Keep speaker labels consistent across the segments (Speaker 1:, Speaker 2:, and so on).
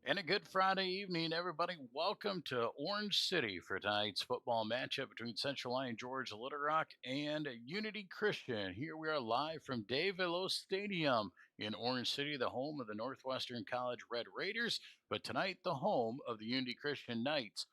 Speaker 1: And a good Friday evening, everybody. Welcome to Orange City for tonight's football matchup between Central Lyon George Little Rock and Unity Christian. Here we are live from Dave Veloz Stadium in Orange City, the home of the Northwestern College Red Raiders, but tonight the home of the Unity Christian Knights.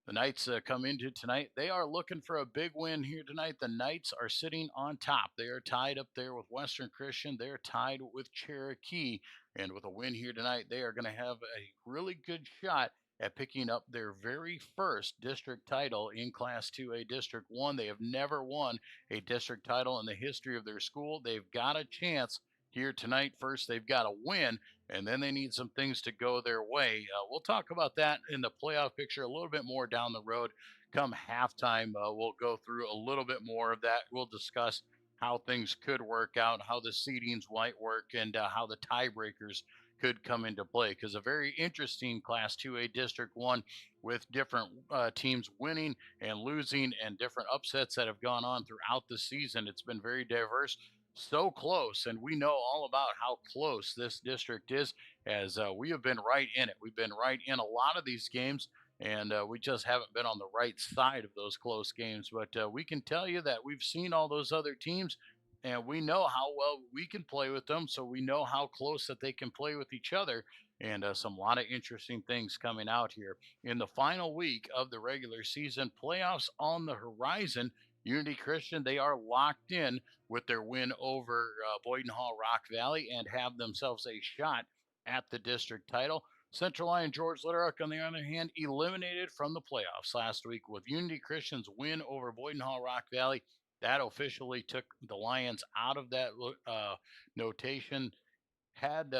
Speaker 1: The Knights come into tonight. They are looking for a big win here tonight. The Knights are sitting on top. They are tied up there with Western Christian. They're tied with Cherokee. And with a win here tonight, they are going to have a really good shot at picking up their very first district title in Class 2A District 1. They have never won a district title in the history of their school. They've got a chance here tonight. First, they've got to win, and then they need some things to go their way. We'll talk about that in the playoff picture a little bit more down the road. Come halftime, we'll go through a little bit more of that. We'll discuss how things could work out, how the seedings might work, and how the tiebreakers could come into play. Because a very interesting Class 2A District 1 with different teams winning and losing and different upsets that have gone on throughout the season. It's been very diverse, so close, and we know all about how close this district is, as we have been right in it. We've been right in a lot of these games, and we just haven't been on the right side of those close games. But we can tell you that we've seen all those other teams, and we know how well we can play with them, so we know how close that they can play with each other. And some lot of interesting things coming out here in the final week of the regular season. Playoffs on the horizon. Unity Christian, they are locked in with their win over Boyden Hall Rock Valley and have themselves a shot at the district title. Central Lyon George Little Rock, on the other hand, eliminated from the playoffs last week with Unity Christian's win over Boyden Hall Rock Valley. That officially took the Lions out of that notation. Had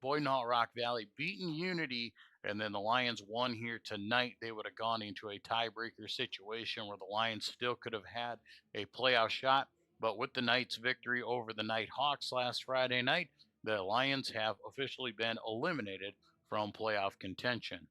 Speaker 1: Boyden Hall Rock Valley beaten Unity and then the Lions won here tonight, they would have gone into a tiebreaker situation where the Lions still could have had a playoff shot. But with the Knights' victory over the Nighthawks last Friday night, the Lions have officially been eliminated from playoff contention.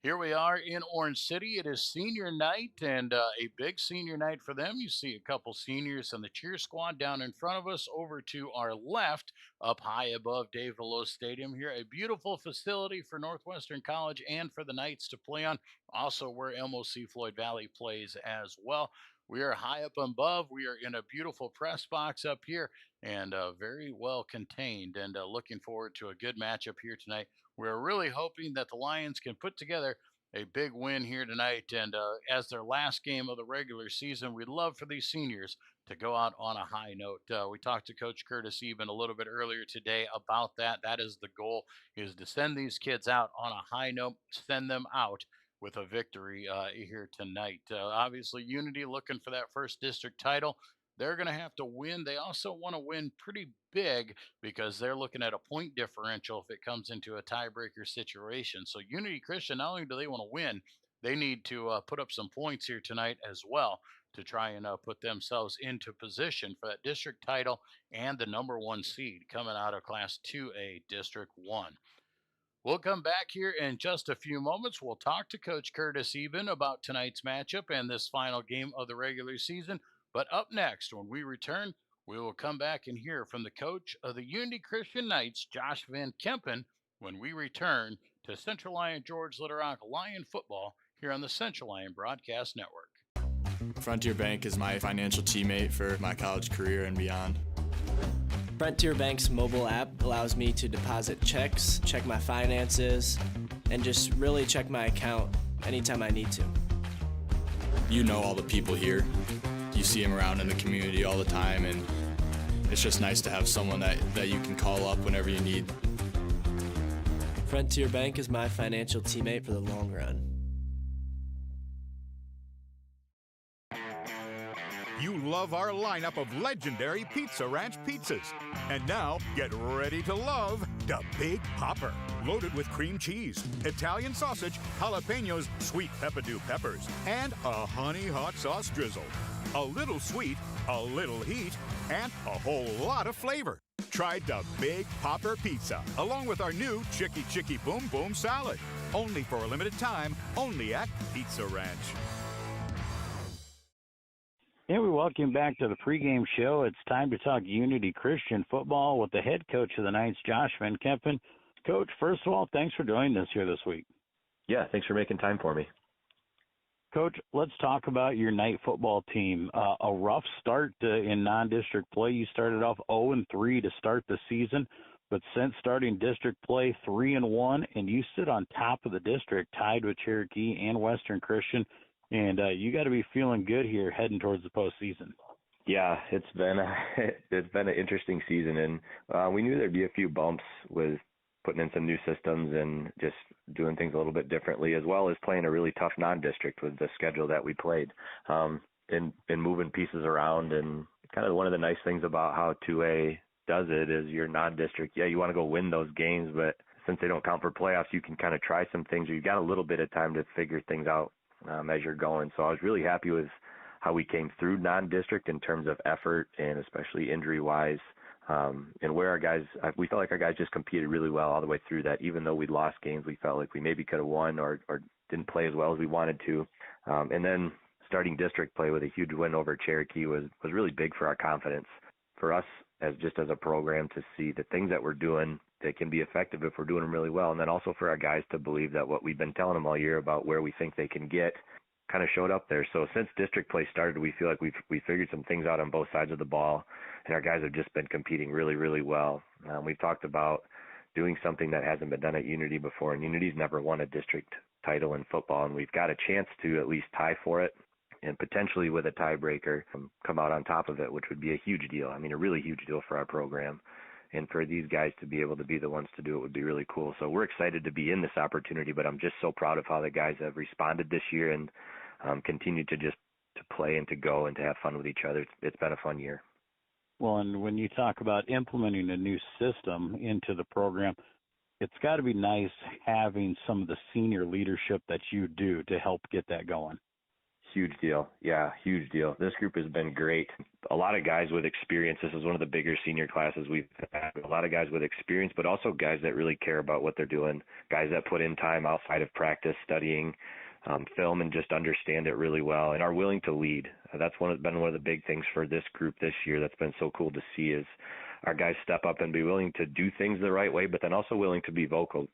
Speaker 1: Here we are in Orange City. It is senior night and a big senior night for them. You see a couple seniors and the cheer squad down in front of us. Over to our left, up high above Dave Veloz Stadium here, a beautiful facility for Northwestern College and for the Knights to play on. Also where MOC Floyd Valley plays as well. We are high up above. We are in a beautiful press box up here and very well contained, and looking forward to a good matchup here tonight. We're really hoping that the Lions can put together a big win here tonight. And as their last game of the regular season, we'd love for these seniors to go out on a high note. We talked to Coach Curtis even a little bit earlier today about that. That is the goal, is to send these kids out on a high note, send them out with a victory here tonight. Obviously, Unity looking for that first district title. They're going to have to win. They also want to win pretty big because they're looking at a point differential if it comes into a tiebreaker situation. So Unity Christian, not only do they want to win, they need to put up some points here tonight as well to try and put themselves into position for that district title and the number one seed coming out of Class 2A District 1. We'll come back here in just a few moments. We'll talk to Coach Curtis even about tonight's matchup and this final game of the regular season. But up next, when we return, we will come back and hear from the coach of the Unity Christian Knights, Josh Van Kempen, when we return to Central Lyon George Little Rock Lion football here on the Central Lyon Broadcast Network.
Speaker 2: Frontier Bank is my financial teammate for my college career and beyond.
Speaker 3: Frontier Bank's mobile app allows me to deposit checks, check my finances, and just really check my account anytime I need to.
Speaker 2: You know all the people here. You see them around in the community all the time, and it's just nice to have someone that you can call up whenever you need.
Speaker 3: Frontier Bank is my financial teammate for the long run.
Speaker 4: You love our lineup of legendary Pizza Ranch pizzas. And now, get ready to love the Big Popper. Loaded with cream cheese, Italian sausage, jalapenos, sweet peppadew peppers, and a honey hot sauce drizzle. A little sweet, a little heat, and a whole lot of flavor. Try the Big Popper Pizza, along with our new Chicky Chicky Boom Boom Salad. Only for a limited time, only at Pizza Ranch.
Speaker 5: And we welcome back to the pregame show. It's time to talk Unity Christian football with the head coach of the Knights, Josh Van Kempen. Coach, first of all, thanks for joining us here this week.
Speaker 6: Yeah, thanks for making time for me.
Speaker 5: Coach, let's talk about your night football team. A rough start in non-district play. You started off 0-3 to start the season, but since starting district play 3-1, and you sit on top of the district, tied with Cherokee and Western Christian, and you got to be feeling good here heading towards the postseason.
Speaker 6: Yeah, it's been an interesting season, and we knew there'd be a few bumps with putting in some new systems and just doing things a little bit differently, as well as playing a really tough non-district with the schedule that we played, and moving pieces around. And kind of one of the nice things about how 2A does it is your non-district, you want to go win those games, but since they don't count for playoffs, you can kind of try some things, or you've got a little bit of time to figure things out as you're going. So I was really happy with how we came through non-district in terms of effort and especially injury-wise. And where our guys, we felt like our guys just competed really well all the way through that. Even though we'd lost games, we felt like we maybe could have won or didn't play as well as we wanted to. And then starting district play with a huge win over Cherokee was really big for our confidence. For us, as a program, to see the things that we're doing that can be effective if we're doing them really well. And then also for our guys to believe that what we've been telling them all year about where we think they can get kind of showed up there. So since district play started, we feel like we figured some things out on both sides of the ball, and our guys have just been competing really, really well. We've talked about doing something that hasn't been done at Unity before, and Unity's never won a district title in football, and we've got a chance to at least tie for it, and potentially with a tiebreaker come out on top of it, which would be a huge deal. I mean, a really huge deal for our program. And for these guys to be able to be the ones to do it would be really cool. So we're excited to be in this opportunity, but I'm just so proud of how the guys have responded this year and continued to play and to go and to have fun with each other. It's been a fun year.
Speaker 5: Well, and when you talk about implementing a new system into the program, it's got to be nice having some of the senior leadership that you do to help get that going.
Speaker 6: Huge deal. Yeah, huge deal. This group has been great. A lot of guys with experience. This is one of the bigger senior classes we've had. A lot of guys with experience, but also guys that really care about what they're doing, guys that put in time outside of practice, studying film, and just understand it really well and are willing to lead. That's been one of the big things for this group this year that's been so cool to see is our guys step up and be willing to do things the right way, but then also willing to be vocal. It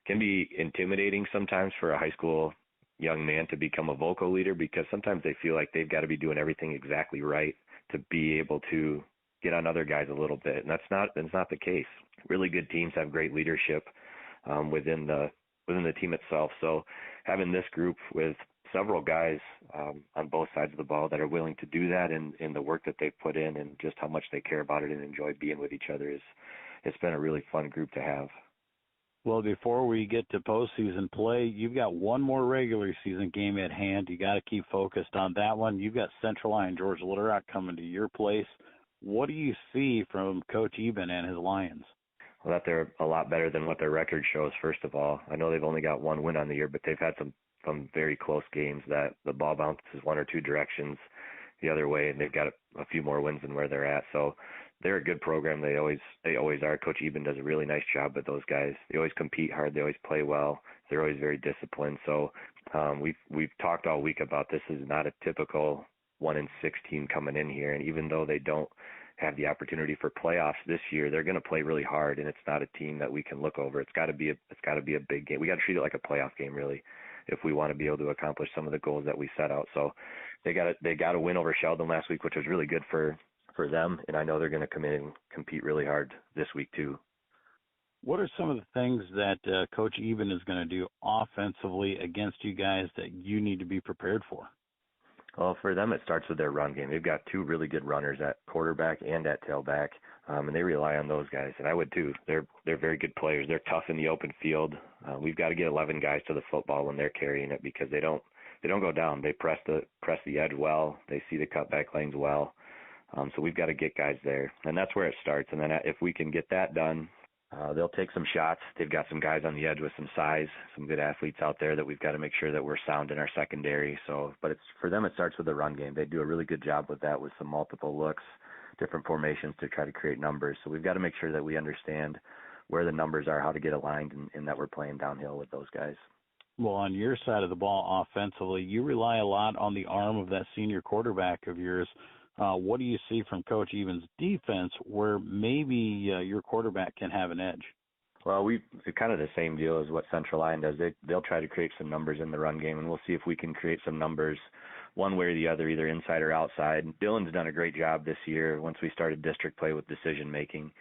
Speaker 6: can be intimidating sometimes for a high school young man to become a vocal leader because sometimes they feel like they've got to be doing everything exactly right to be able to get on other guys a little bit. And that's not the case. Really good teams have great leadership within the team itself. So having this group with several guys on both sides of the ball that are willing to do that and the work that they've put in and just how much they care about it and enjoy being with each other it's been a really fun group to have.
Speaker 5: Well, before we get to postseason play, you've got one more regular season game at hand. You got to keep focused on that one. You've got Central Lyon, George Little Rock coming to your place. What do you see from Coach Eben and his Lions?
Speaker 6: Well, that they're a lot better than what their record shows, first of all. I know they've only got one win on the year, but they've had some very close games that the ball bounces one or two directions the other way, and they've got a few more wins than where they're at. So they're a good program. They always are. Coach Eben does a really nice job with those guys. They always compete hard. They always play well. They're always very disciplined. So we've talked all week about this is not a typical 1-6 team coming in here, and even though they don't have the opportunity for playoffs this year, they're going to play really hard, and it's not a team that we can look over. It's got to be a big game. We got to treat it like a playoff game, really, if we want to be able to accomplish some of the goals that we set out. So they got a win over Sheldon last week, which was really good for them, and I know they're going to come in and compete really hard this week too.
Speaker 5: What are some of the things that Coach Eben is going to do offensively against you guys that you need to be prepared for?
Speaker 6: Well, for them, it starts with their run game. They've got two really good runners at quarterback and at tailback, and they rely on those guys, and I would too. They're very good players. They're tough in the open field. We've got to get 11 guys to the football when they're carrying it because they don't go down. They press the edge well. They see the cutback lanes well. So we've got to get guys there, and that's where it starts. And then if we can get that done, they'll take some shots. They've got some guys on the edge with some size, some good athletes out there that we've got to make sure that we're sound in our secondary. But for them, it starts with the run game. They do a really good job with that, with some multiple looks, different formations to try to create numbers. So we've got to make sure that we understand where the numbers are, how to get aligned, and that we're playing downhill with those guys.
Speaker 5: Well, on your side of the ball offensively, you rely a lot on the arm of that senior quarterback of yours. What do you see from Coach Eben's defense where maybe your quarterback can have an edge?
Speaker 6: Well, it's kind of the same deal as what Central Lyon does. They'll try to create some numbers in the run game, and we'll see if we can create some numbers one way or the other, either inside or outside. Dylan's done a great job this year once we started district play with decision making.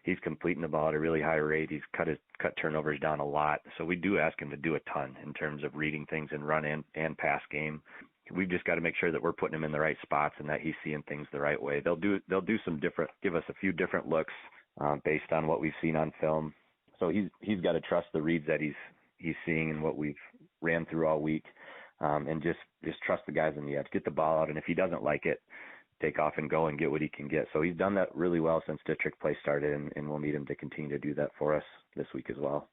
Speaker 6: He's completing the ball at a really high rate. He's cut turnovers down a lot. So we do ask him to do a ton in terms of reading things in run and pass game. We've just got to make sure that we're putting him in the right spots and that he's seeing things the right way. They'll do some different, give us a few different looks based on what we've seen on film. So he's got to trust the reads that he's seeing and what we've ran through all week, and just trust the guys on the edge. Get the ball out, and if he doesn't like it, take off and go and get what he can get. So he's done that really well since district play started, and we'll need him to continue to do that for us this week as well.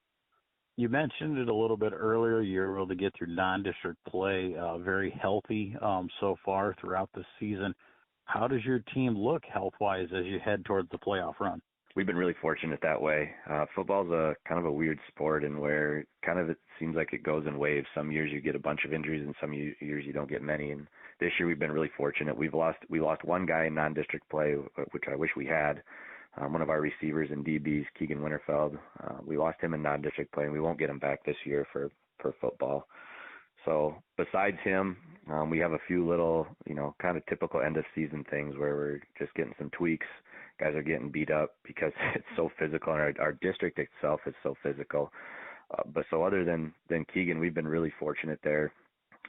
Speaker 5: You mentioned it a little bit earlier. You're able to get through non-district play very healthy so far throughout the season. How does your team look health-wise as you head towards the playoff run?
Speaker 6: We've been really fortunate that way. Football's a kind of a weird sport, and where kind of it seems like it goes in waves. Some years you get a bunch of injuries, and some years you don't get many. And this year we've been really fortunate. We lost one guy in non-district play, which I wish we had. One of our receivers in DBs, Keegan Winterfeld. We lost him in non-district play, and we won't get him back this year for football. So besides him, we have a few little, kind of typical end of season things where we're just getting some tweaks. Guys are getting beat up because it's so physical, and our district itself is so physical. But so other than Keegan, we've been really fortunate there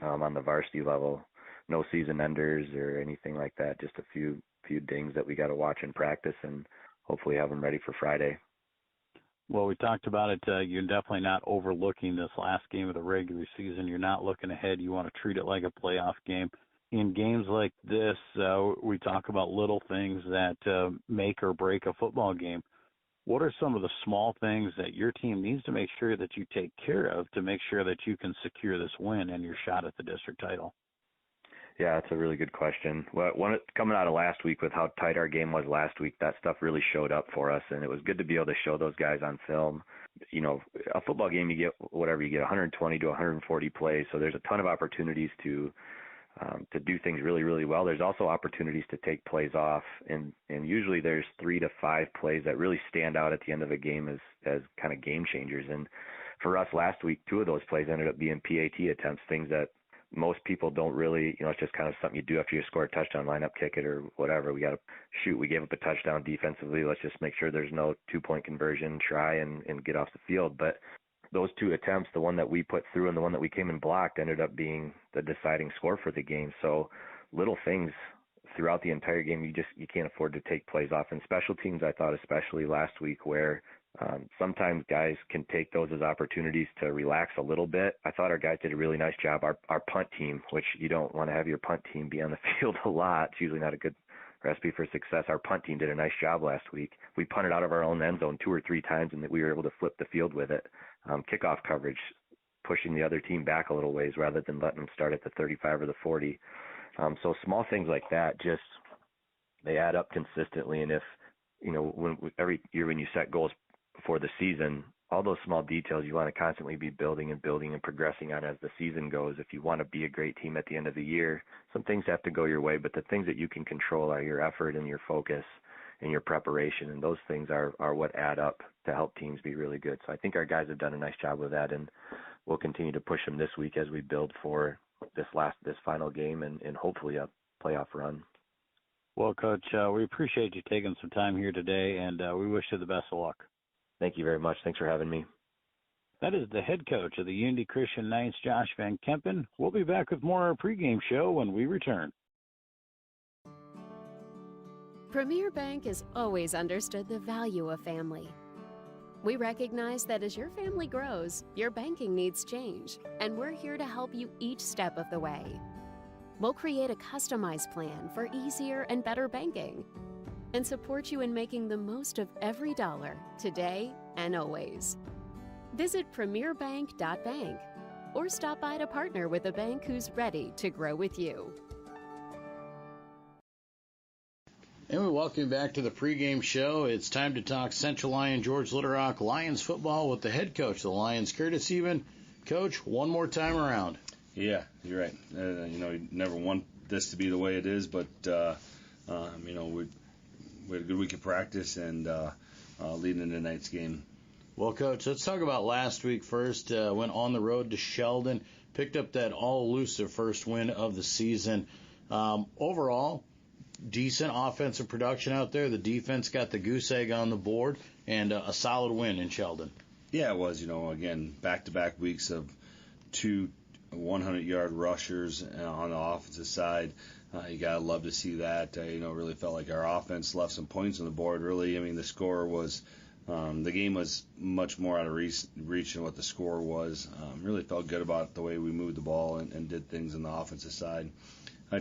Speaker 6: on the varsity level. No season enders or anything like that. Just a few dings that we got to watch in practice, and hopefully have them ready for Friday.
Speaker 5: Well, we talked about it. You're definitely not overlooking this last game of the regular season. You're not looking ahead. You want to treat it like a playoff game. In games like this, we talk about little things that make or break a football game. What are some of the small things that your team needs to make sure that you take care of to make sure that you can secure this win and your shot at the district title?
Speaker 6: Yeah, that's a really good question. Well, coming out of last week with how tight our game was last week, that stuff really showed up for us, and it was good to be able to show those guys on film. A football game, you get 120 to 140 plays, so there's a ton of opportunities to do things really, really well. There's also opportunities to take plays off, and usually there's 3 to 5 plays that really stand out at the end of a game as kind of game changers. And for us last week, 2 of those plays ended up being PAT attempts, things that most people don't really, it's just kind of something you do after you score a touchdown, line up, kick it, or whatever. We got to shoot. We gave up a touchdown defensively. Let's just make sure there's no 2-point conversion, try and get off the field. But those 2 attempts, the one that we put through and the one that we came and blocked, ended up being the deciding score for the game. So little things throughout the entire game, you can't afford to take plays off. And special teams, I thought especially last week, where sometimes guys can take those as opportunities to relax a little bit. I thought our guys did a really nice job. Our punt team, which you don't want to have your punt team be on the field a lot. It's usually not a good recipe for success. Our punt team did a nice job last week. We punted out of our own end zone 2 or 3 times, and we were able to flip the field with it. Kickoff coverage, pushing the other team back a little ways rather than letting them start at the 35 or the 40. So small things like that, just they add up consistently. And if, every year when you set goals for the season, all those small details you want to constantly be building and progressing on as the season goes. If you want to be a great team at the end of the year, some things have to go your way, but the things that you can control are your effort and your focus and your preparation, and those things are what add up to help teams be really good. So I think our guys have done a nice job with that, and we'll continue to push them this week as we build for this final game and hopefully a playoff run.
Speaker 5: Well, Coach, we appreciate you taking some time here today, and we wish you the best of luck.
Speaker 6: Thank you very much. Thanks for having me.
Speaker 5: That is the head coach of the Unity Christian Knights, Josh Van Kempen. We'll be back with more of our pregame show when we return.
Speaker 7: Premier Bank has always understood the value of family. We recognize that as your family grows, your banking needs change, and we're here to help you each step of the way. We'll create a customized plan for easier and better banking and support you in making the most of every dollar, today and always. Visit premierbank.bank or stop by to partner with a bank who's ready to grow with you.
Speaker 1: And we welcome you back to the pregame show. It's time to talk Central Lyon George Little Rock Lions football with the head coach of the Lions, Curtis Even. Coach, one more time around.
Speaker 8: Yeah, you're right. You never want this to be the way it is, but we had a good week of practice, and leading into tonight's game,
Speaker 1: Well, Coach, let's talk about last week first. Went on the road to Sheldon, picked up that all-elusive first win of the season. Overall, decent offensive production out there. The defense got the goose egg on the board, and a solid win in Sheldon.
Speaker 8: Yeah, it was. Again, back-to-back weeks of 2 100-yard rushers on the offensive side. You gotta love to see that. Really felt like our offense left some points on the board. Really, the score was. The game was much more out of reach than what the score was. Really felt good about the way we moved the ball and did things on the offensive side.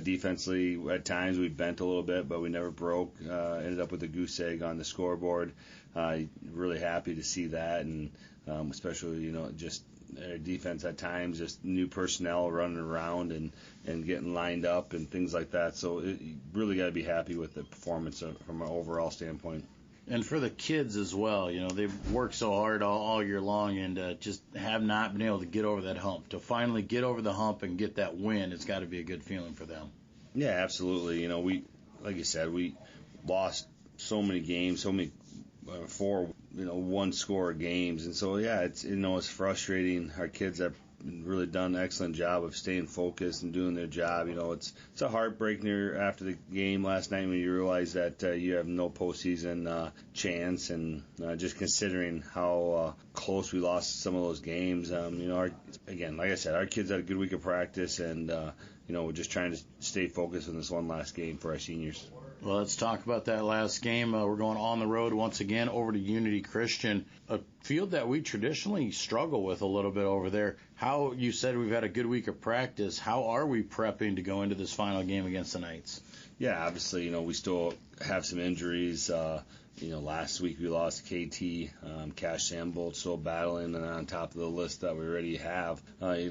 Speaker 8: Defensively, at times we bent a little bit, but we never broke. Ended up with a goose egg on the scoreboard. Really happy to see that, and especially just our defense at times, just new personnel running around and getting lined up and things like that. So you really got to be happy with the performance from an overall standpoint.
Speaker 1: And for the kids as well, they've worked so hard all year long and just have not been able to get over that hump. To finally get over the hump and get that win, it's got to be a good feeling for them.
Speaker 8: Yeah, absolutely. We, like you said, we lost so many games, 4 one-score games, and so yeah, it's frustrating. Our kids have really done an excellent job of staying focused and doing their job. It's a heartbreak after the game last night when you realize that you have no postseason chance, and just considering how close we lost some of those games. Again, like I said, our kids had a good week of practice, and we're just trying to stay focused on this one last game for our seniors.
Speaker 1: Well, let's talk about that last game. We're going on the road once again over to Unity Christian, a field that we traditionally struggle with a little bit over there. How, you said we've had a good week of practice. How are we prepping to go into this final game against the Knights?
Speaker 8: Yeah, obviously, we still have some injuries. Last week we lost KT, Cash Sambolt still battling, and on top of the list that we already have. We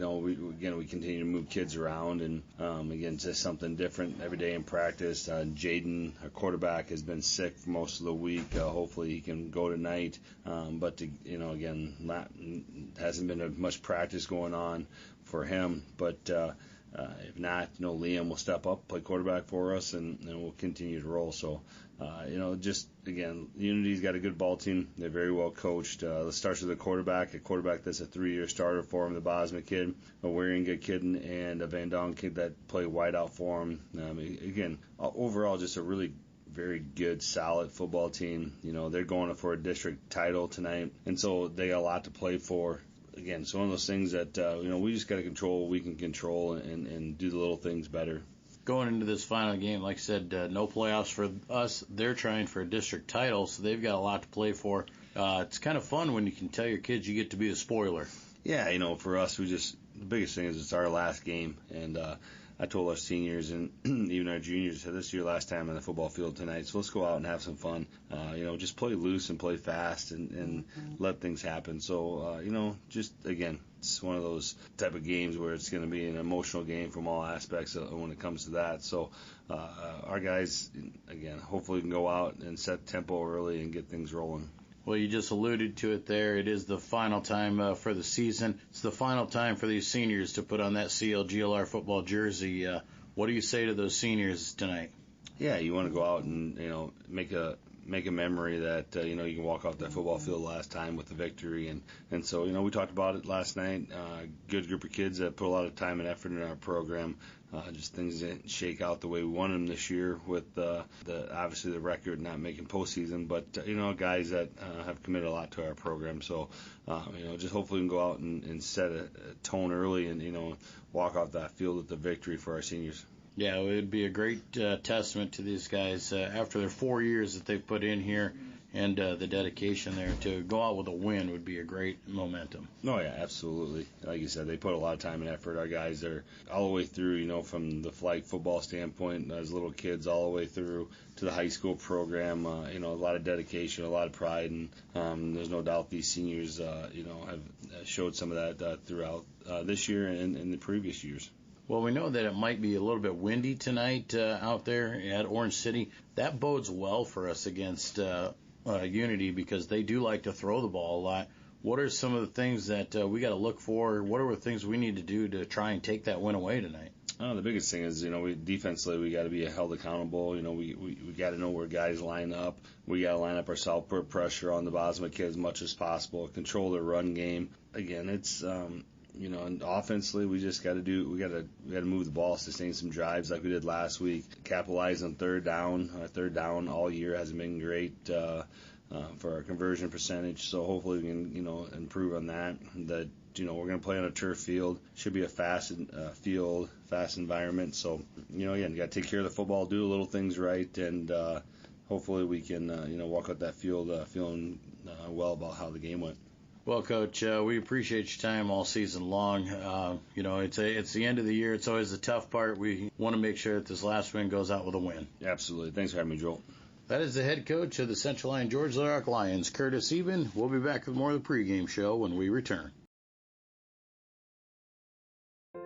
Speaker 8: continue to move kids around, and again, just something different every day in practice. Jaden, our quarterback, has been sick for most of the week. Hopefully he can go tonight, but hasn't been much practice going on for him. But if not, Liam will step up, play quarterback for us, and we'll continue to roll. So, Unity's got a good ball team. They're very well coached. It starts with a quarterback that's a 3-year starter for him, the Bosma kid, a Waringa kid, and a Van Dong kid that play wide out for him. Overall, just a really very good, solid football team. They're going for a district title tonight, and so they got a lot to play for. Again, it's one of those things that, we just got to control what we can control and do the little things better.
Speaker 1: Going into this final game, like I said, no playoffs for us. They're trying for a district title, so they've got a lot to play for. It's kind of fun when you can tell your kids you get to be the spoiler.
Speaker 8: Yeah, for us, the biggest thing is it's our last game, and I told our seniors and even our juniors, this is your last time on the football field tonight, so let's go out and have some fun. Just play loose and play fast and let things happen. So, it's one of those type of games where it's going to be an emotional game from all aspects when it comes to that. So our guys, again, hopefully can go out and set tempo early and get things rolling.
Speaker 1: Well, you just alluded to it there. It is the final time for the season. It's the final time for these seniors to put on that CLGLR football jersey. What do you say to those seniors tonight?
Speaker 8: Yeah, you want to go out and make a memory that you can walk off that football field last time with the victory, and so we talked about it last night. Good group of kids that put a lot of time and effort in our program. Just things didn't shake out the way we wanted them this year with obviously the record not making postseason, but guys that have committed a lot to our program. So just hopefully we can go out and set a tone early and walk off that field with the victory for our seniors.
Speaker 1: Yeah, it would be a great testament to these guys after their 4 years that they've put in here and the dedication there. To go out with a win would be a great momentum.
Speaker 8: Oh, yeah, absolutely. Like you said, they put a lot of time and effort. Our guys are all the way through, from the flag football standpoint as little kids all the way through to the high school program. A lot of dedication, a lot of pride, and there's no doubt these seniors, have showed some of that throughout this year and in the previous years.
Speaker 1: Well, we know that it might be a little bit windy tonight out there at Orange City. That bodes well for us against Unity because they do like to throw the ball a lot. What are some of the things that we got to look for? What are the things we need to do to try and take that win away tonight?
Speaker 8: The biggest thing is, we defensively we got to be held accountable. We got to know where guys line up. We got to line up ourselves, put pressure on the Bosma kid as much as possible, control their run game. Again, it's and offensively we just got to we got to move the ball, sustain some drives like we did last week, capitalize on third down. Third down all year hasn't been great for our conversion percentage, so hopefully we can improve on that. We're going to play on a turf field. Should be a fast field, fast environment. So, again, you got to take care of the football, do the little things right, and hopefully we can, walk out that field feeling well about how the game went.
Speaker 1: Well, Coach, we appreciate your time all season long. It's the end of the year. It's always the tough part. We want to make sure that this last win goes out with a win.
Speaker 8: Absolutely. Thanks for having me, Joel.
Speaker 1: That is the head coach of the Central Lyon George Little Rock Lions, Curtis Eben. We'll be back with more of the pregame show when we return.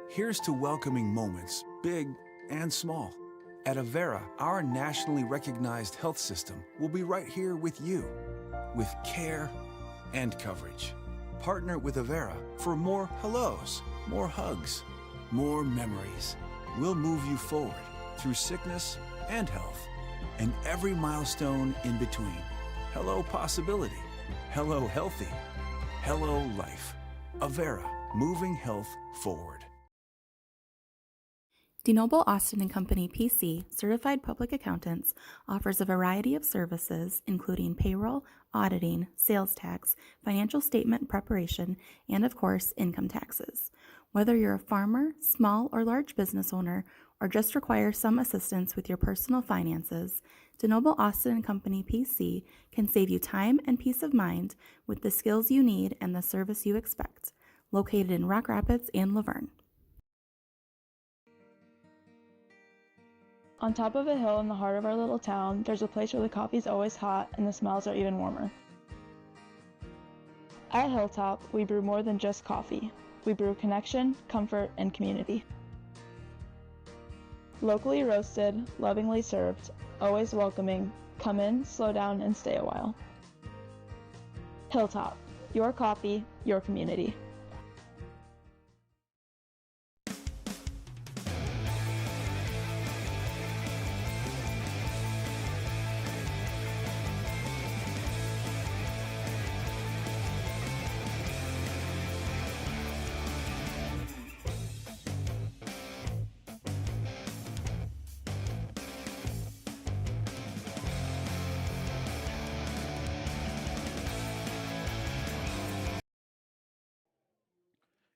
Speaker 9: Here's to welcoming moments, big and small. At Avera, our nationally recognized health system will be right here with you, with care and coverage. Partner with Avera for more hellos, more hugs, more memories. We'll move you forward through sickness and health, and every milestone in between. Hello possibility. Hello healthy. Hello life. Avera, moving health forward.
Speaker 10: DeNoble Austin & Company PC, certified public accountants, offers a variety of services including payroll, auditing, sales tax, financial statement preparation, and of course, income taxes. Whether you're a farmer, small or large business owner, or just require some assistance with your personal finances, DeNoble Austin & Company PC can save you time and peace of mind with the skills you need and the service you expect. Located in Rock Rapids and Laverne.
Speaker 11: On top of a hill in the heart of our little town, there's a place where the coffee's always hot and the smells are even warmer. At Hilltop, we brew more than just coffee. We brew connection, comfort, and community. Locally roasted, lovingly served, always welcoming. Come in, slow down, and stay a while. Hilltop, your coffee, your community.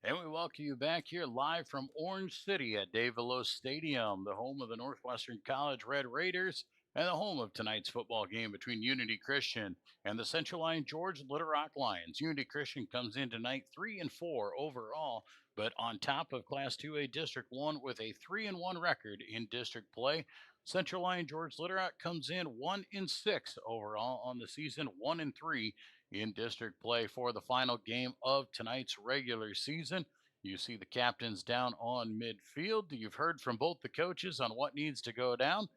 Speaker 1: And we welcome you back here live from Orange City at Dave Veloz Stadium, the home of the Northwestern College Red Raiders and the home of tonight's football game between Unity Christian and the Central Lyon George Little Rock Lions. Unity Christian comes in tonight 3-4 overall, but on top of Class 2A District 1 with a 3-1 record in district play. Central Lyon George Little Rock comes in 1-6 overall on the season, 1-3 in district play for the final game of tonight's regular season. You see the captains down on midfield. You've heard from both the coaches on what needs to go down.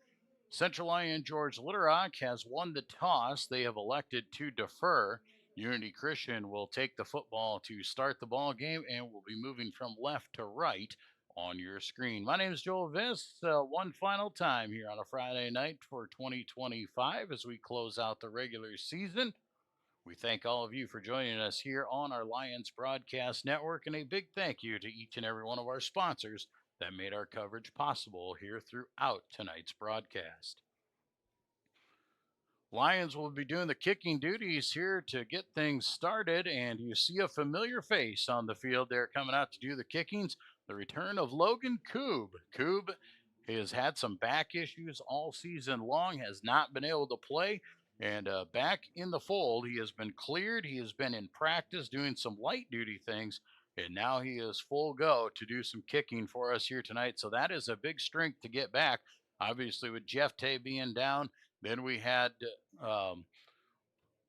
Speaker 1: Central Lyon George Little Rock has won the toss. They have elected to defer. Unity Christian will take the football to start the ball game and will be moving from left to right on your screen. My name is Joel Viss. One final time here on a Friday night for 2025 as we close out the regular season. We thank all of you for joining us here on our Lions Broadcast Network, and a big thank you to each and every one of our sponsors that made our coverage possible here throughout tonight's broadcast. Lions will be doing the kicking duties here to get things started, and you see a familiar face on the field there coming out to do the kickings. The return of Logan Koob. Koob has had some back issues all season long, has not been able to play. And back in the fold, he has been cleared. He has been in practice doing some light duty things, and now he is full go to do some kicking for us here tonight. So that is a big strength to get back. Obviously, with Jeff Tay being down, then we had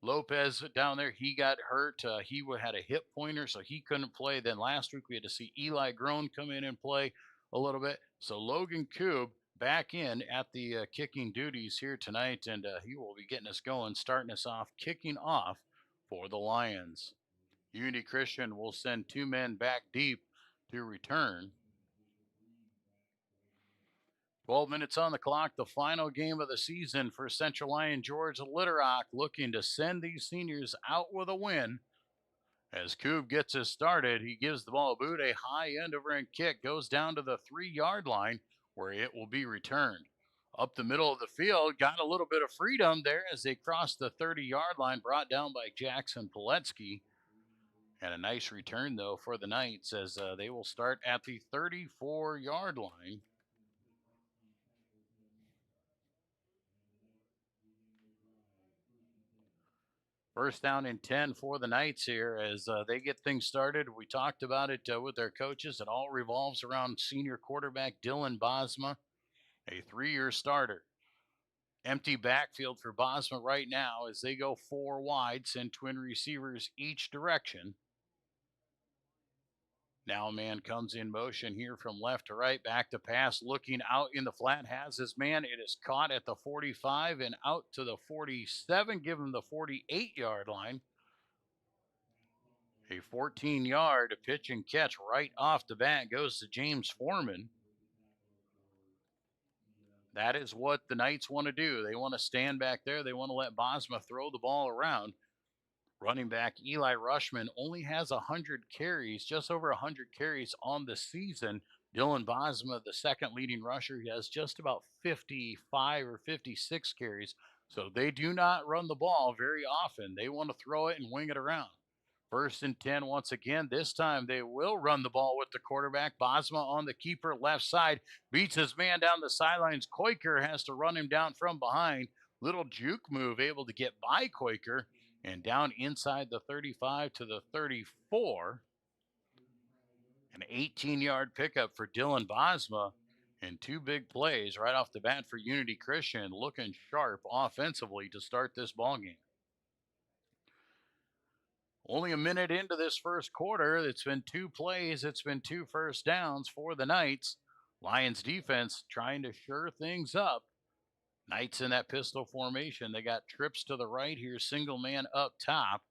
Speaker 1: Lopez down there. He got hurt. He had a hip pointer, so he couldn't play. Then last week we had to see Eli Groen come in and play a little bit. So Logan Koob back in at the kicking duties here tonight, and he will be getting us going, starting us off, kicking off for the Lions. Unity Christian will send two men back deep to return. 12 minutes on the clock, the final game of the season for Central Lyon George Little Rock, looking to send these seniors out with a win. As Coob gets us started, he gives the ball a boot, a high end over end kick, goes down to the 3-yard line where it will be returned. Up the middle of the field, got a little bit of freedom there as they crossed the 30-yard line, brought down by Jackson Piletsky. And a nice return, though, for the Knights as they will start at the 34-yard line. First down and 10 for the Knights here as they get things started. We talked about it with their coaches. It all revolves around senior quarterback Dylan Bosma, a 3-year starter. Empty backfield for Bosma right now as they go 4 wide, send twin receivers each direction. Now a man comes in motion here from left to right, back to pass, looking out in the flat, has his man. It is caught at the 45 and out to the 47, give him the 48-yard line. A 14-yard pitch and catch right off the bat goes to James Foreman. That is what the Knights want to do. They want to stand back there. They want to let Bosma throw the ball around. Running back Eli Rushman only has 100 carries, just over 100 carries on the season. Dylan Bosma, the second leading rusher, he has just about 55 or 56 carries. So they do not run the ball very often. They want to throw it and wing it around. First and 10 once again. This time they will run the ball with the quarterback. Bosma on the keeper left side. Beats his man down the sidelines. Koiker has to run him down from behind. Little juke move able to get by Koiker. And down inside the 35 to the 34. An 18-yard pickup for Dylan Bosma. And 2 big plays right off the bat for Unity Christian. Looking sharp offensively to start this ballgame. Only a minute into this first quarter, it's been 2 plays. It's been 2 first downs for the Knights. Lions defense trying to shore things up. Knights in that pistol formation. They got trips to the right here, single man up top.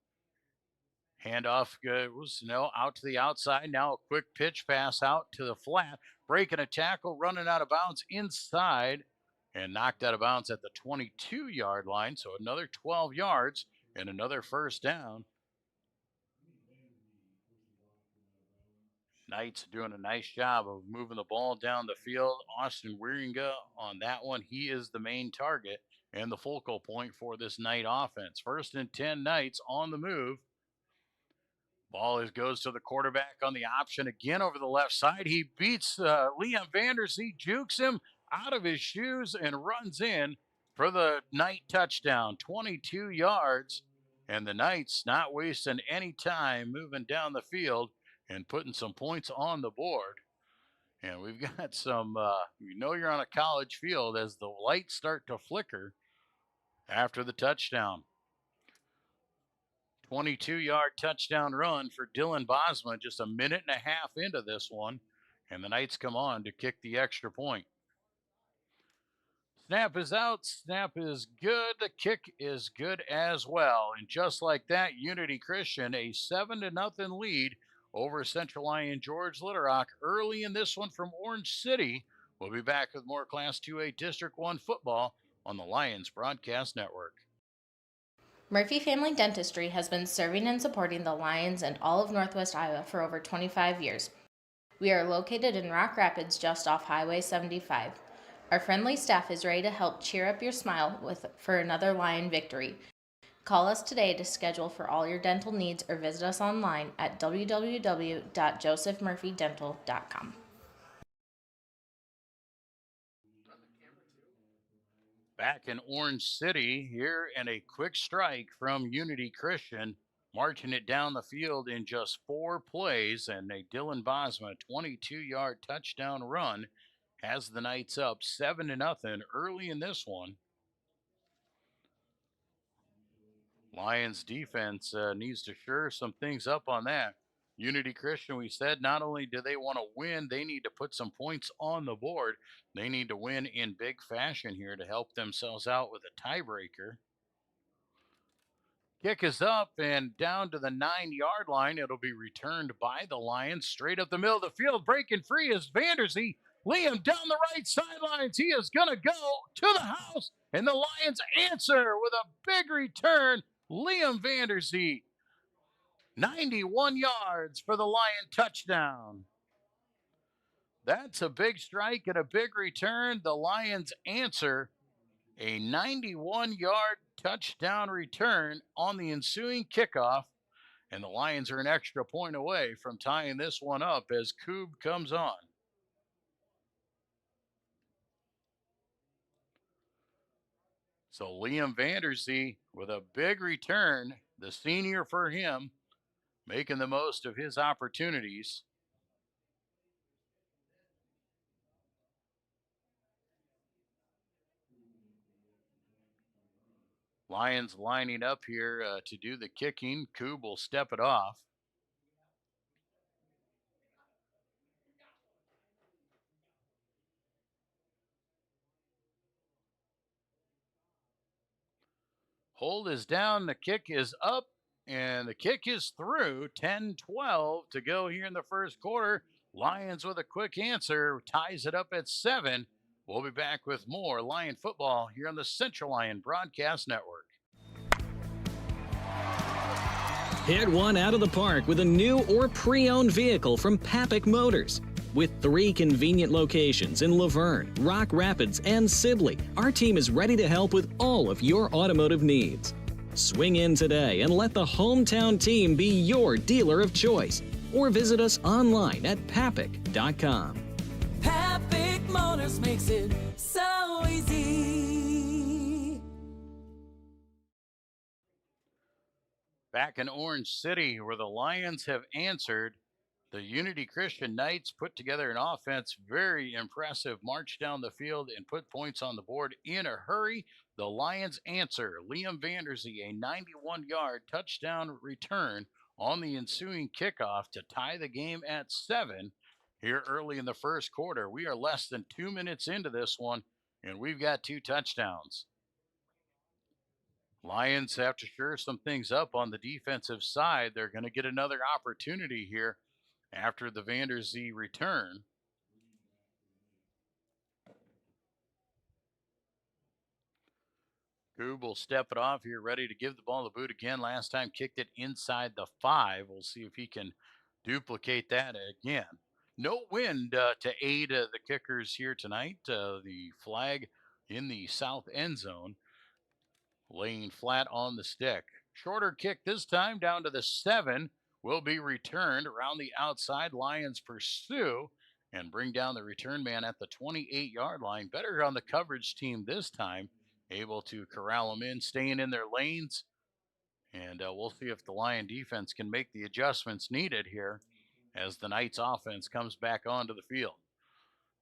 Speaker 1: Handoff was out to the outside. Now a quick pitch pass out to the flat. Breaking a tackle, running out of bounds inside. And knocked out of bounds at the 22-yard line. So another 12 yards and another first down. Knights doing a nice job of moving the ball down the field. Austin Wieringa on that one. He is the main target and the focal point for this Knight offense. First and 10 Knights on the move. Ball goes to the quarterback on the option again over the left side. He beats Liam Vandersee, jukes him out of his shoes and runs in for the Knight touchdown. 22 yards. And the Knights not wasting any time moving down the field and putting some points on the board. And we've got some, you're on a college field as the lights start to flicker after the touchdown. 22-yard touchdown run for Dylan Bosma, just a minute and a half into this one. And the Knights come on to kick the extra point. Snap is out. Snap is good. The kick is good as well. And just like that, Unity Christian, a 7-0 lead over Central Lyon George Little Rock early in this one from Orange City. We'll be back with more Class 2A District 1 football on the Lions Broadcast Network.
Speaker 12: Murphy Family Dentistry has been serving and supporting the Lions and all of Northwest Iowa for over 25 years. We are located in Rock Rapids just off Highway 75. Our friendly staff is ready to help cheer up your smile for another Lion victory. Call us today to schedule for all your dental needs or visit us online at www.josephmurphydental.com.
Speaker 1: Back in Orange City here, and a quick strike from Unity Christian, marching it down the field in just 4 plays, and a Dylan Bosma 22-yard touchdown run has the Knights up 7-0 early in this one. Lions defense needs to shore some things up on that. Unity Christian, we said, not only do they want to win, they need to put some points on the board. They need to win in big fashion here to help themselves out with a tiebreaker. Kick is up and down to the 9-yard line. It'll be returned by the Lions. Straight up the middle of the field, breaking free is Vandersee. Liam down the right sidelines. He is going to go to the house, and the Lions answer with a big return. Liam Vanderzee, 91 yards for the Lion touchdown. That's a big strike and a big return. The Lions answer a 91-yard touchdown return on the ensuing kickoff, and the Lions are an extra point away from tying this one up as Coob comes on. So Liam Vanderzee with a big return, the senior for him, making the most of his opportunities. Lions lining up here to do the kicking. Coob will step it off. Hold is down, the kick is up, and the kick is through. 10-12 to go here in the first quarter. Lions with a quick answer, ties it up at 7. We'll be back with more Lion football here on the Central Lion Broadcast Network.
Speaker 13: Hit one out of the park with a new or pre-owned vehicle from Papik Motors. With 3 convenient locations in Laverne, Rock Rapids, and Sibley, our team is ready to help with all of your automotive needs. Swing in today and let the hometown team be your dealer of choice, or visit us online at papik.com.
Speaker 14: Papik Motors makes it so easy.
Speaker 1: Back in Orange City, where the Lions have answered, the Unity Christian Knights put together an offense, very impressive, march down the field and put points on the board in a hurry. The Lions answer. Liam Vanderzee, a 91-yard touchdown return on the ensuing kickoff to tie the game at 7 here early in the first quarter. We are less than 2 minutes into this one, and we've got 2 touchdowns. Lions have to sure some things up on the defensive side. They're going to get another opportunity here after the Vanderzee return. Coob will step it off here, ready to give the ball the boot again. Last time kicked it inside the 5. We'll see if he can duplicate that again. No wind to aid the kickers here tonight. The flag in the south end zone, laying flat on the stick. Shorter kick this time, down to the 7. Will be returned around the outside. Lions pursue and bring down the return man at the 28-yard line. Better on the coverage team this time, able to corral them in, staying in their lanes. And we'll see if the Lion defense can make the adjustments needed here as the Knights offense comes back onto the field.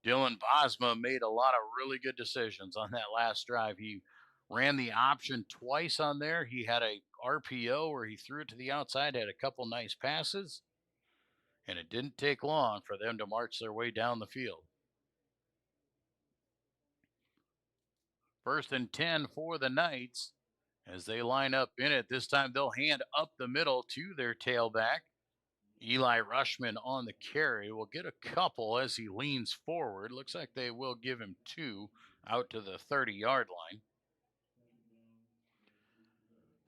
Speaker 1: Dylan Bosma made a lot of really good decisions on that last drive. He ran the option twice on there. He had a RPO where he threw it to the outside, had a couple nice passes, and it didn't take long for them to march their way down the field. 1st and 10 for the Knights as they line up in it. This time they'll hand up the middle to their tailback. Eli Rushman on the carry will get a couple as he leans forward. Looks like they will give him 2 out to the 30-yard line.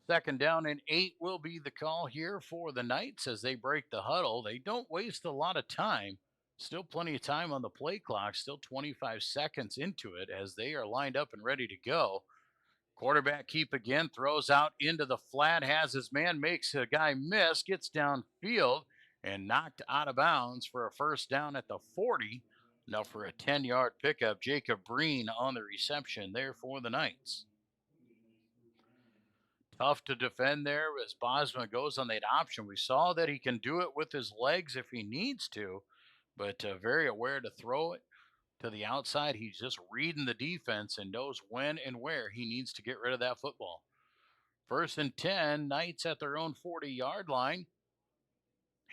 Speaker 1: 2nd down and 8 will be the call here for the Knights as they break the huddle. They don't waste a lot of time. Still plenty of time on the play clock. Still 25 seconds into it as they are lined up and ready to go. Quarterback keep again, throws out into the flat, has his man, makes a guy miss, gets downfield, and knocked out of bounds for a 1st down at the 40. Now for a 10-yard pickup, Jacob Breen on the reception there for the Knights. Tough to defend there as Bosma goes on that option. We saw that he can do it with his legs if he needs to, but very aware to throw it to the outside. He's just reading the defense and knows when and where he needs to get rid of that football. 1st and 10, Knights at their own 40-yard line.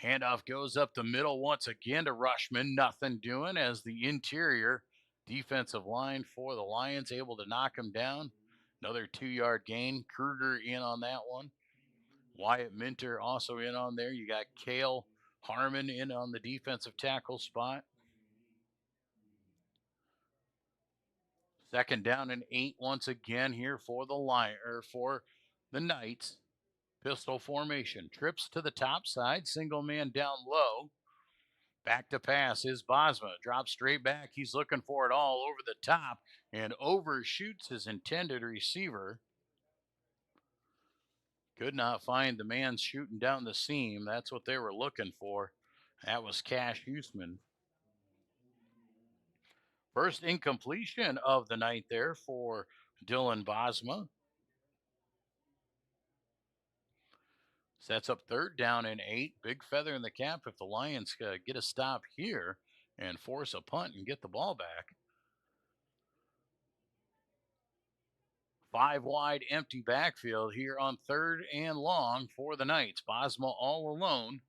Speaker 1: Handoff goes up the middle once again to Rushman. Nothing doing as the interior defensive line for the Lions able to knock him down. Another 2-yard gain. Kruger in on that one. Wyatt Minter also in on there. You got Cale Harmon in on the defensive tackle spot. Second down and 8 once again here for the Knights. Pistol formation. Trips to the top side. Single man down low. Back to pass is Bosma. Drops straight back. He's looking for it all over the top and overshoots his intended receiver. Could not find the man shooting down the seam. That's what they were looking for. That was Cash Huseman. First incompletion of the night there for Dylan Bosma. Sets up third down and 8. Big feather in the cap if the Lions get a stop here and force a punt and get the ball back. 5 wide empty backfield here on third and long for the Knights. Bosma all alone.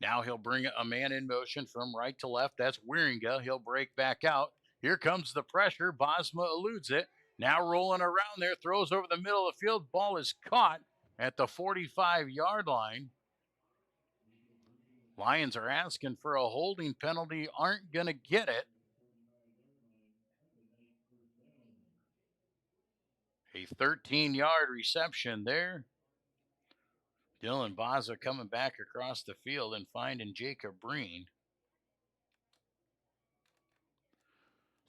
Speaker 1: Now he'll bring a man in motion from right to left. That's Wieringa. He'll break back out. Here comes the pressure. Bosma eludes it. Now rolling around there. Throws over the middle of the field. Ball is caught at the 45-yard line. Lions are asking for a holding penalty. Aren't going to get it. A 13-yard reception there. Dylan Bosma coming back across the field and finding Jacob Breen.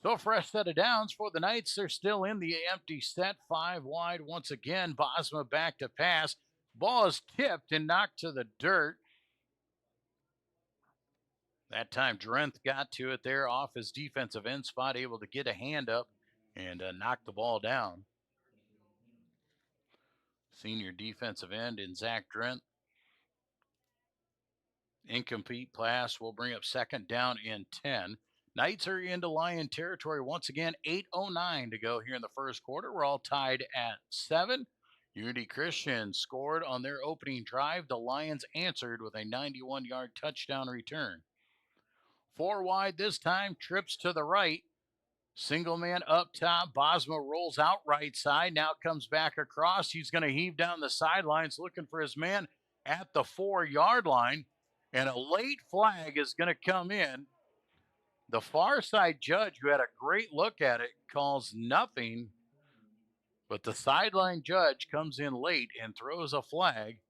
Speaker 1: So fresh set of downs for the Knights. They're still in the empty set. 5 wide once again. Bosma back to pass. Ball is tipped and knocked to the dirt. That time Drenth got to it there off his defensive end spot, able to get a hand up and knock the ball down. Senior defensive end in Zach Drenth. Incomplete pass will bring up second down and 10. Knights are into Lion territory once again. 8:09 to go here in the first quarter. We're all tied at 7. Unity Christian scored on their opening drive. The Lions answered with a 91-yard touchdown return. 4 wide this time. Trips to the right. Single man up top. Bosma rolls out right side. Now comes back across. He's going to heave down the sidelines looking for his man at the 4-yard line. And a late flag is going to come in. The far side judge, who had a great look at it, calls nothing. But the sideline judge comes in late and throws a flag.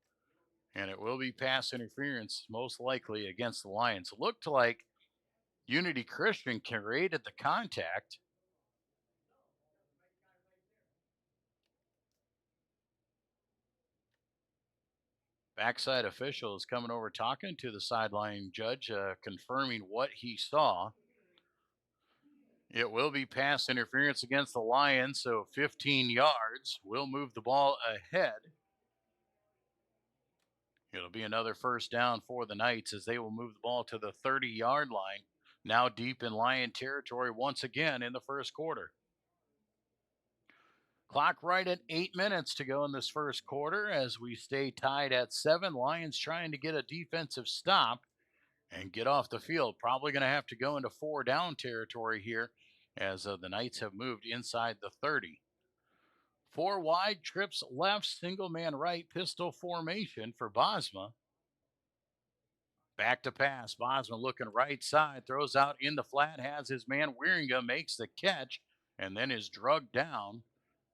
Speaker 1: And it will be pass interference, most likely against the Lions. It looked like Unity Christian created the contact. Backside official is coming over talking to the sideline judge, confirming what he saw. It will be pass interference against the Lions, so 15 yards. Will move the ball ahead. It'll be another first down for the Knights as they will move the ball to the 30-yard line. Now deep in Lion territory once again in the first quarter. Clock right at 8 minutes to go in this first quarter as we stay tied at 7. Lions trying to get a defensive stop and get off the field. Probably going to have to go into 4-down territory here as the Knights have moved inside the 30. 4 wide, trips left, single man right, pistol formation for Bosma. Back to pass. Bosma looking right side, throws out in the flat, has his man Wieringa, makes the catch, and then is drugged down.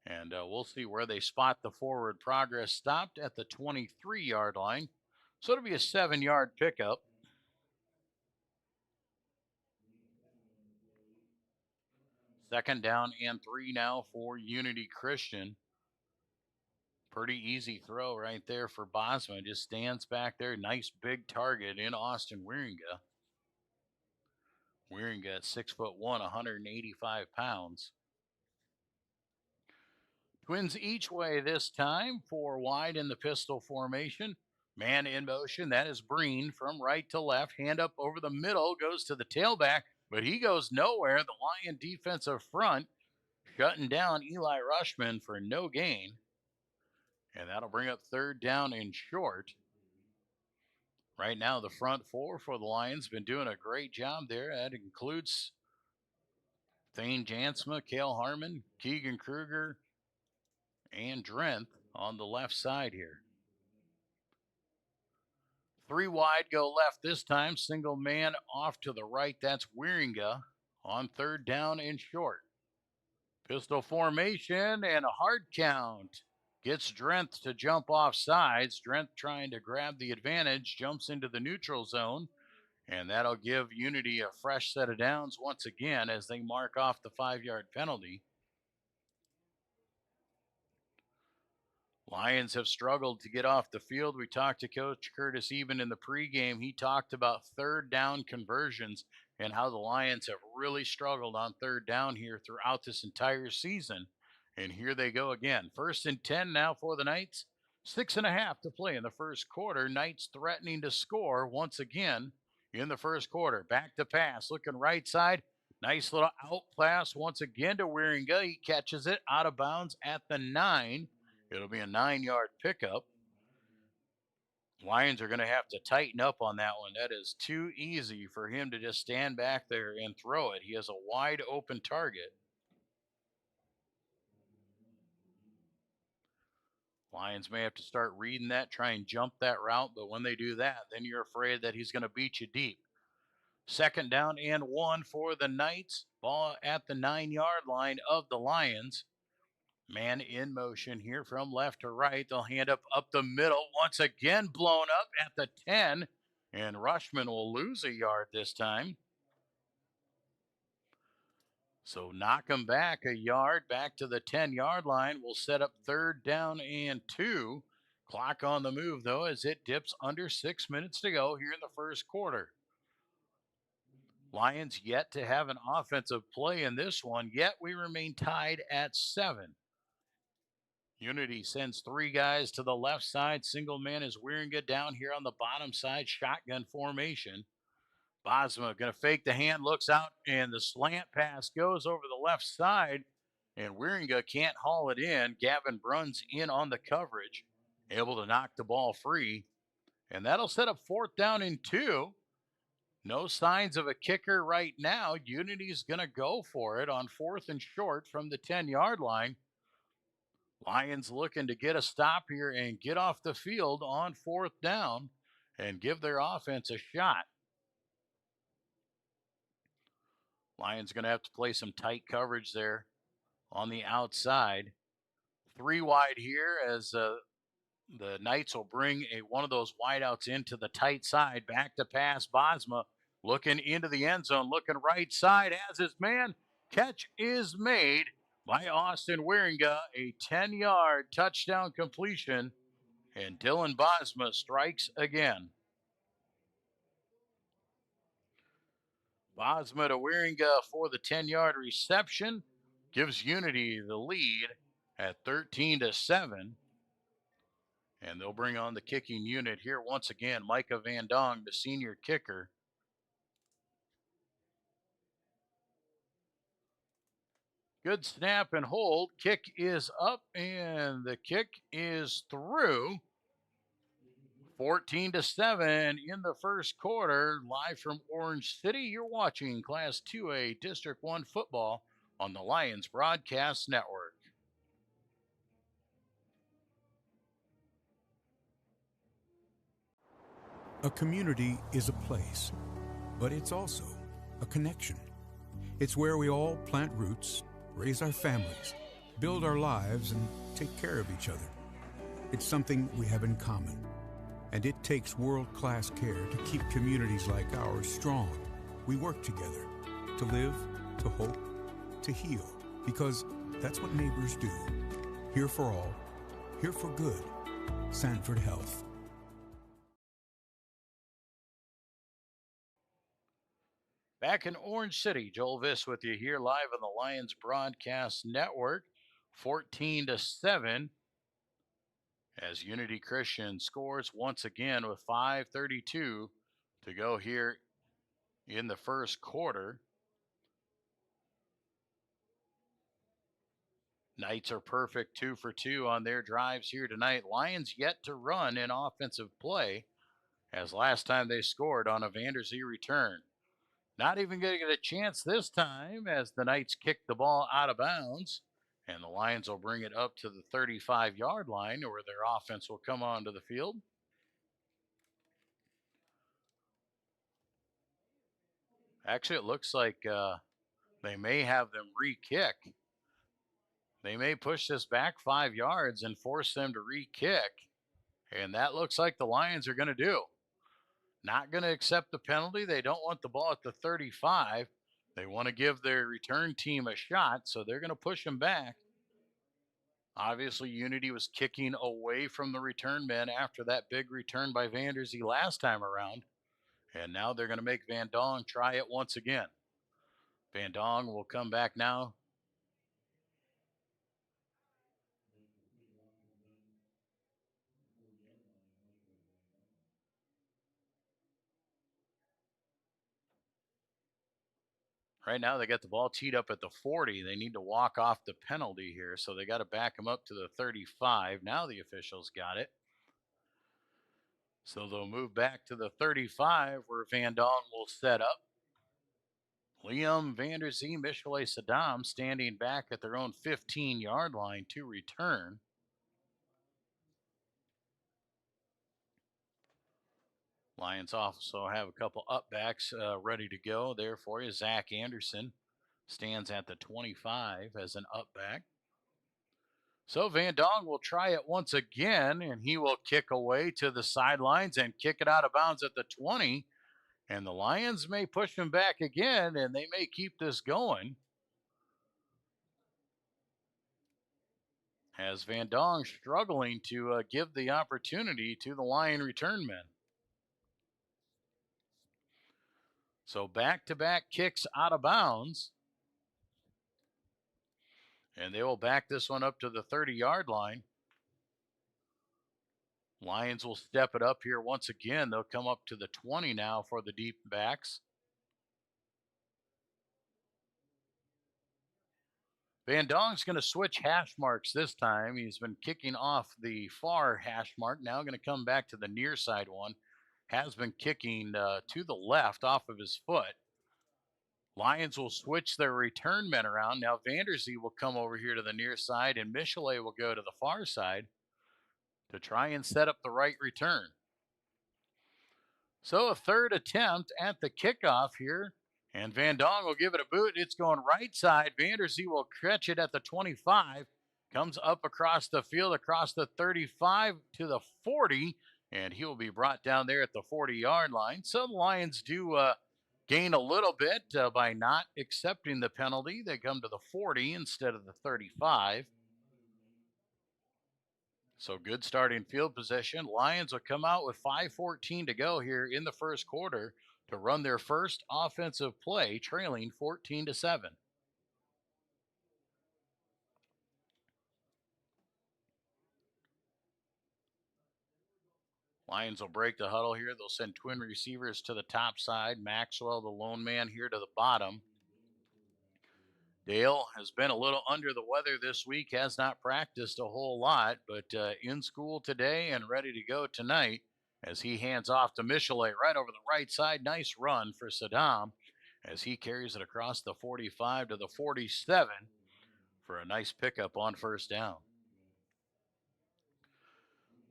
Speaker 1: And we'll see where they spot the forward progress. Stopped at the 23-yard line. So it'll be a 7-yard pickup. Second down and 3 now for Unity Christian. Pretty easy throw right there for Bosma. Just stands back there. Nice big target in Austin Wieringa. Wieringa at 6'1", 185 pounds. Twins each way this time. 4 wide in the pistol formation. Man in motion. That is Breen from right to left. Hand up over the middle. Goes to the tailback, but he goes nowhere. The Lion defensive front shutting down Eli Rushman for no gain. And that'll bring up third down and short. Right now, the front 4 for the Lions been doing a great job there. That includes Thane Jansma, Cale Harmon, Keegan Kruger, and Drenth on the left side here. 3 wide go left this time. Single man off to the right. That's Wieringa on third down and short. Pistol formation and a hard count. Gets Drenth to jump off sides. Drenth trying to grab the advantage, jumps into the neutral zone, and that'll give Unity a fresh set of downs once again as they mark off the 5-yard penalty. Lions have struggled to get off the field. We talked to Coach Curtis even in the pregame. He talked about third down conversions and how the Lions have really struggled on third down here throughout this entire season. And here they go again. 1st and 10 now for the Knights. 6.5 to play in the first quarter. Knights threatening to score once again in the first quarter. Back to pass, looking right side. Nice little out pass once again to Wieringa. He catches it out of bounds at the 9. It'll be a 9-yard pickup. Lions are going to have to tighten up on that one. That is too easy for him to just stand back there and throw it. He has a wide open target. Lions may have to start reading that, try and jump that route, but when they do that, then you're afraid that he's going to beat you deep. 2nd down and 1 for the Knights. Ball at the 9-yard line of the Lions. Man in motion here from left to right. They'll hand up the middle. Once again blown up at the 10. And Rushman will lose a yard this time. So knock him back a yard, back to the 10-yard line. We'll set up 3rd down and 2. Clock on the move, though, as it dips under 6 minutes to go here in the first quarter. Lions yet to have an offensive play in this one, yet we remain tied at 7. Unity sends 3 guys to the left side. Single man is Wieringa down here on the bottom side. Shotgun formation. Bosma going to fake the hand, looks out, and the slant pass goes over the left side, and Wieringa can't haul it in. Gavin Bruns in on the coverage, able to knock the ball free, and that'll set up 4th down and 2. No signs of a kicker right now. Unity's going to go for it on 4th and short from the 10-yard line. Lions looking to get a stop here and get off the field on 4th down and give their offense a shot. Lions going to have to play some tight coverage there on the outside. 3 wide here as the Knights will bring one of those wideouts into the tight side. Back to pass. Bosma looking into the end zone, looking right side as his man. Catch is made by Austin Wieringa, a 10-yard touchdown completion, and Dylan Bosma strikes again. Bosma to Wieringa for the 10-yard reception, gives Unity the lead at 13-7. And they'll bring on the kicking unit here once again. Micah Van Dong, the senior kicker. Good snap and hold. Kick is up, and the kick is through. 14-7 in the first quarter. Live from Orange City, you're watching Class 2A District 1 football on the Lions Broadcast Network.
Speaker 4: A community is a place, but it's also a connection. It's where we all plant roots, raise our families, build our lives, and take care of each other. It's something we have in common, and it takes world-class care to keep communities like ours strong. We work together to live, to hope, to heal, because that's what neighbors do. Here for all, here for good. Sanford Health.
Speaker 1: Back in Orange City, Joel Viss with you here live on the Lions Broadcast Network. 14-7 as Unity Christian scores once again with 5:32 to go here in the first quarter. Knights are perfect 2 for 2 on their drives here tonight. Lions yet to run in offensive play, as last time they scored on a Vanderzee return. Not even going to get a chance this time as the Knights kick the ball out of bounds. And the Lions will bring it up to the 35-yard line where their offense will come onto the field. Actually, it looks like they may have them re-kick. They may push this back 5 yards and force them to re-kick, and that looks like the Lions are going to do. Not going to accept the penalty. They don't want the ball at the 35. They want to give their return team a shot, so they're going to push them back. Obviously, Unity was kicking away from the return men after that big return by Vanderzee last time around. And now they're going to make Van Dong try it once again. Van Dong will come back now. Right now, they got the ball teed up at the 40. They need to walk off the penalty here, so they got to back them up to the 35. Now the officials got it. So they'll move back to the 35 where Van Dong will set up. Liam, Vanderzee, Michelet, Saddam standing back at their own 15-yard line to return. Lions also have a couple upbacks ready to go there for you. Zach Anderson stands at the 25 as an upback. So Van Dong will try it once again, and he will kick away to the sidelines and kick it out of bounds at the 20. And the Lions may push him back again, and they may keep this going. As Van Dong struggling to give the opportunity to the Lion return men. So back-to-back kicks out of bounds. And they will back this one up to the 30-yard line. Lions will step it up here once again. They'll come up to the 20 now for the deep backs. Van Dong's going to switch hash marks this time. He's been kicking off the far hash mark. Now going to come back to the near side one. Has been kicking to the left off of his foot. Lions will switch their return men around. Now Vanderzee will come over here to the near side, and Michelet will go to the far side to try and set up the right return. So a third attempt at the kickoff here, and Van Dong will give it a boot. It's going right side. Vanderzee will catch it at the 25, comes up across the field, across the 35 to the 40, and he will be brought down there at the 40-yard line. So the Lions do gain a little bit by not accepting the penalty. They come to the 40 instead of the 35. So good starting field position. Lions will come out with 5:14 to go here in the first quarter to run their first offensive play, trailing 14-7. Lions will break the huddle here. They'll send twin receivers to the top side. Maxwell, the lone man, here to the bottom. Dale has been a little under the weather this week, has not practiced a whole lot, but in school today and ready to go tonight as he hands off to Michelet right over the right side. Nice run for Saddam as he carries it across the 45 to the 47 for a nice pickup on first down.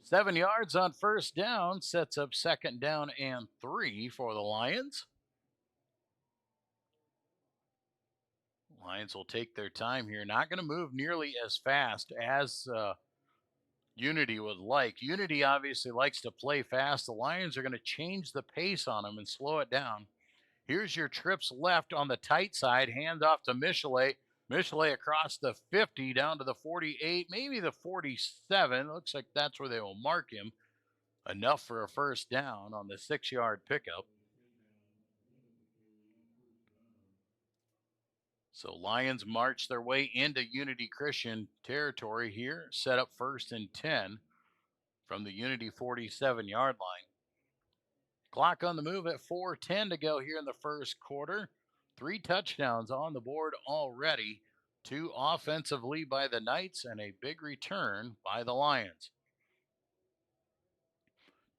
Speaker 1: 7 yards on first down sets up second down and 3 for the Lions. Lions will take their time here. Not going to move nearly as fast as Unity would like. Unity obviously likes to play fast. The Lions are going to change the pace on them and slow it down. Here's your trips left on the tight side. Hand off to Michelet. Michelet across the 50 down to the 48, maybe the 47. Looks like that's where they will mark him. Enough for a first down on the 6-yard pickup. So Lions march their way into Unity Christian territory here, set up first and 10 from the Unity 47-yard line. Clock on the move at 4:10 to go here in the first quarter. 3 touchdowns on the board already. 2 offensively by the Knights and a big return by the Lions.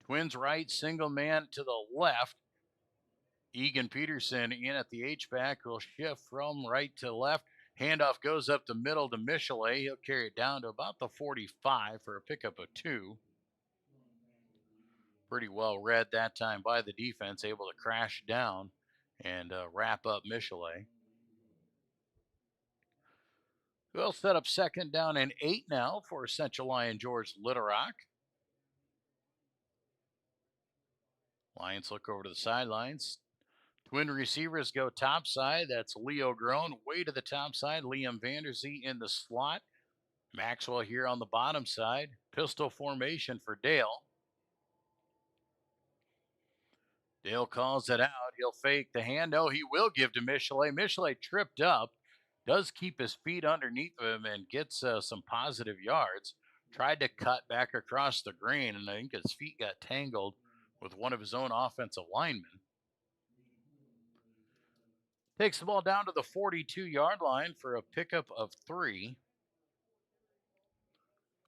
Speaker 1: Twins right, single man to the left. Egan Peterson in at the H-back will shift from right to left. Handoff goes up the middle to Michelet. He'll carry it down to about the 45 for a pickup of 2. Pretty well read that time by the defense, able to crash down and wrap up Michelet. We'll set up 2nd down and 8 now for Central Lyon George Little Rock. Lions look over to the sidelines. Twin receivers go top side. That's Leo Groen way to the top side. Liam Vanderzee in the slot. Maxwell here on the bottom side. Pistol formation for Dale. Dale calls it out. He'll fake the hand. No, he will give to Michelet. Michelet tripped up. Does keep his feet underneath him and gets some positive yards. Tried to cut back across the green, and I think his feet got tangled with one of his own offensive linemen. Takes the ball down to the 42-yard line for a pickup of 3.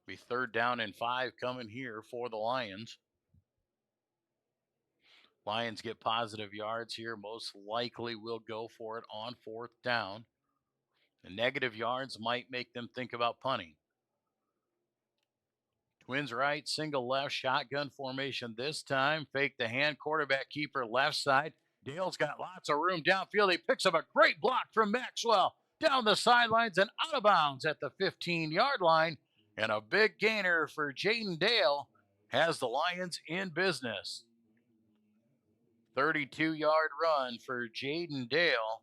Speaker 1: Be 3rd down and 5 coming here for the Lions. Lions get positive yards here. Most likely will go for it on 4th down. The negative yards might make them think about punting. Twins right, single left, shotgun formation this time. Fake the hand, quarterback keeper left side. Dale's got lots of room downfield. He picks up a great block from Maxwell down the sidelines and out of bounds at the 15-yard line. And a big gainer for Jaden Dale has the Lions in business. 32-yard run for Jaden Dale.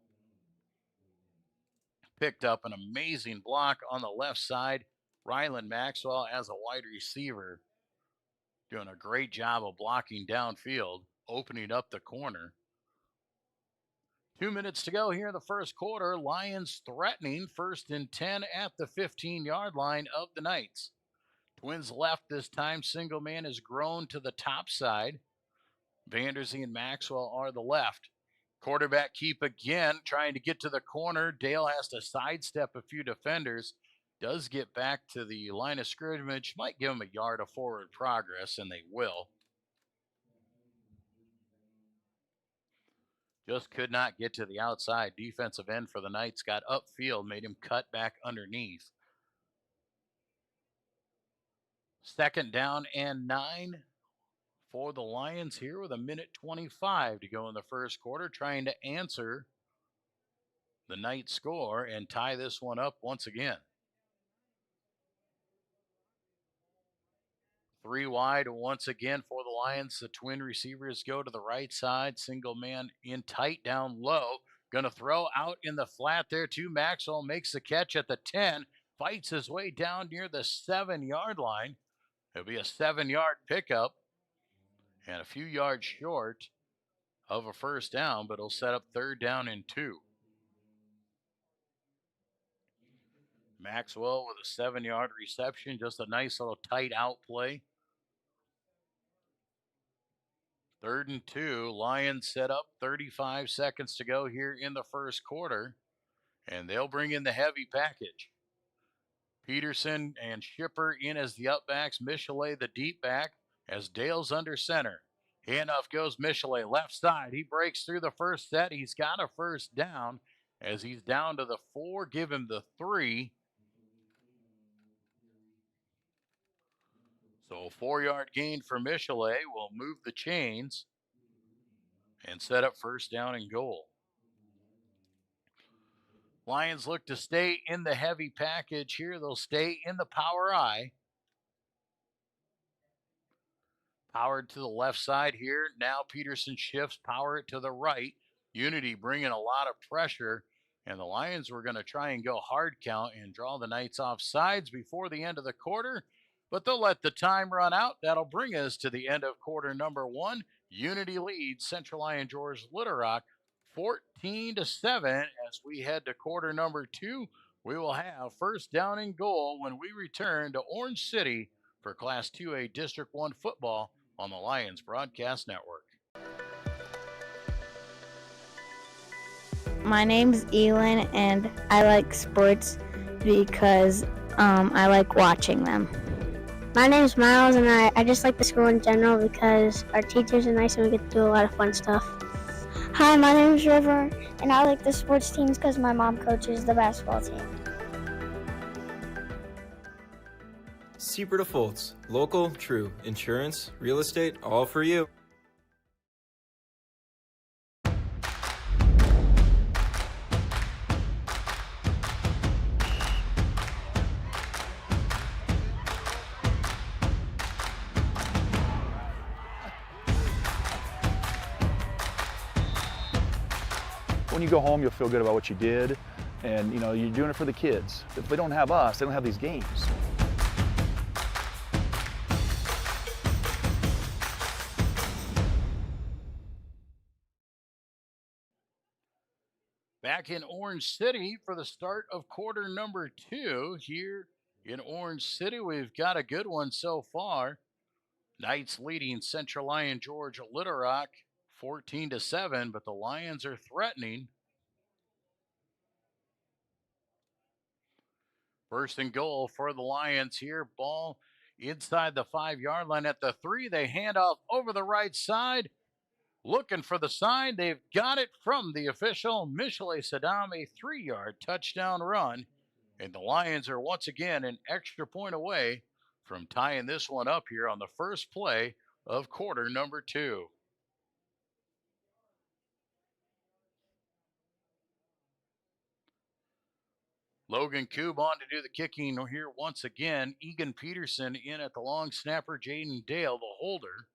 Speaker 1: Picked up an amazing block on the left side. Ryland Maxwell as a wide receiver doing a great job of blocking downfield, opening up the corner. 2 minutes to go here in the first quarter. Lions threatening 1st and 10 at the 15-yard line of the Knights. Twins left this time. Single man has grown to the top side. Vanderzee and Maxwell are the left. Quarterback keep again, trying to get to the corner. Dale has to sidestep a few defenders. Does get back to the line of scrimmage. Might give him a yard of forward progress, and they will. Just could not get to the outside. Defensive end for the Knights got upfield, made him cut back underneath. 2nd down and 9 for the Lions here with 1:25 to go in the first quarter, trying to answer the Knights score and tie this one up once again. 3 wide once again for the Lions. The twin receivers go to the right side. Single man in tight down low. Going to throw out in the flat there too. Maxwell makes the catch at the 10. Fights his way down near the 7-yard line. It'll be a 7-yard pickup and a few yards short of a first down, but it'll set up 3rd down and 2. Maxwell with a 7-yard reception. Just a nice little tight out play. 3rd and 2. Lions set up. 35 seconds to go here in the first quarter. And they'll bring in the heavy package. Peterson and Shipper in as the upbacks. Michelet the deep back as Dale's under center. Handoff goes Michelet left side. He breaks through the first set. He's got a first down as he's down to the 4. Give him the 3. So a 4-yard gain for Michelet will move the chains and set up first down and goal. Lions look to stay in the heavy package here. They'll stay in the power I. Powered to the left side here. Now Peterson shifts, power it to the right. Unity bringing a lot of pressure. And the Lions were going to try and go hard count and draw the Knights off sides before the end of the quarter. But they'll let the time run out. That'll bring us to the end of quarter number 1. Unity leads Central Lyon George Little Rock 14-7. As we head to quarter number 2, we will have first down and goal when we return to Orange City for Class 2A District 1 football on the Lions Broadcast Network.
Speaker 15: My name's Elin, and I like sports because I like watching them.
Speaker 16: My name's Miles, and I just like the school in general because our teachers are nice and we get to do a lot of fun stuff.
Speaker 17: Hi, my name's River, and I like the sports teams because my mom coaches the basketball team.
Speaker 18: Siebert Foltz, local, true, insurance, real estate, all for you.
Speaker 19: when you go home, you'll feel good about what you did, and you're doing it for the kids. If they don't have us, they don't have these games.
Speaker 1: Back in Orange City for the start of quarter number 2 here in Orange City. We've got a good one so far. Knights leading Central Lyon George Little Rock 14-7, but the Lions are threatening. First and goal for the Lions here. Ball inside the 5-yard line at the 3. They hand off over the right side. Looking for the sign. They've got it from the official. Michele Saddam, a 3-yard touchdown run. And the Lions are once again an extra point away from tying this one up here on the first play of quarter number 2. Logan Koob on to do the kicking here once again. Egan Peterson in at the long snapper. Jaden Dale, the holder.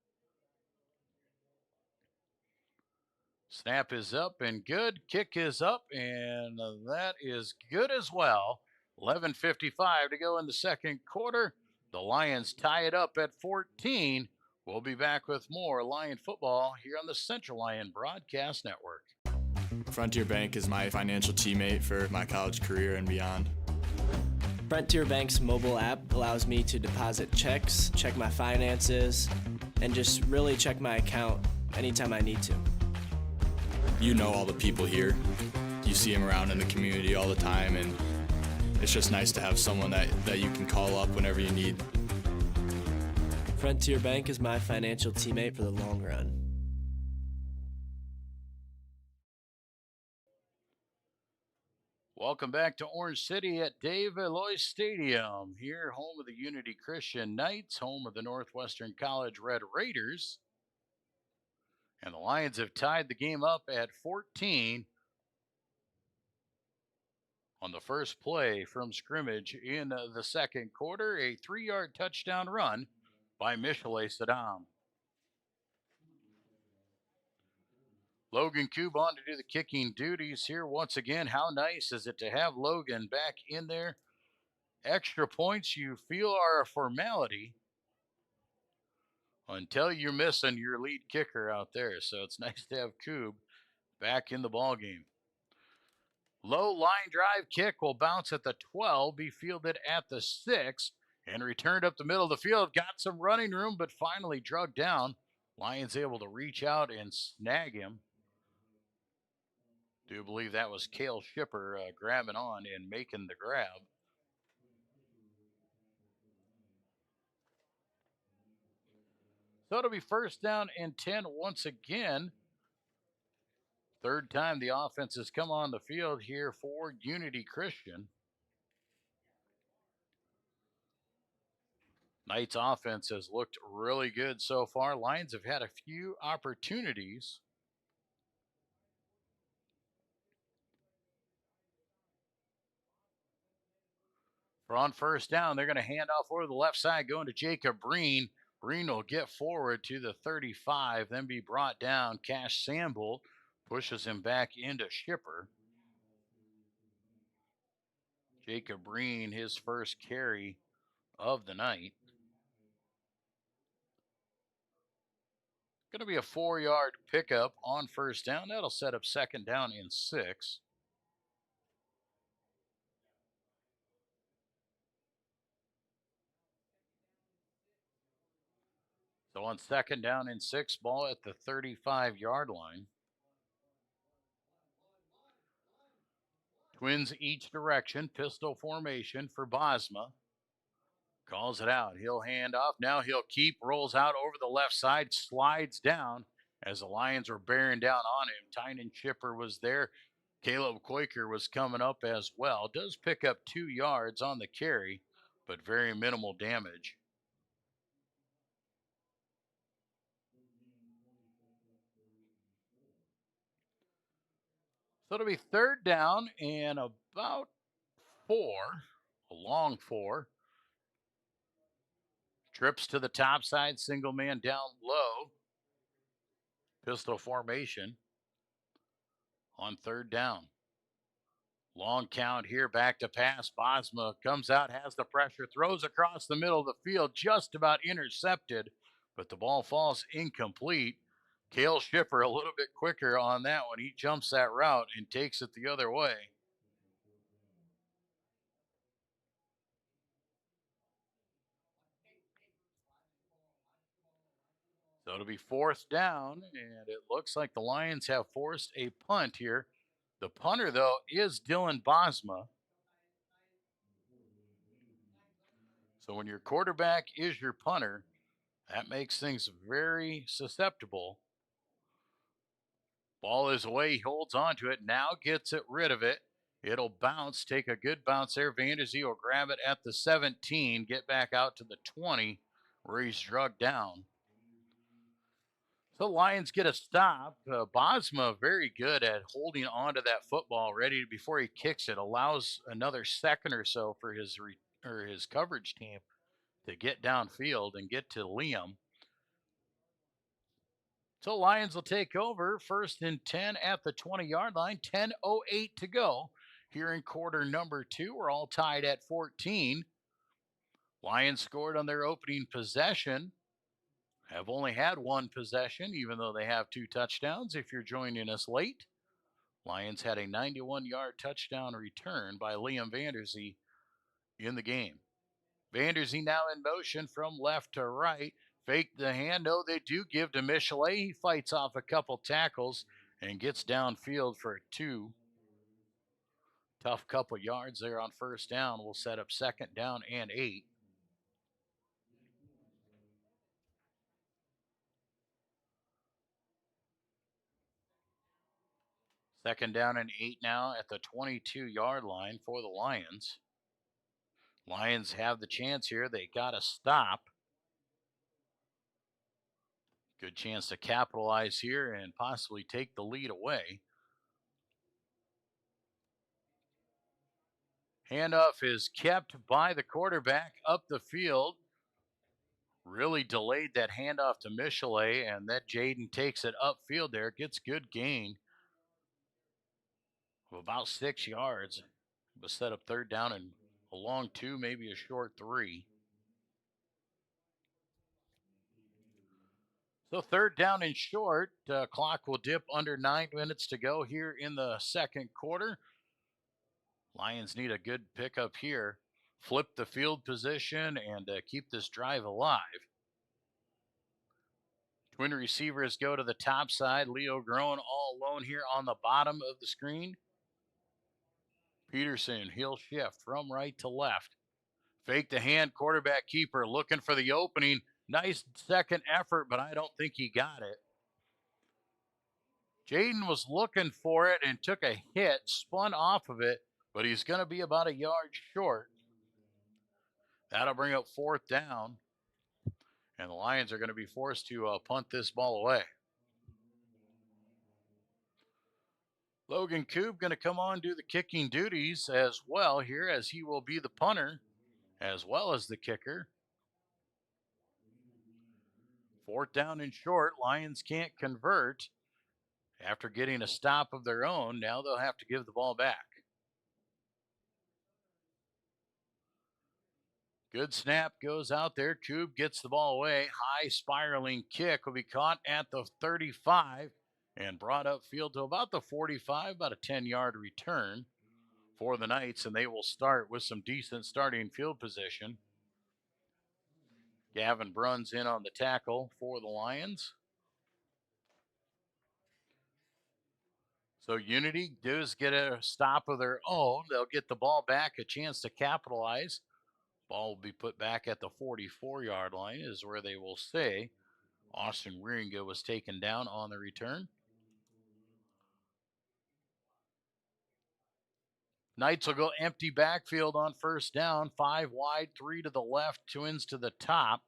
Speaker 1: Snap is up and good. Kick is up, and that is good as well. 11:55 to go in the second quarter. The Lions tie it up at 14. We'll be back with more Lion football here on the Central Lyon Broadcast Network.
Speaker 2: Frontier Bank is my financial teammate for my college career and beyond.
Speaker 3: Frontier Bank's mobile app allows me to deposit checks, check my finances, and just really check my account anytime I need to.
Speaker 2: You know all the people here. You see them around in the community all the time, and it's just nice to have someone that you can call up whenever you need.
Speaker 3: Frontier Bank is my financial teammate for the long run.
Speaker 1: Welcome back to Orange City at Dave Eloy Stadium. Here, home of the Unity Christian Knights, home of the Northwestern College Red Raiders. And the Lions have tied the game up at 14 on the first play from scrimmage in the second quarter. A 3-yard touchdown run by Michele Saddam. Logan Koob on to do the kicking duties here once again. How nice is it to have Logan back in there? Extra points you feel are a formality until you're missing your lead kicker out there. So it's nice to have Koob back in the ballgame. Low line drive kick will bounce at the 12, be fielded at the 6, and returned up the middle of the field. Got some running room, but finally drugged down. Lions able to reach out and snag him. Do believe that was Cale Shipper grabbing on and making the grab. So it'll be first down and 10 once again. Third time the offense has come on the field here for Unity Christian. Knights offense has looked really good so far. Lions have had a few opportunities. For on first down, they're going to hand off over the left side, going to Jacob Breen. Breen will get forward to the 35, then be brought down. Cash Sambolt pushes him back into Shipper. Jacob Breen, his first carry of the night. Going to be a 4-yard pickup on first down. That'll set up second down and 6. So on second down and 6, ball at the 35-yard line. Twins each direction, pistol formation for Bosma. Calls it out. He'll hand off. Now he'll keep, rolls out over the left side, slides down as the Lions were bearing down on him. Tynan Shipper was there. Caleb Quaker was coming up as well. Does pick up 2 yards on the carry, but very minimal damage. So it'll be third down and about 4, a long 4. Trips to the top side, single man down low. Pistol formation. on third down. Long count here, back to pass. Bosma comes out, has the pressure, throws across the middle of the field, just about intercepted, but the ball falls incomplete. Cale Schiffer a little bit quicker on that one. He jumps that route and takes it the other way. So it'll be fourth down, and it looks like the Lions have forced a punt here. The punter, though, is Dylan Bosma. So when your quarterback is your punter, that makes things very susceptible. Ball is away. He holds on to it. Now gets it rid of it. It'll bounce. Take a good bounce there. Vanderzee will grab it at the 17. Get back out to the 20 where he's drugged down. So Lions get a stop. Bosma very good at holding on to that football ready before he kicks it. Allows another second or so for his coverage team to get downfield and get to Lyon. So Lions will take over. First and 10 at the 20-yard line. 10:08 to go here in quarter number 2. We're all tied at 14. Lions scored on their opening possession. Have only had one possession, even though they have 2 touchdowns. If you're joining us late, Lions had a 91-yard touchdown return by Liam Vanderzee in the game. Vanderzee now in motion from left to right. Fake the hand. No, they do give to Michelet. He fights off a couple tackles and gets downfield for 2. Tough couple yards there on first down. We'll set up second down and 8. Second down and 8 now at the 22-yard line for the Lions. Lions have the chance here. They got to stop. Good chance to capitalize here and possibly take the lead away. Handoff is kept by the quarterback up the field. Really delayed that handoff to Michelet, and that Jaden takes it upfield there. Gets good gain of about 6 yards. But set up third down and a long 2, maybe a short 3. So third down and short. Clock will dip under 9 minutes to go here in the second quarter. Lions need a good pickup here. Flip the field position and keep this drive alive. Twin receivers go to the top side. Leo Groen all alone here on the bottom of the screen. Peterson, he'll shift from right to left. Fake the hand, quarterback keeper looking for the opening. Nice second effort, but I don't think he got it. Jaden was looking for it and took a hit, spun off of it, but he's going to be about a yard short. That'll bring up fourth down, and the Lions are going to be forced to punt this ball away. Logan Koob going to come on do the kicking duties as well here, as he will be the punter as well as the kicker. Fourth down and short. Lions can't convert after getting a stop of their own. Now they'll have to give the ball back. Good snap goes out there. Koob gets the ball away. High spiraling kick will be caught at the 35 and brought upfield to about the 45, about a 10-yard return for the Knights, and they will start with some decent starting field position. Gavin Bruns in on the tackle for the Lions. So Unity does get a stop of their own. They'll get the ball back, a chance to capitalize. Ball will be put back at the 44-yard line is where they will say Austin Wieringa was taken down on the return. Knights will go empty backfield on first down. 5 wide, 3 to the left, Twins to the top.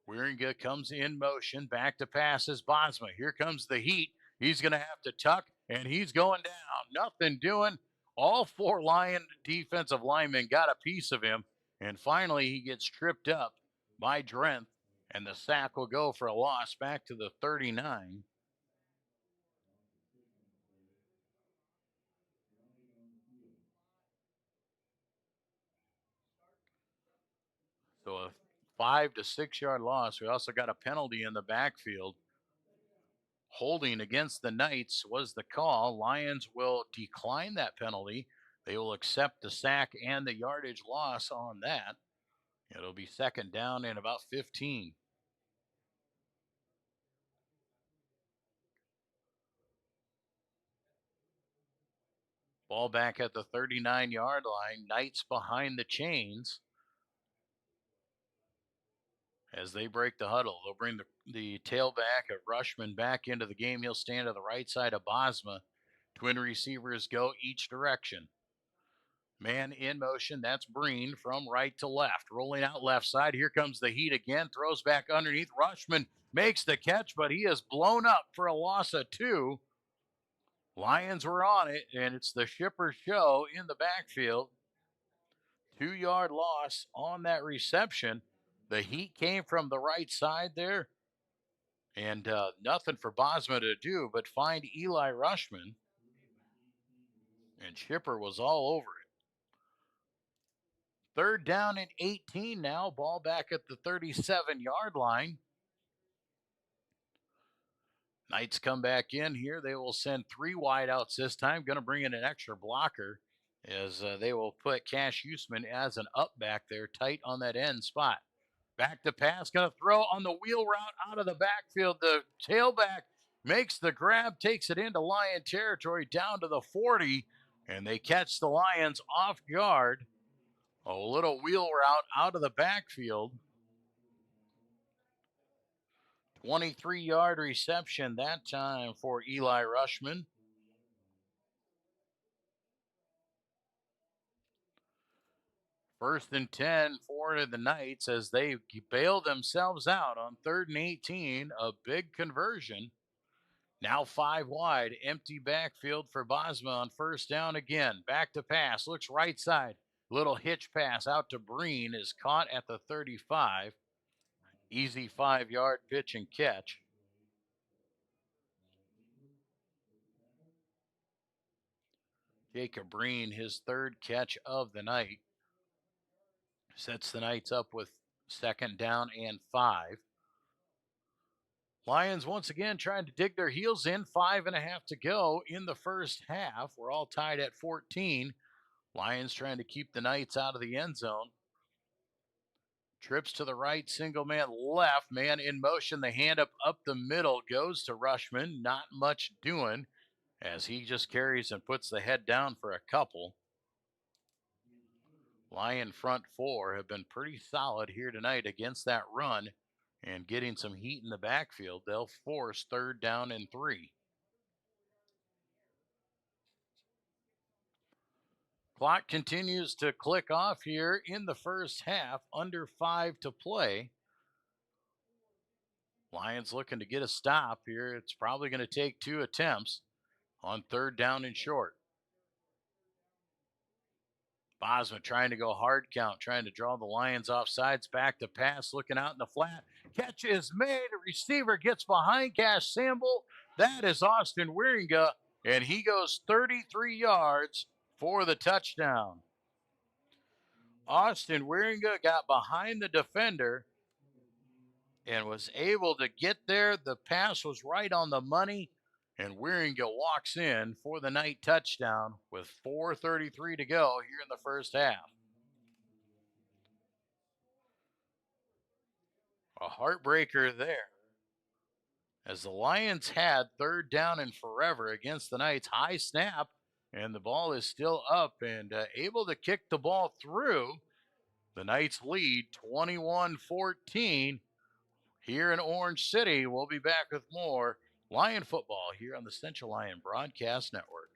Speaker 1: Wieringa comes in motion. Back to pass is Bosma. Here comes the heat. He's going to have to tuck, and he's going down. Nothing doing. All 4 Lion defensive linemen got a piece of him, and finally he gets tripped up by Drenth, and the sack will go for a loss back to the 39. So a 5 to 6 yard loss. We also got a penalty in the backfield. Holding against the Knights was the call. Lions will decline that penalty. They will accept the sack and the yardage loss on that. It'll be second down and about 15. Ball back at the 39-yard line. Knights behind the chains. As they break the huddle, they'll bring the tailback of Rushman back into the game. He'll stand to the right side of Bosma. Twin receivers go each direction. Man in motion. That's Breen from right to left. Rolling out left side. Here comes the heat again. Throws back underneath. Rushman makes the catch, but he is blown up for a loss of 2. Lions were on it, and it's the Shipper show in the backfield. 2-yard loss on that reception. The heat came from the right side there, and nothing for Bosma to do but find Eli Rushman, and Shipper was all over it. Third down and 18 now. Ball back at the 37-yard line. Knights come back in here. They will send 3 wideouts this time. Going to bring in an extra blocker as they will put Cash Usman as an up back there, tight on that end spot. Back to pass. Going to throw on the wheel route out of the backfield. The tailback makes the grab, takes it into Lion territory down to the 40, and they catch the Lions off guard. A little wheel route out of the backfield. 23-yard reception that time for Eli Rushman. First and 10 for the Knights as they bail themselves out on 3rd and 18. A big conversion. Now 5 wide. Empty backfield for Bosma on first down again. Back to pass. Looks right side. Little hitch pass out to Breen is caught at the 35. Easy 5-yard pitch and catch. Jacob Breen, his 3rd catch of the night. Sets the Knights up with second down and 5. Lions once again trying to dig their heels in. 5.5 to go in the first half. We're all tied at 14. Lions trying to keep the Knights out of the end zone. Trips to the right, single man left. Man in motion. The hand up the middle goes to Rushman. Not much doing as he just carries and puts the head down for a couple. Lion front 4 have been pretty solid here tonight against that run and getting some heat in the backfield. They'll force 3rd down and 3. Clock continues to click off here in the first half. Under 5 to play. Lions looking to get a stop here. It's probably going to take 2 attempts on 3rd down and short. Bosma trying to go hard count, trying to draw the Lions off sides. Back to pass, looking out in the flat. Catch is made. A receiver gets behind Cash Samble. That is Austin Wieringa, and he goes 33 yards for the touchdown. Austin Wieringa got behind the defender and was able to get there. The pass was right on the money, and Wieringa walks in for the night touchdown with 4:33 to go here in the first half. A heartbreaker there, as the Lions had 3rd down and forever against the Knights. High snap, and the ball is still up and able to kick the ball through. The Knights lead 21-14 here in Orange City. We'll be back with more Lion football here on the Central Lyon Broadcast Network.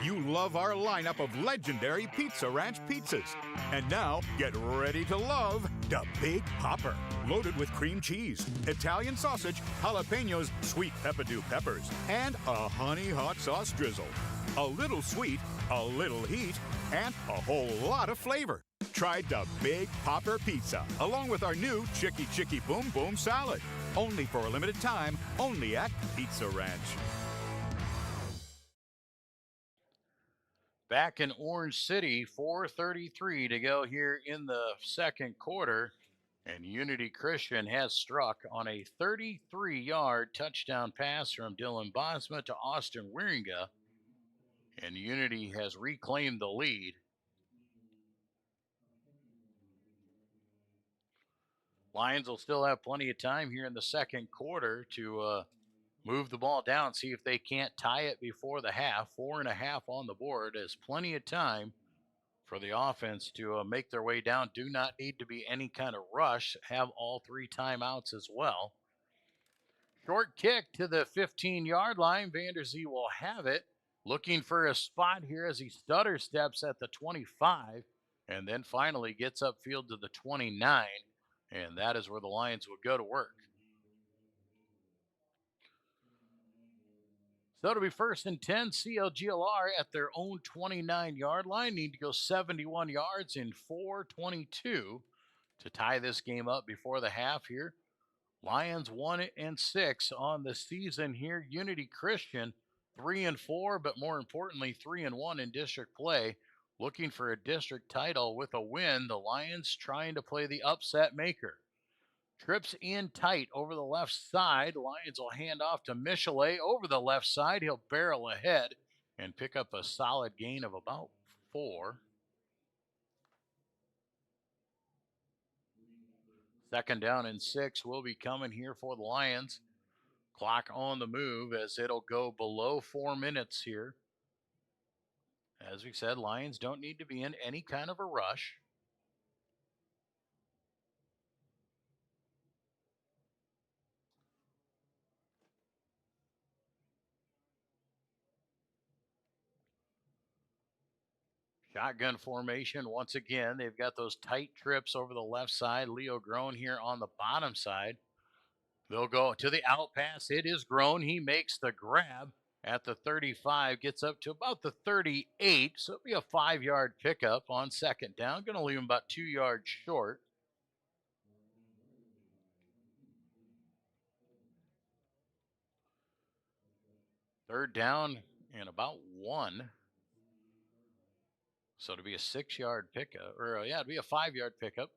Speaker 4: You love our lineup of legendary Pizza Ranch pizzas. And now, get ready to love the Big Popper. Loaded with cream cheese, Italian sausage, jalapenos, sweet pepperdew peppers, and a honey hot sauce drizzle. A little sweet, a little heat, and a whole lot of flavor. Try the Big Popper Pizza, along with our new Chicky Chicky Boom Boom Salad. Only for a limited time, only at Pizza Ranch.
Speaker 1: Back in Orange City, 4:33 to go here in the second quarter. And Unity Christian has struck on a 33-yard touchdown pass from Dylan Bosma to Austin Wieringa. And Unity has reclaimed the lead. Lions will still have plenty of time here in the second quarter to move the ball down, see if they can't tie it before the half. 4.5 on the board is plenty of time for the offense to make their way down. Do not need to be any kind of rush. Have all 3 timeouts as well. Short kick to the 15-yard line. Vanderzee will have it. Looking for a spot here as he stutter steps at the 25 and then finally gets upfield to the 29. And that is where the Lions will go to work. So it'll be 1st and 10. CLGLR at their own 29-yard line. Need to go 71 yards in 4:22 to tie this game up before the half here. Lions 1-6 on the season here. Unity Christian 3-4, but more importantly 3-1 in district play. Looking for a district title with a win. The Lions trying to play the upset maker. Trips in tight over the left side. Lions will hand off to Michelet over the left side. He'll barrel ahead and pick up a solid gain of about 4. Second down and 6 will be coming here for the Lions. Clock on the move as it'll go below 4 minutes here. As we said, Lions don't need to be in any kind of a rush. Shotgun formation once again. They've got those tight trips over the left side. Leo Grown here on the bottom side. They'll go to the out pass. It is Grown. He makes the grab at the 35, gets up to about the 38. So it'll be a 5-yard pickup on second down. Going to leave him about 2 yards short. Third down and about 1. So to be a 6-yard pickup, or it'd be a 5-yard pickup.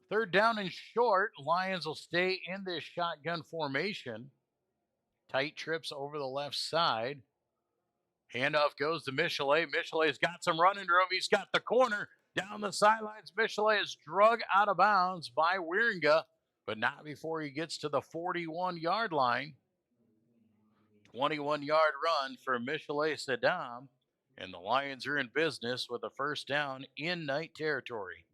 Speaker 1: Third down and short. Lions will stay in this shotgun formation. Tight trips over the left side. Handoff goes to Michelet. Michelet's got some running room. He's got the corner down the sidelines. Michelet is drug out of bounds by Wieringa, but not before he gets to the 41-yard line. 21-yard run for Michelet Saddam, and the Lions are in business with a first down in night territory.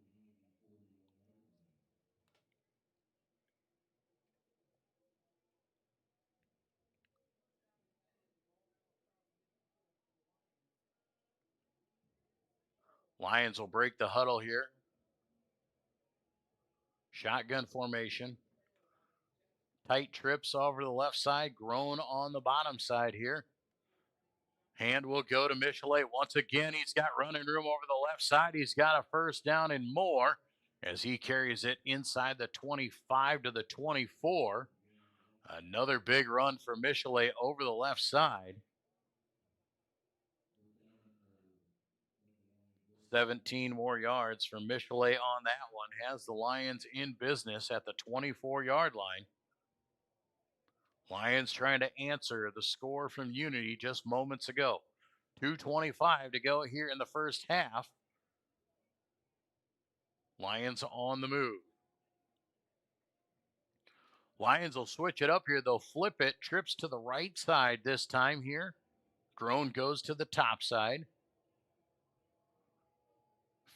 Speaker 1: Lions will break the huddle here. Shotgun formation. Tight trips over the left side. Grown on the bottom side here. Hand will go to Michelet. Once again, he's got running room over the left side. He's got a first down and more as he carries it inside the 25 to the 24. Another big run for Michelet over the left side. 17 more yards from Michelet on that one. Has the Lions in business at the 24-yard line. Lions trying to answer the score from Unity just moments ago. 2:25 to go here in the first half. Lions on the move. Lions will switch it up here. They'll flip it. Trips to the right side this time here. Grown goes to the top side.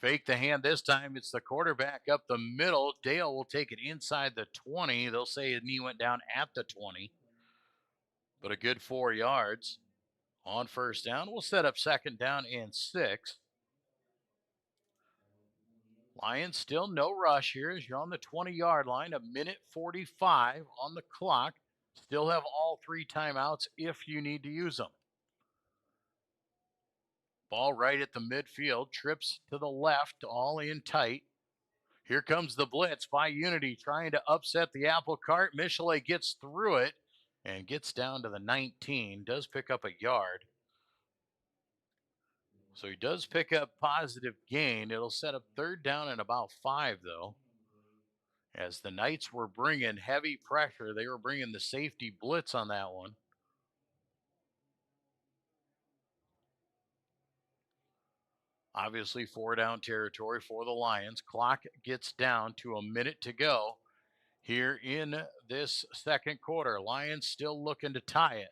Speaker 1: Fake the hand this time. It's the quarterback up the middle. Dale will take it inside the 20. They'll say his knee went down at the 20. But a good 4 yards on first down. We'll set up second down and 6. Lions still no rush here as you're on the 20-yard line. 1:45 on the clock. Still have all 3 timeouts if you need to use them. Ball right at the midfield. Trips to the left, all in tight. Here comes the blitz by Unity trying to upset the apple cart. Michelet gets through it and gets down to the 19. Does pick up a yard. So he does pick up positive gain. It'll set up third down and about 5, though. As the Knights were bringing heavy pressure, they were bringing the safety blitz on that one. Obviously, 4-down territory for the Lions. Clock gets down to a minute to go here in this second quarter. Lions still looking to tie it.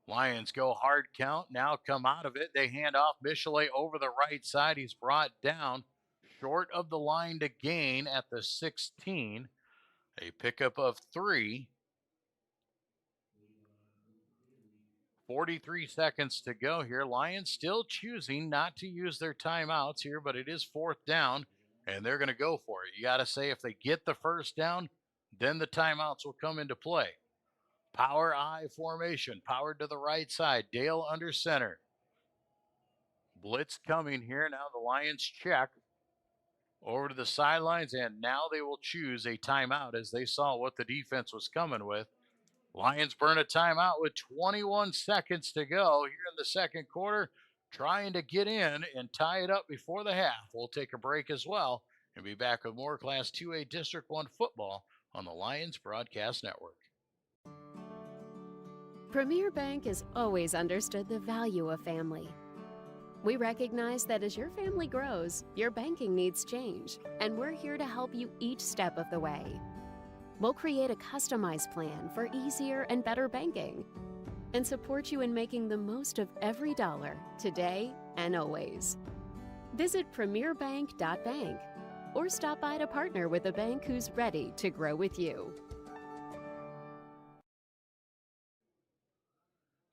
Speaker 1: Lions go hard count, now come out of it. They hand off Michelet over the right side. He's brought down short of the line to gain at the 16. A pickup of 3. 43 seconds to go here. Lions still choosing not to use their timeouts here, but it is fourth down, and they're going to go for it. You got to say if they get the first down, then the timeouts will come into play. Power I formation, powered to the right side. Dale under center. Blitz coming here. Now the Lions check over to the sidelines, and now they will choose a timeout as they saw what the defense was coming with. Lions burn a timeout with 21 seconds to go here in the second quarter, trying to get in and tie it up before the half. We'll take a break as well and be back with more Class 2A District 1 football on the Lions Broadcast Network.
Speaker 7: Premier Bank has always understood the value of family. We recognize that as your family grows, your banking needs change, and we're here to help you each step of the way. We'll create a customized plan for easier and better banking and support you in making the most of every dollar today and always. Visit premierbank.bank or stop by to partner with a bank who's ready to grow with you.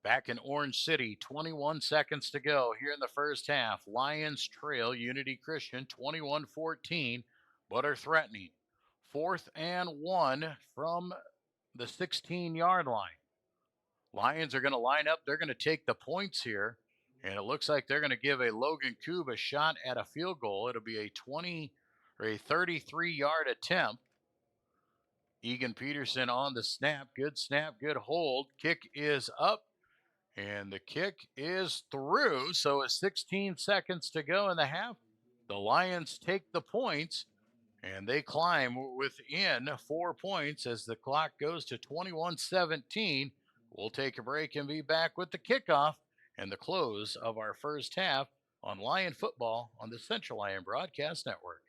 Speaker 1: Back in Orange City, 21 seconds to go here in the first half. Lions trail Unity Christian 21-14, but are threatening. 4th and 1 from the 16-yard line. Lions are going to line up. They're going to take the points here, and it looks like they're going to give a Logan Koob a shot at a field goal. It'll be a 33-yard attempt. Egan Peterson on the snap, good hold. Kick is up, and the kick is through. So it's 16 seconds to go in the half. The Lions take the points, and they climb within 4 points as the clock goes to 21-17. We'll take a break and be back with the kickoff and the close of our first half on Lion football on the Central Lyon Broadcast Network.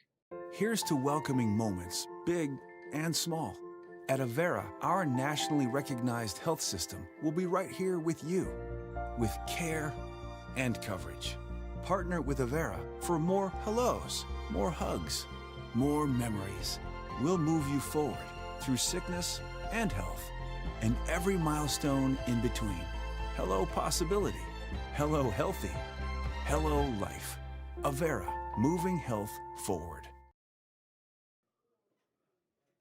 Speaker 9: Here's to welcoming moments, big and small. At Avera, our nationally recognized health system will be right here with you, with care and coverage. Partner with Avera for more hellos, more hugs, more memories. We'll move you forward through sickness and health, and every milestone in between. Hello possibility, hello healthy, hello life. Avera, moving health forward.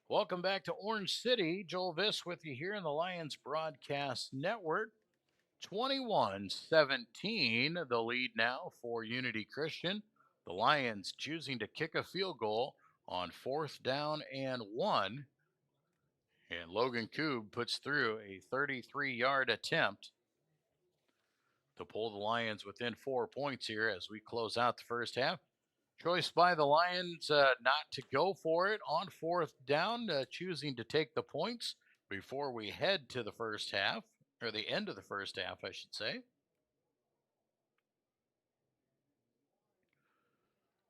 Speaker 1: Welcome back to Orange City. Joel Viss with you here in the Lions Broadcast Network. 21-17, the lead now for Unity Christian. The Lions choosing to kick a field goal on 4th down and 1. And Logan Koob puts through a 33-yard attempt to pull the Lions within 4 points here as we close out the first half. Choice by the Lions not to go for it on 4th down, choosing to take the points before we head to the first half, or the end of the first half, I should say.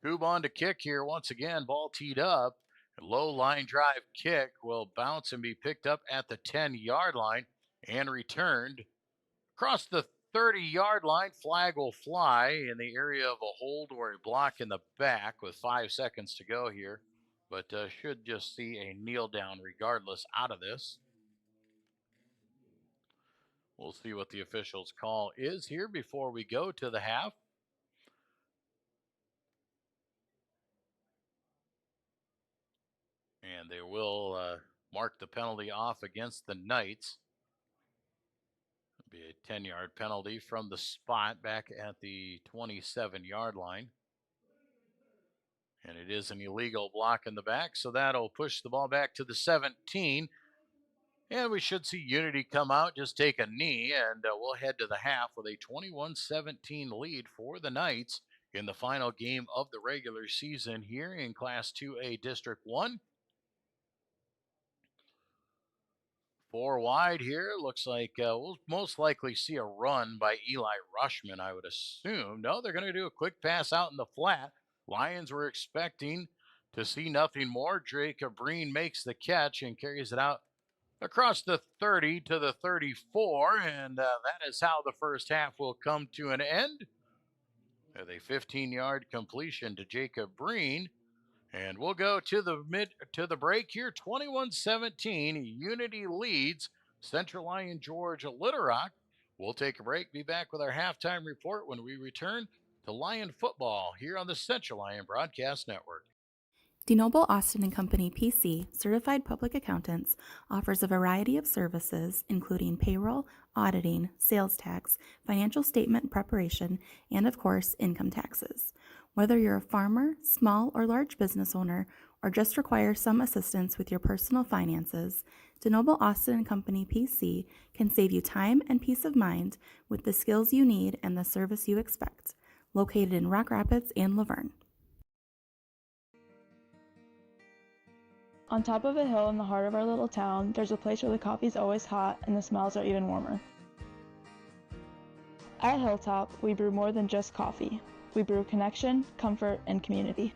Speaker 1: Koob on to kick here once again, ball teed up. A low line drive kick will bounce and be picked up at the 10-yard line and returned across the 30-yard line. Flag will fly in the area of a hold or a block in the back with 5 seconds to go here, but should just see a kneel down regardless out of this. We'll see what the officials' call is here before we go to the half. And they will mark the penalty off against the Knights. It'll be a 10-yard penalty from the spot back at the 27-yard line. And it is an illegal block in the back, so that'll push the ball back to the 17. And we should see Unity come out, just take a knee, and we'll head to the half with a 21-17 lead for the Knights in the final game of the regular season here in Class 2A District 1. 4 wide here. Looks like we'll most likely see a run by Eli Rushman, I would assume. No, they're going to do a quick pass out in the flat. Lions were expecting to see nothing more. Jacob Breen makes the catch and carries it out across the 30 to the 34, and that is how the first half will come to an end with a 15-yard completion to Jacob Breen. And we'll go to the break here. 21-17. Unity leads Central Lyon George Little Rock. We'll take a break. Be back with our halftime report when we return to Lion football here on the Central Lyon Broadcast Network.
Speaker 10: DeNoble Austin & Company PC, certified public accountants, offers a variety of services including payroll, auditing, sales tax, financial statement preparation, and of course, income taxes. Whether you're a farmer, small or large business owner, or just require some assistance with your personal finances, DeNoble Austin & Company PC can save you time and peace of mind with the skills you need and the service you expect. Located in Rock Rapids and Laverne.
Speaker 11: On top of a hill in the heart of our little town, there's a place where the coffee's always hot and the smells are even warmer. At Hilltop, we brew more than just coffee. We brew connection, comfort, and community.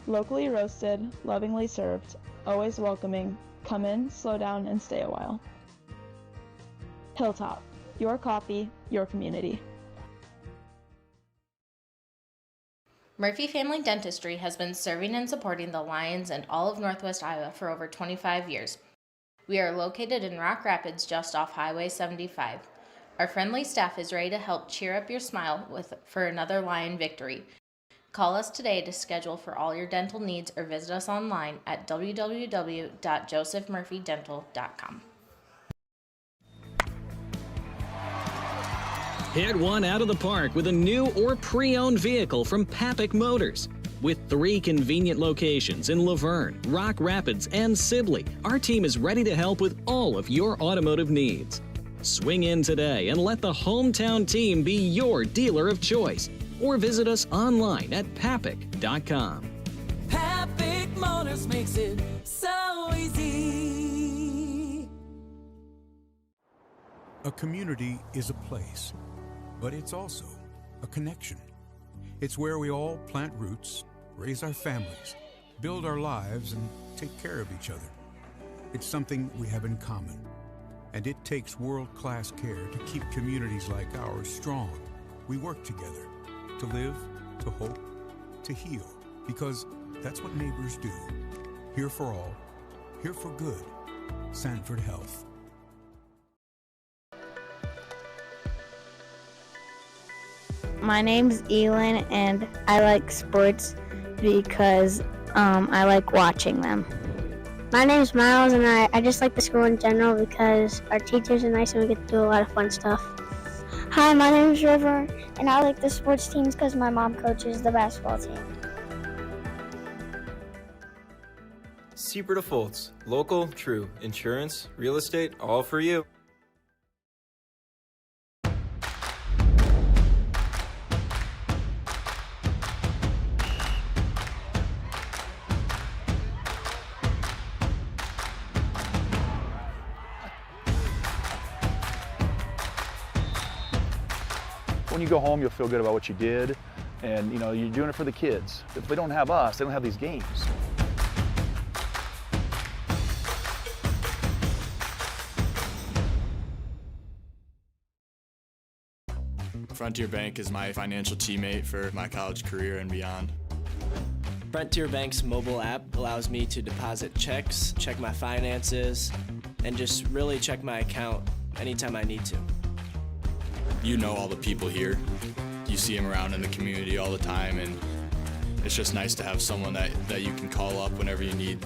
Speaker 11: Locally roasted, lovingly served, always welcoming. Come in, slow down, and stay a while. Hilltop, your coffee, your community.
Speaker 12: Murphy Family Dentistry has been serving and supporting the Lions and all of Northwest Iowa for over 25 years. We are located in Rock Rapids just off Highway 75. Our friendly staff is ready to help cheer up your smile for another Lion victory. Call us today to schedule for all your dental needs or visit us online at www.josephmurphydental.com.
Speaker 13: Hit one out of the park with a new or pre-owned vehicle from Pregame Motors. With 3 convenient locations in Laverne, Rock Rapids, and Sibley, our team is ready to help with all of your automotive needs. Swing in today and let the hometown team be your dealer of choice. Or visit us online at papic.com.
Speaker 14: Pregame Motors makes it so easy.
Speaker 4: A community is a place, but it's also a connection. It's where we all plant roots, raise our families, build our lives, and take care of each other. It's something we have in common, and it takes world-class care to keep communities like ours strong. We work together to live, to hope, to heal, because that's what neighbors do. Here for all, here for good. Sanford Health.
Speaker 15: My name's Elin, and I like sports because I like watching them.
Speaker 16: My name's Miles, and I just like the school in general because our teachers are nice and we get to do a lot of fun stuff.
Speaker 17: Hi, my name's River, and I like the sports teams because my mom coaches the basketball team.
Speaker 18: Super Defaults, local, true, insurance, real estate, all for you.
Speaker 19: When you go home, you'll feel good about what you did, and you're doing it for the kids. If they don't have us, they don't have these games.
Speaker 2: Frontier Bank is my financial teammate for my college career and beyond.
Speaker 3: Frontier Bank's mobile app allows me to deposit checks, check my finances, and just really check my account anytime I need to.
Speaker 2: You know all the people here. You see them around in the community all the time, and it's just nice to have someone that you can call up whenever you need.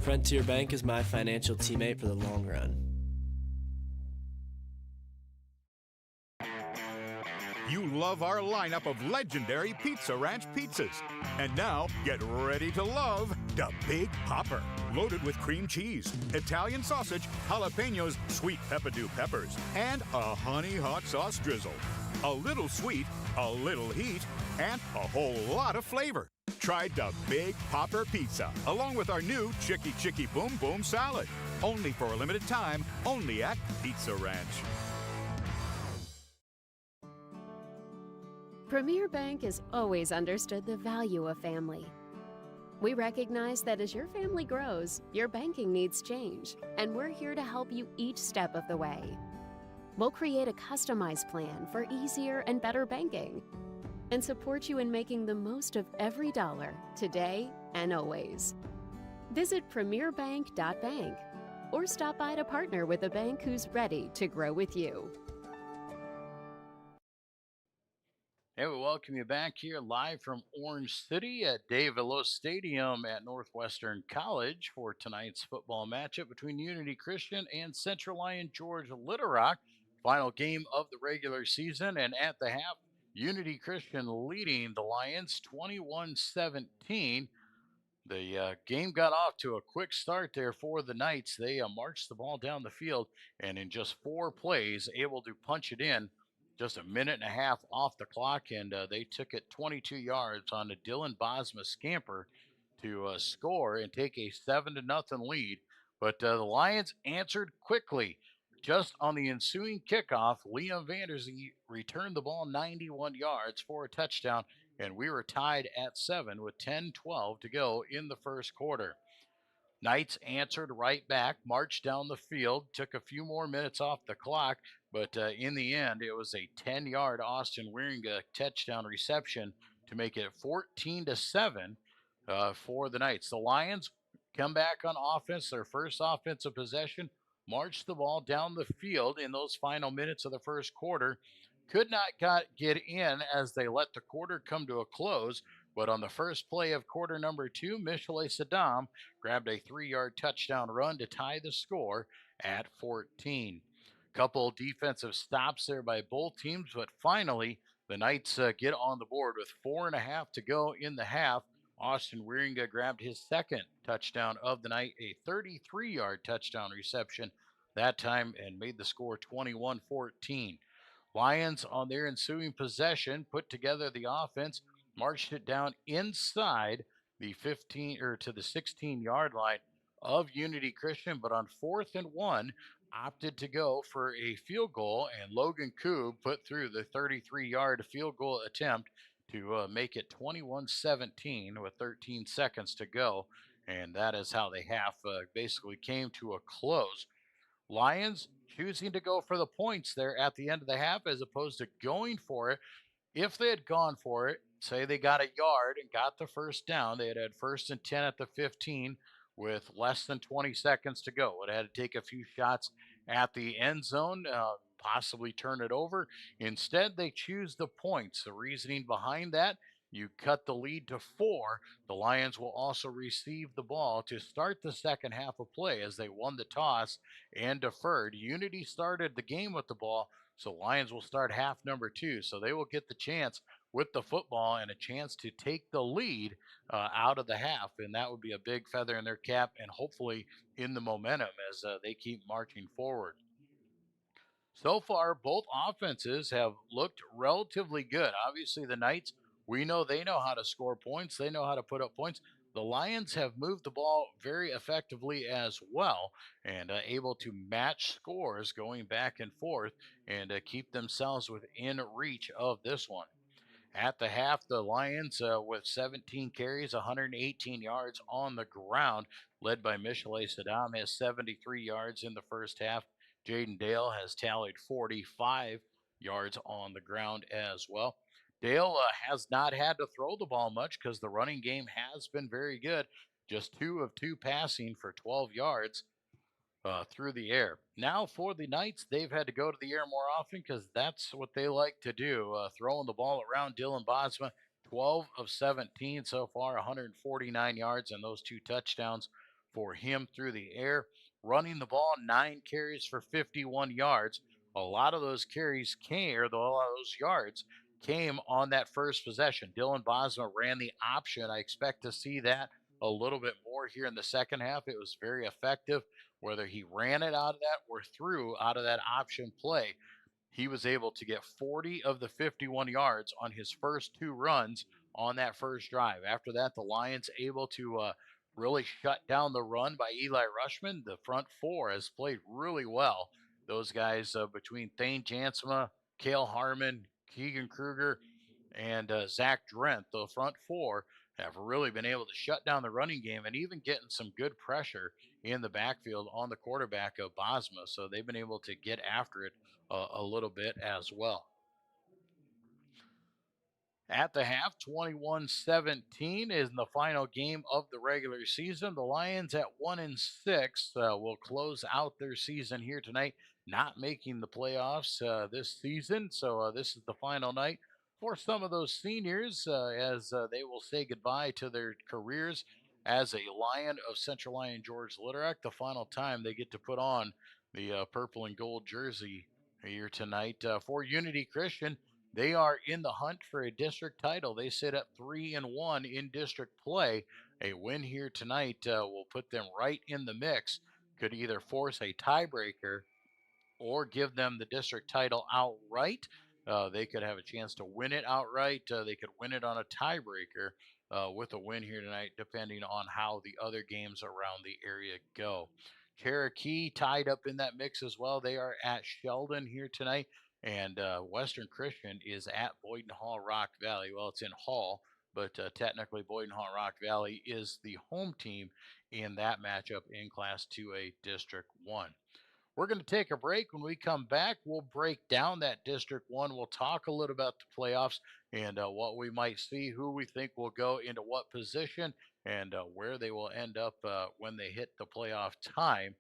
Speaker 3: Frontier Bank is my financial teammate for the long run.
Speaker 4: You love our lineup of legendary Pizza Ranch pizzas. And now, get ready to love the Big Popper. Loaded with cream cheese, Italian sausage, jalapenos, sweet peppadew peppers, and a honey hot sauce drizzle. A little sweet, a little heat, and a whole lot of flavor. Try the Big Popper Pizza, along with our new Chicky Chicky Boom Boom Salad. Only for a limited time, only at Pizza Ranch.
Speaker 7: Premier Bank has always understood the value of family. We recognize that as your family grows, your banking needs change, and we're here to help you each step of the way. We'll create a customized plan for easier and better banking and support you in making the most of every dollar, today and always. Visit premierbank.bank or stop by to partner with a bank who's ready to grow with you.
Speaker 1: Hey, we welcome you back here live from Orange City at Dave Veloz Stadium at Northwestern College for tonight's football matchup between Unity Christian and Central Lyon George Little Rock. Final game of the regular season, and at the half, Unity Christian leading the Lions 21-17. The game got off to a quick start there for the Knights. They marched the ball down the field and in just 4 plays able to punch it in just a minute and a half off the clock, and they took it 22 yards on a Dylan Bosma scamper to score and take a 7-0 lead. But the Lions answered quickly. Just on the ensuing kickoff, Liam Vanderzee returned the ball 91 yards for a touchdown, and we were tied at 7 with 10-12 to go in the first quarter. Knights answered right back, marched down the field, took a few more minutes off the clock, but in the end, it was a 10-yard Austin Wieringa touchdown reception to make it 14-7 for the Knights. The Lions come back on offense, their first offensive possession, marched the ball down the field in those final minutes of the first quarter. Could not get in as they let the quarter come to a close. But on the first play of quarter number 2, Michelet Saddam grabbed a 3-yard touchdown run to tie the score at 14. Couple defensive stops there by both teams, but finally the Knights get on the board with 4.5 to go in the half. Austin Wieringa grabbed his second touchdown of the night, a 33-yard touchdown reception that time, and made the score 21-14. Lions on their ensuing possession put together the offense, marched it down inside the 15 or to the 16-yard line of Unity Christian, but on 4th and 1 opted to go for a field goal, and Logan Koob put through the 33-yard field goal attempt to make it 21-17 with 13 seconds to go, and that is how the half basically came to a close. Lions choosing to go for the points there at the end of the half as opposed to going for it. If they had gone for it, say they got a yard and got the first down, they had 1st and 10 at the 15 with less than 20 seconds to go. It had to take a few shots at the end zone, possibly turn it over. Instead, they choose the points. The reasoning behind that, you cut the lead to 4. The Lions will also receive the ball to start the second half of play as they won the toss and deferred. Unity started the game with the ball, so Lions will start half number 2. So they will get the chance with the football and a chance to take the lead out of the half. And that would be a big feather in their cap and hopefully in the momentum as they keep marching forward. So far, both offenses have looked relatively good. Obviously, the Knights, we know they know how to score points. They know how to put up points. The Lions have moved the ball very effectively as well and able to match scores going back and forth and keep themselves within reach of this one. At the half, the Lions with 17 carries, 118 yards on the ground, led by Michelet Saddam, has 73 yards in the first half. Jaden Dale has tallied 45 yards on the ground as well. Dale has not had to throw the ball much because the running game has been very good. Just 2 of 2 passing for 12 yards through the air. Now for the Knights, they've had to go to the air more often because that's what they like to do, throwing the ball around. Dylan Bosma, 12 of 17 so far, 149 yards and those 2 touchdowns for him through the air. Running the ball, 9 carries for 51 yards. A lot of those carries came, or a lot of those yards came on that first possession. Dylan Bosma ran the option. I expect to see that a little bit more here in the second half. It was very effective, whether he ran it out of that or threw out of that option play. He was able to get 40 of the 51 yards on his first two runs on that first drive. After that, the Lions able to really shut down the run by Eli Rushman. The front four has played really well. Those guys between Thane Jansma, Cale Harmon, Keegan Kruger, and Zach Drent, the front four, have really been able to shut down the running game and even getting some good pressure in the backfield on the quarterback of Bosma. So they've been able to get after it a little bit as well. At the half, 21-17 is the final game of the regular season. The Lions at 1-6 will close out their season here tonight, not making the playoffs this season. So this is the final night for some of those seniors as they will say goodbye to their careers as a Lion of Central Lyon George Litterack. The final time they get to put on the purple and gold jersey here tonight. For Unity Christian, they are in the hunt for a district title. They sit at 3-1 in district play. A win here tonight will put them right in the mix. Could either force a tiebreaker or give them the district title outright. They could have a chance to win it outright. They could win it on a tiebreaker with a win here tonight, depending on how the other games around the area go. Cherokee tied up in that mix as well. They are at Sheldon here tonight. And Western Christian is at Boyden Hall Rock Valley. Well, it's in Hall, but technically Boyden Hall Rock Valley is the home team in that matchup in Class 2A District 1. We're going to take a break. When we come back, we'll break down that District 1. We'll talk a little about the playoffs and what we might see, who we think will go into what position, and where they will end up when they hit the playoff time.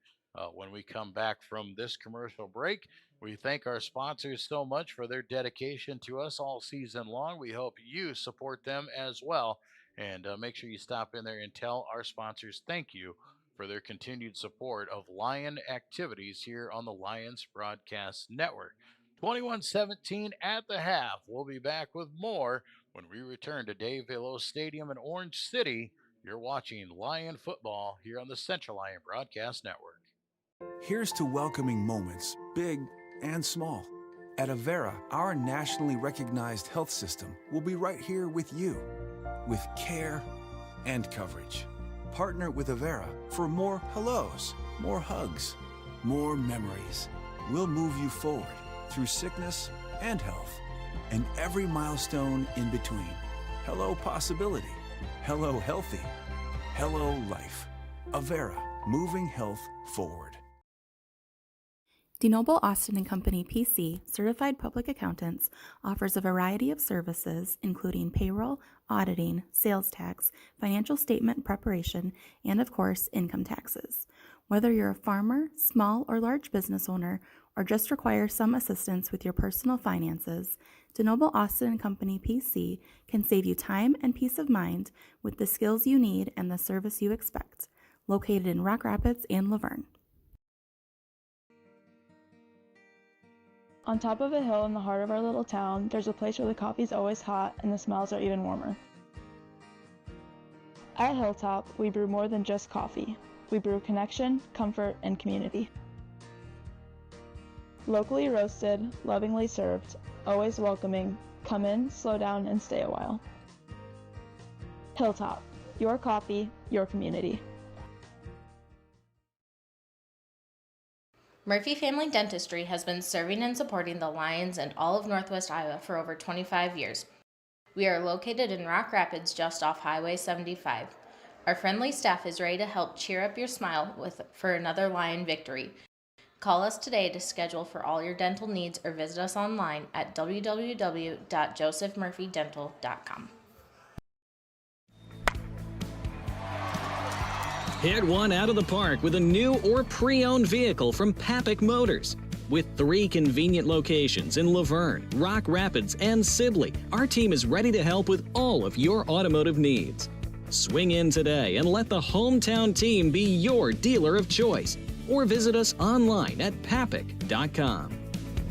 Speaker 1: When we come back from this commercial break, we thank our sponsors so much for their dedication to us all season long. We hope you support them as well. And make sure you stop in there and tell our sponsors thank you for their continued support of Lion activities here on the Lions Broadcast Network. 21-17 at the half. We'll be back with more when we return to Dave Veloz Stadium in Orange City. You're watching Lion football here on the Central Lyon Broadcast Network.
Speaker 9: Here's to welcoming moments, big and small. At Avera, our nationally recognized health system will be right here with you, with care and coverage. Partner with Avera for more hellos, more hugs, more memories. We'll move you forward through sickness and health, and every milestone in between. Hello possibility, hello healthy, hello life. Avera, moving health forward.
Speaker 10: DeNoble Austin & Company PC, certified public accountants, offers a variety of services including payroll, auditing, sales tax, financial statement preparation, and of course, income taxes. Whether you're a farmer, small or large business owner, or just require some assistance with your personal finances, DeNoble Austin & Company PC can save you time and peace of mind with the skills you need and the service you expect. Located in Rock Rapids and Laverne.
Speaker 11: On top of a hill in the heart of our little town, there's a place where the coffee's always hot and the smells are even warmer. At Hilltop, we brew more than just coffee. We brew connection, comfort, and community. Locally roasted, lovingly served, always welcoming. Come in, slow down, and stay a while. Hilltop, your coffee, your community.
Speaker 12: Murphy Family Dentistry has been serving and supporting the Lions and all of Northwest Iowa for over 25 years. We are located in Rock Rapids just off Highway 75. Our friendly staff is ready to help cheer up your smile for another Lion victory. Call us today to schedule for all your dental needs or visit us online at www.josephmurphydental.com.
Speaker 13: Hit one out of the park with a new or pre-owned vehicle from Papik Motors. With 3 convenient locations in Laverne, Rock Rapids, and Sibley, our team is ready to help with all of your automotive needs. Swing in today and let the hometown team be your dealer of choice, or visit us online at papik.com.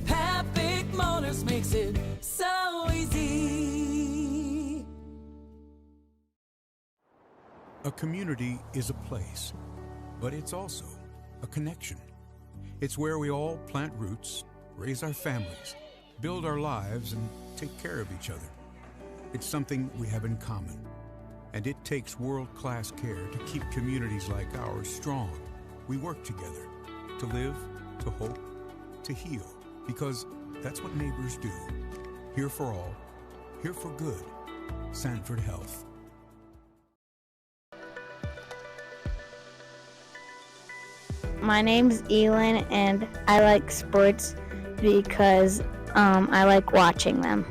Speaker 14: Papik Motors makes it so easy.
Speaker 20: A community is a place, but it's also a connection. It's where we all plant roots, raise our families, build our lives, and take care of each other. It's something we have in common, and it takes world-class care to keep communities like ours strong. We work together to live, to hope, to heal, because that's what neighbors do. Here for all, here for good. Sanford Health.
Speaker 15: My name's Elin, and I like sports because I like watching them.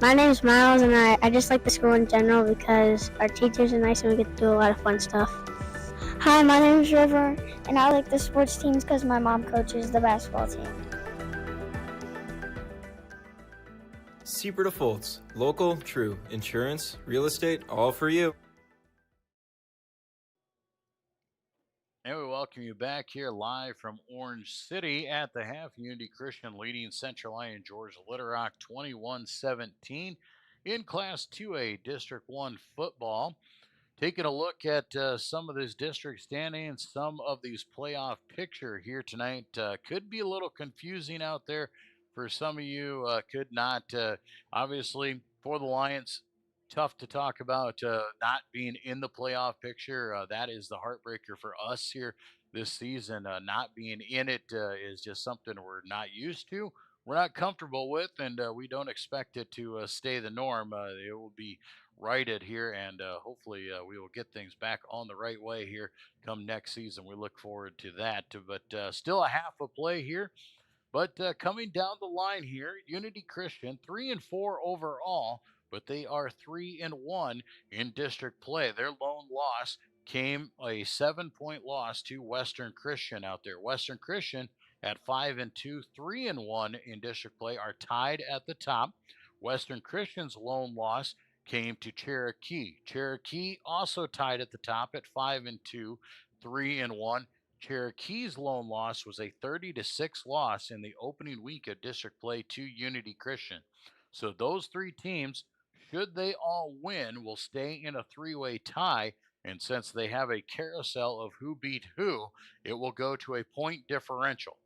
Speaker 16: My name's Miles, and I just like the school in general because our teachers are nice and we get to do a lot of fun stuff.
Speaker 17: Hi, my name's River, and I like the sports teams because my mom coaches the basketball team.
Speaker 18: Super Defaults, local, true, insurance, real estate, all for you.
Speaker 1: And we welcome you back here live from Orange City at the half. Unity Christian leading Central Lyon Georgia Little Rock 21-17 in Class 2A District 1 football. Taking a look at some of these district standings, some of these playoff picture here tonight. Could be a little confusing out there for some of you. Could not. Obviously, for the Lions, tough to talk about not being in the playoff picture. That is the heartbreaker for us here this season. Not being in it is just something we're not used to. We're not comfortable with, and we don't expect it to stay the norm. It will be righted here, and hopefully we will get things back on the right way here come next season. We look forward to that. But still a half a play here. But coming down the line here, Unity Christian 3-4 overall, but they are 3-1 in district play. Their lone loss came a 7-point loss to Western Christian out there. Western Christian at 5-2, 3-1 in district play are tied at the top. Western Christian's lone loss came to Cherokee. Cherokee also tied at the top at 5-2, 3-1. Cherokee's lone loss was a 30-6 loss in the opening week of district play to Unity Christian. So those three teams, should they all win, will stay in a three-way tie. And since they have a carousel of who beat who, it will go to a point differential.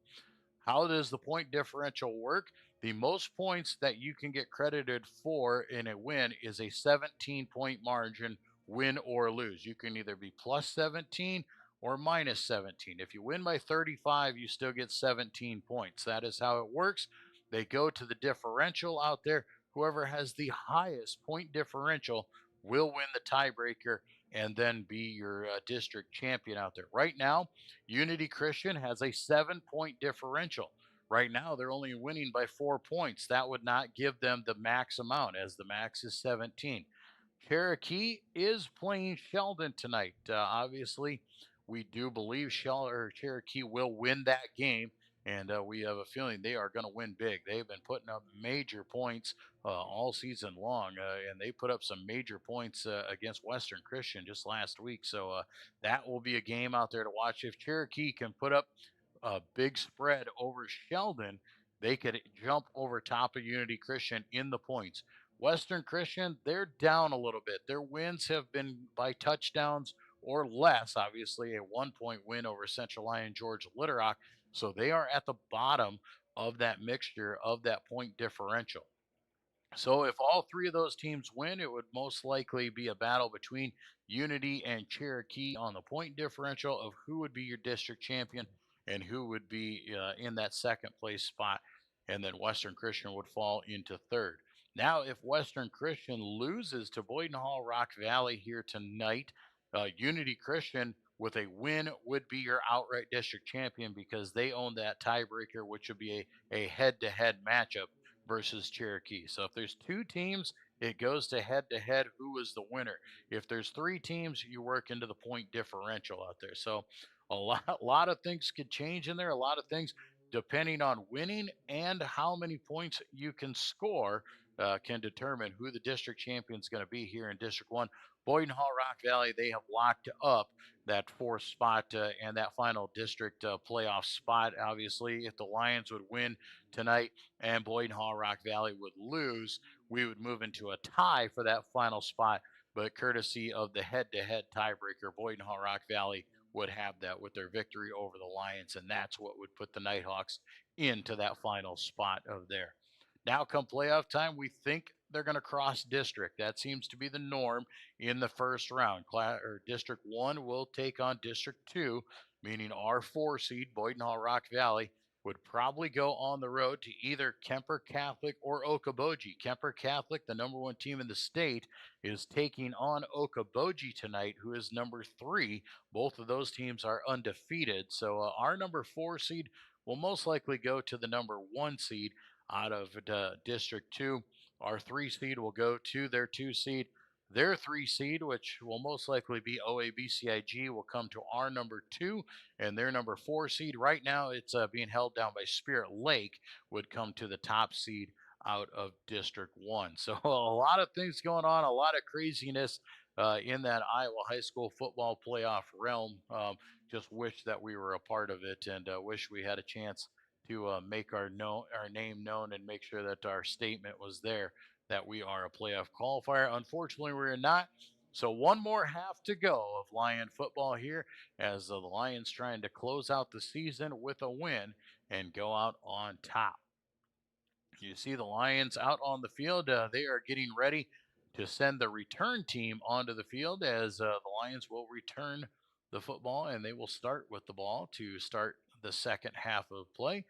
Speaker 1: How does the point differential work? The most points that you can get credited for in a win is a 17-point margin, win or lose. You can either be plus 17 or minus 17. If you win by 35, you still get 17 points. That is how it works. They go to the differential out there. Whoever has the highest point differential will win the tiebreaker and then be your district champion out there. Right now, Unity Christian has a 7-point differential. Right now, they're only winning by 4 points. That would not give them the max amount, as the max is 17. Cherokee is playing Sheldon tonight. Obviously, we do believe Cherokee will win that game, and we have a feeling they are going to win big. They've been putting up major points all season long, and they put up some major points against Western Christian just last week. So that will be a game out there to watch. If Cherokee can put up a big spread over Sheldon, they could jump over top of Unity Christian in the points. Western Christian, they're down a little bit. Their wins have been by touchdowns or less, obviously, a 1-point win over Central Lyon Georgia Little Rock. So they are at the bottom of that mixture of that point differential. So if all three of those teams win, it would most likely be a battle between Unity and Cherokee on the point differential of who would be your district champion and who would be in that second place spot. And then Western Christian would fall into third. Now, if Western Christian loses to Boyden Hall Rock Valley here tonight, Unity Christian with a win would be your outright district champion because they own that tiebreaker, which would be a head-to-head matchup versus Cherokee. So if there's two teams, it goes to head to head. Who is the winner? If there's three teams, you work into the point differential out there. So a lot of things could change in there. A lot of things depending on winning and how many points you can score can determine who the district champion is going to be here in District 1. Boyden Hall Rock Valley, they have locked up that fourth spot and that final district playoff spot. Obviously, if the Lions would win tonight and Boyden Hall Rock Valley would lose, we would move into a tie for that final spot. but courtesy of the head-to-head tiebreaker, Boynton Hall Rock Valley would have that with their victory over the Lions, and that's what would put the Nighthawks into that final spot of there. Now, come playoff time, we think they're going to cross district. That seems to be the norm in the first round. District 1 will take on District 2, meaning our 4 seed, Boynton Hall Rock Valley, would probably go on the road to either Kemper Catholic or Okoboji. Kemper Catholic, the number 1 team in the state, is taking on Okoboji tonight, who is number 3. Both of those teams are undefeated. So our number 4 seed will most likely go to the number 1 seed out of District 2. Our 3 seed will go to their 2 seed. Their 3 seed, which will most likely be OABCIG, will come to our number 2, and their number 4 seed. Right now, it's being held down by Spirit Lake, would come to the top seed out of District 1. So a lot of things going on, a lot of craziness in that Iowa high school football playoff realm. Just wish that we were a part of it, and wish we had a chance to make our name known and make sure that our statement was there that we are a playoff qualifier. Unfortunately, we're not. So one more half to go of Lion football here as the Lions trying to close out the season with a win and go out on top. You see the Lions out on the field. They are getting ready to send the return team onto the field as the Lions will return the football and they will start with the ball to start the second half of play.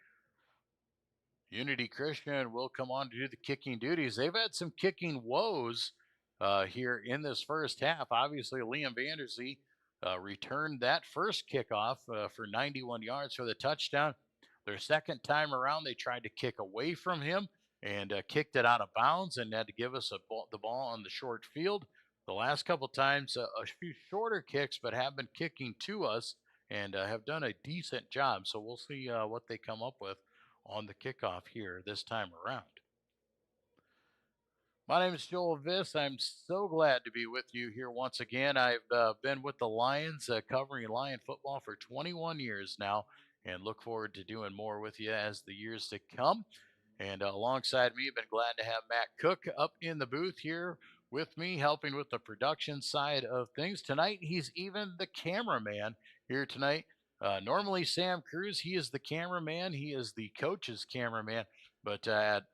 Speaker 1: Unity Christian will come on to do the kicking duties. They've had some kicking woes here in this first half. Obviously, Liam Vanderzee returned that first kickoff for 91 yards for the touchdown. Their second time around, they tried to kick away from him and kicked it out of bounds and had to give us the ball on the short field. The last couple times, a few shorter kicks, but have been kicking to us and have done a decent job. So we'll see what they come up with on the kickoff here this time around. My name is Joel Viss. I'm so glad to be with you here once again. I've been with the Lions, covering Lion football for 21 years now, and look forward to doing more with you as the years to come. And alongside me, I've been glad to have Matt Cook up in the booth here with me, helping with the production side of things. Tonight, he's even the cameraman here tonight. Normally, Sam Cruz, he is the cameraman. He is the coach's cameraman. But at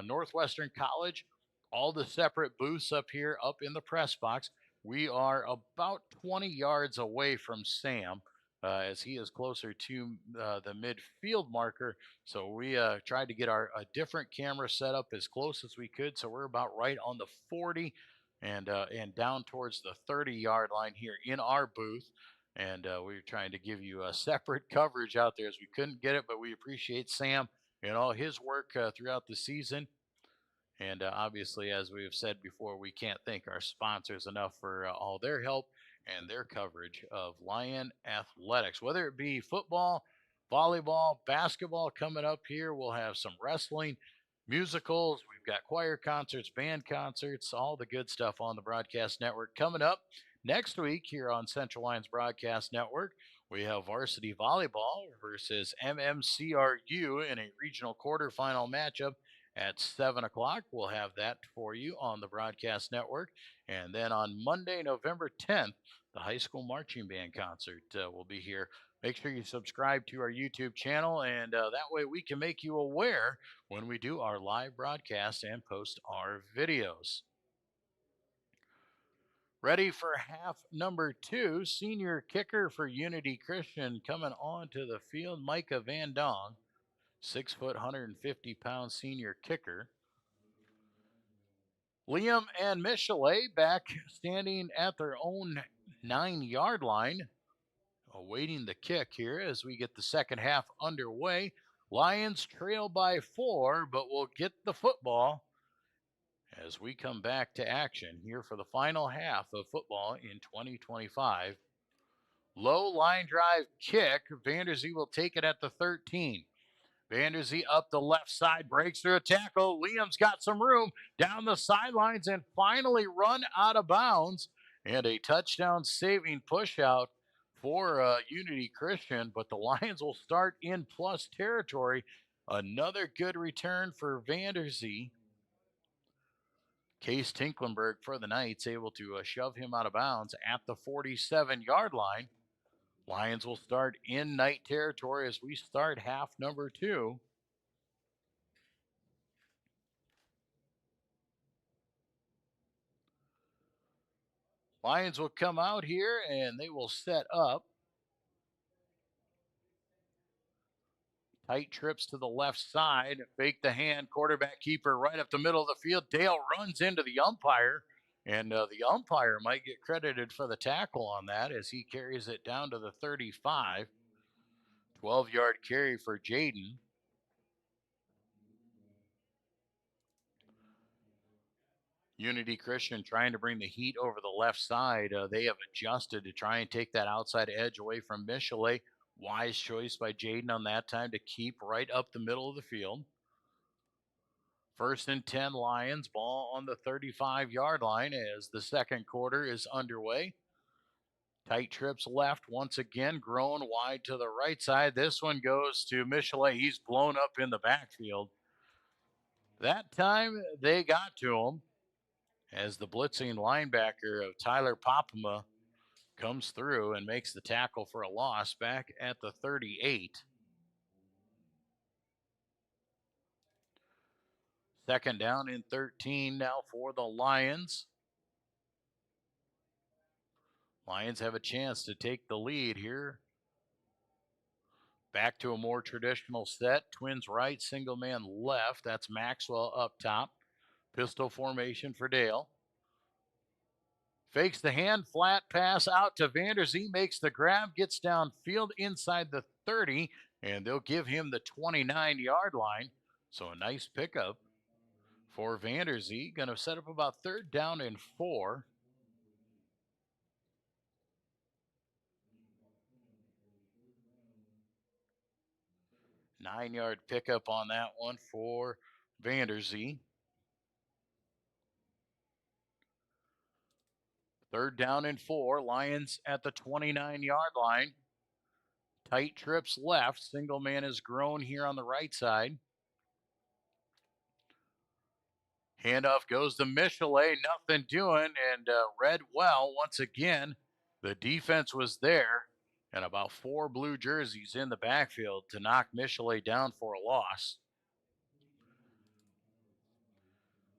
Speaker 1: Northwestern College, all the separate booths up here, up in the press box, we are about 20 yards away from Sam. As he is closer to the midfield marker. So we tried to get a different camera set up as close as we could. So we're about right on the 40 and down towards the 30-yard line here in our booth. And we're trying to give you a separate coverage out there as we couldn't get it, but we appreciate Sam and all his work throughout the season. And obviously, as we have said before, we can't thank our sponsors enough for all their help and their coverage of Lion athletics, whether it be football, volleyball, basketball coming up here. We'll have some wrestling, musicals. We've got choir concerts, band concerts, all the good stuff on the broadcast network coming up. Next week here on Central Lions Broadcast Network, we have varsity volleyball versus MMCRU in a regional quarterfinal matchup at 7 o'clock. We'll have that for you on the broadcast network. And then on Monday, November 10th, the high school marching band concert will be here. Make sure you subscribe to our YouTube channel, and that way we can make you aware when we do our live broadcast and post our videos. Ready for half number 2, senior kicker for Unity Christian coming onto the field, Micah Van Dong, 6 foot, 150-pound senior kicker. Liam and Michelet back standing at their own 9-yard line, awaiting the kick here as we get the second half underway. Lions trail by 4, but will get the football as we come back to action here for the final half of football in 2025. Low line drive kick. Vanderzee will take it at the 13. Vanderzee up the left side, breaks through a tackle. Liam's got some room down the sidelines and finally run out of bounds. And a touchdown saving push out for Unity Christian, but the Lions will start in plus territory. Another good return for Vanderzee. Case Tinklenberg for the Knights able to shove him out of bounds at the 47-yard line. Lions will start in Knight territory as we start half number 2. Lions will come out here and they will set up. Tight trips to the left side. Fake the hand. Quarterback keeper right up the middle of the field. Dale runs into the umpire. And the umpire might get credited for the tackle on that as he carries it down to the 35. 12-yard carry for Jaden. Unity Christian trying to bring the heat over the left side. They have adjusted to try and take that outside edge away from Michelet. Wise choice by Jaden on that time to keep right up the middle of the field. 1st and 10 Lions, ball on the 35-yard line as the second quarter is underway. Tight trips left once again, grown wide to the right side. This one goes to Michelet. He's blown up in the backfield. That time they got to him as the blitzing linebacker of Tyler Popema comes through and makes the tackle for a loss back at the 38. Second down and 13 now for the Lions. Lions have a chance to take the lead here. Back to a more traditional set. Twins right, single man left. That's Maxwell up top. Pistol formation for Dale. Fakes the hand, flat pass out to Vanderzee, makes the grab, gets downfield inside the 30, and they'll give him the 29-yard line. So a nice pickup for Vanderzee. Going to set up about 3rd down and 4. Nine-yard pickup on that one for Vanderzee. 3rd down and 4. Lions at the 29-yard line. Tight trips left. Single man is grown here on the right side. Handoff goes to Michelet. Nothing doing, and read well once again. The defense was there, and about 4 blue jerseys in the backfield to knock Michelet down for a loss.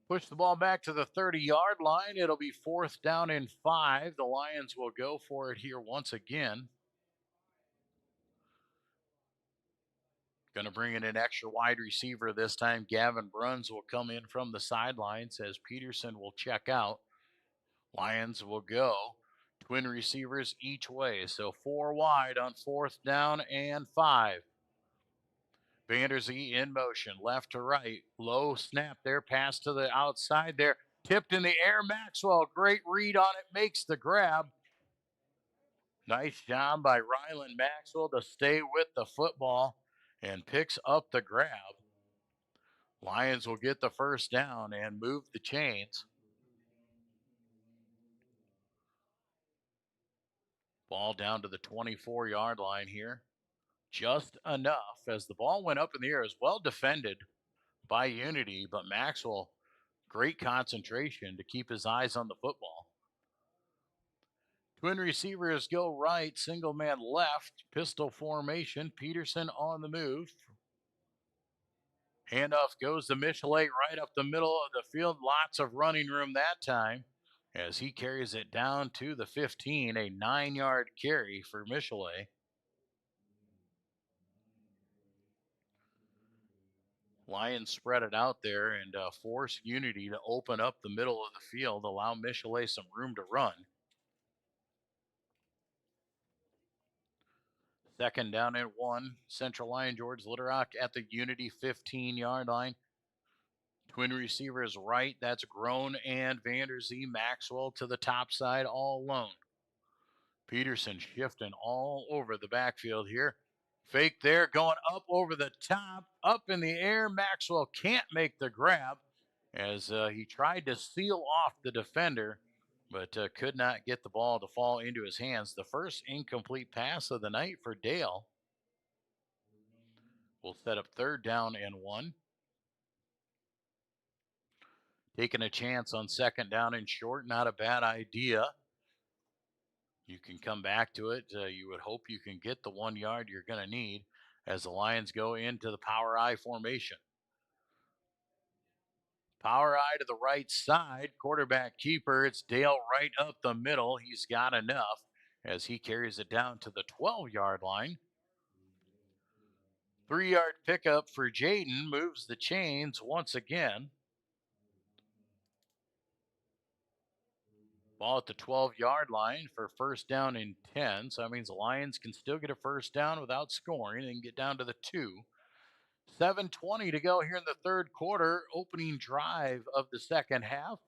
Speaker 1: Push the ball back to the 30-yard line. It'll be 4th down and 5. The Lions will go for it here once again. Going to bring in an extra wide receiver this time. Gavin Bruns will come in from the sidelines as Peterson will check out. Lions will go. Twin receivers each way. So 4 wide on 4th down and 5. Vanderzee in motion, left to right. Low snap there, pass to the outside there. Tipped in the air. Maxwell, great read on it, makes the grab. Nice job by Rylan Maxwell to stay with the football and picks up the grab. Lions will get the 1st down and move the chains. Ball down to the 24-yard line here. Just enough as the ball went up in the air. Is well defended by Unity, but Maxwell, great concentration to keep his eyes on the football. Twin receivers go right, single man left, pistol formation. Peterson on the move. Handoff goes to Michelet right up the middle of the field. Lots of running room that time as he carries it down to the 15, a 9-yard carry for Michelet. Lions spread it out there and force Unity to open up the middle of the field, allow Michelet some room to run. 2nd down and 1. Central Lyon George Little at the Unity 15-yard line. Twin receivers right. That's Grown and Vanderzee. Maxwell to the top side all alone. Peterson shifting all over the backfield here. Fake there, going up over the top, up in the air. Maxwell can't make the grab as he tried to seal off the defender, but could not get the ball to fall into his hands. The first incomplete pass of the night for Dale. We'll set up 3rd down and 1. taking a chance on second down and short, not a bad idea. You can come back to it. You would hope you can get the 1 yard you're going to need as the Lions go into the power I formation. Power I to the right side, quarterback keeper. It's Dale right up the middle. He's got enough as he carries it down to the 12-yard line. 3-yard pickup for Jaden, moves the chains once again. Ball at the 12-yard line for first down and 10. So that means the Lions can still get a first down without scoring and get down to the 2. 7:20 to go here in the third quarter, opening drive of the second half.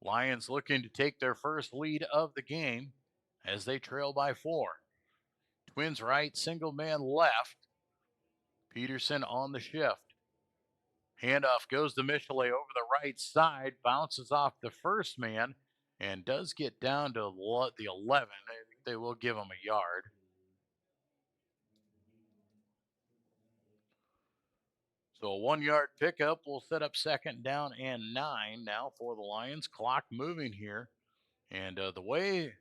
Speaker 1: Lions looking to take their first lead of the game as they trail by 4. Twins right, single man left. Peterson on the shift. Handoff goes to Michelet over the right side, bounces off the first man, and does get down to the 11. I think they will give him a yard. So a 1-yard pickup will set up second down and 9 now for the Lions. Clock moving here. And the way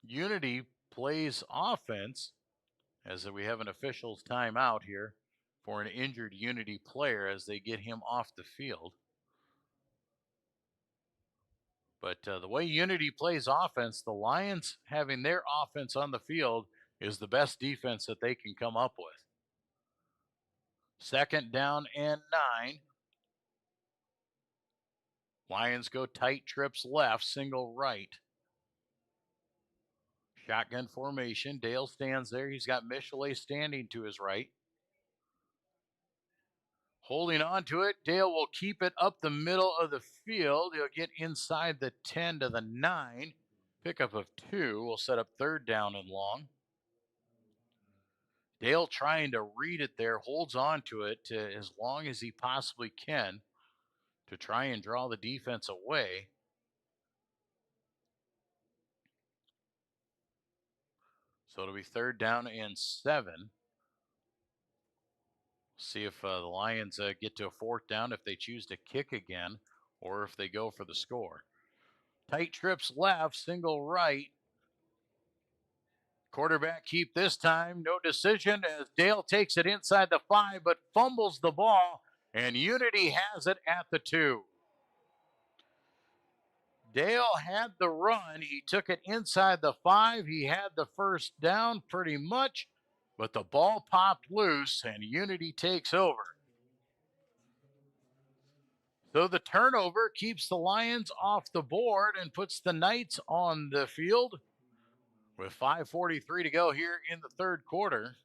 Speaker 1: Unity plays offense, as we have an official's timeout here for an injured Unity player as they get him off the field. But the way Unity plays offense, the Lions having their offense on the field is the best defense that they can come up with. Second down and 9. Lions go tight trips left, single right. Shotgun formation. Dale stands there. He's got Michelet standing to his right. Holding on to it. Dale will keep it up the middle of the field. He'll get inside the 10 to the 9. Pickup of 2 will set up third down and long. Dale trying to read it there, holds on to it as long as he possibly can to try and draw the defense away. So it'll be third down and 7. See if the Lions get to a fourth down if they choose to kick again or if they go for the score. Tight trips left, single right. Quarterback keep this time. No decision as Dale takes it inside the 5 but fumbles the ball, and Unity has it at the 2. Dale had the run. He took it inside the 5. He had the first down pretty much, but the ball popped loose and Unity takes over. So the turnover keeps the Lions off the board and puts the Knights on the field with 5:43 to go here in the third quarter.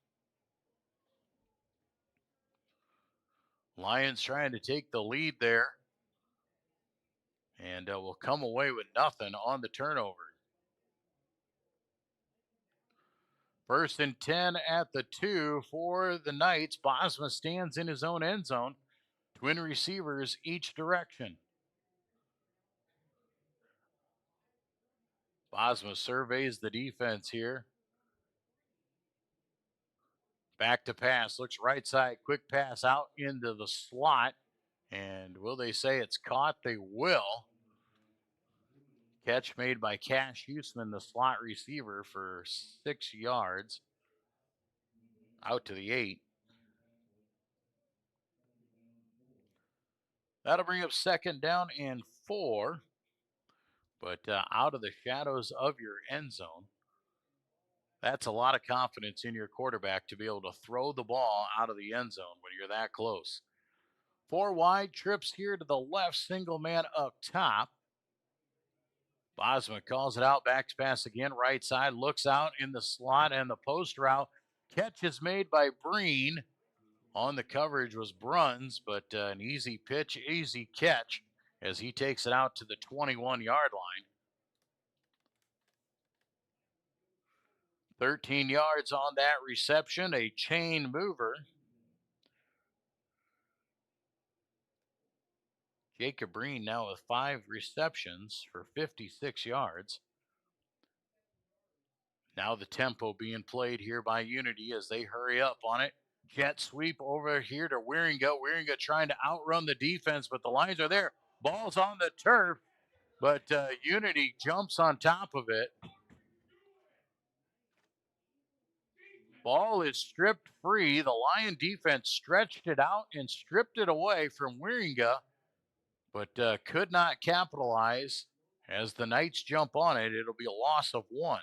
Speaker 1: Lions trying to take the lead there and will come away with nothing on the turnover. First and 10 at the 2 for the Knights. Bosma stands in his own end zone. Twin receivers each direction. Bosma surveys the defense here. Back to pass. Looks right side. Quick pass out into the slot. And will they say it's caught? They will. Catch made by Cash Huseman, the slot receiver, for 6 yards. Out to the 8. That'll bring up second down and 4. But out of the shadows of your end zone. That's a lot of confidence in your quarterback to be able to throw the ball out of the end zone when you're that close. 4 wide, trips here to the left, single man up top. Bosma calls it out, backs pass again, right side, looks out in the slot and the post route. Catch is made by Breen. On the coverage was Bruns, but an easy pitch, easy catch as he takes it out to the 21-yard line. 13 yards on that reception, a chain mover. Jacob Breen now with 5 receptions for 56 yards. Now the tempo being played here by Unity as they hurry up on it. Jet sweep over here to Wieringa. Wieringa trying to outrun the defense, but the Lions are there. Ball's on the turf, but Unity jumps on top of it. Ball is stripped free. The Lion defense stretched it out and stripped it away from Wieringa, but could not capitalize. As the Knights jump on it, it'll be a loss of 1.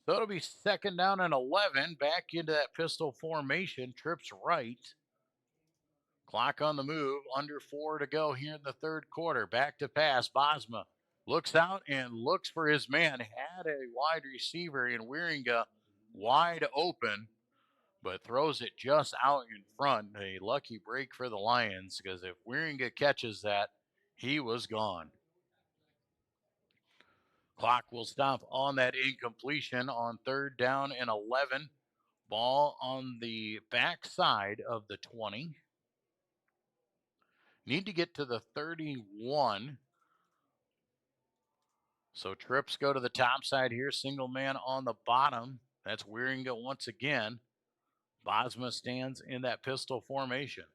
Speaker 1: So it'll be 2nd down and 11. Back into that pistol formation. Trips right. Clock on the move. Under 4 to go here in the third quarter. Back to pass. Bosma looks out and looks for his man. Had a wide receiver in Wieringa wide open, but throws it just out in front. A lucky break for the Lions, because if Wieringa catches that, he was gone. Clock will stop on that incompletion on 3rd down and 11. Ball on the backside of the 20. Need to get to the 31. So trips go to the top side here. Single man on the bottom. That's Wieringa once again. Bosma stands in that pistol formation.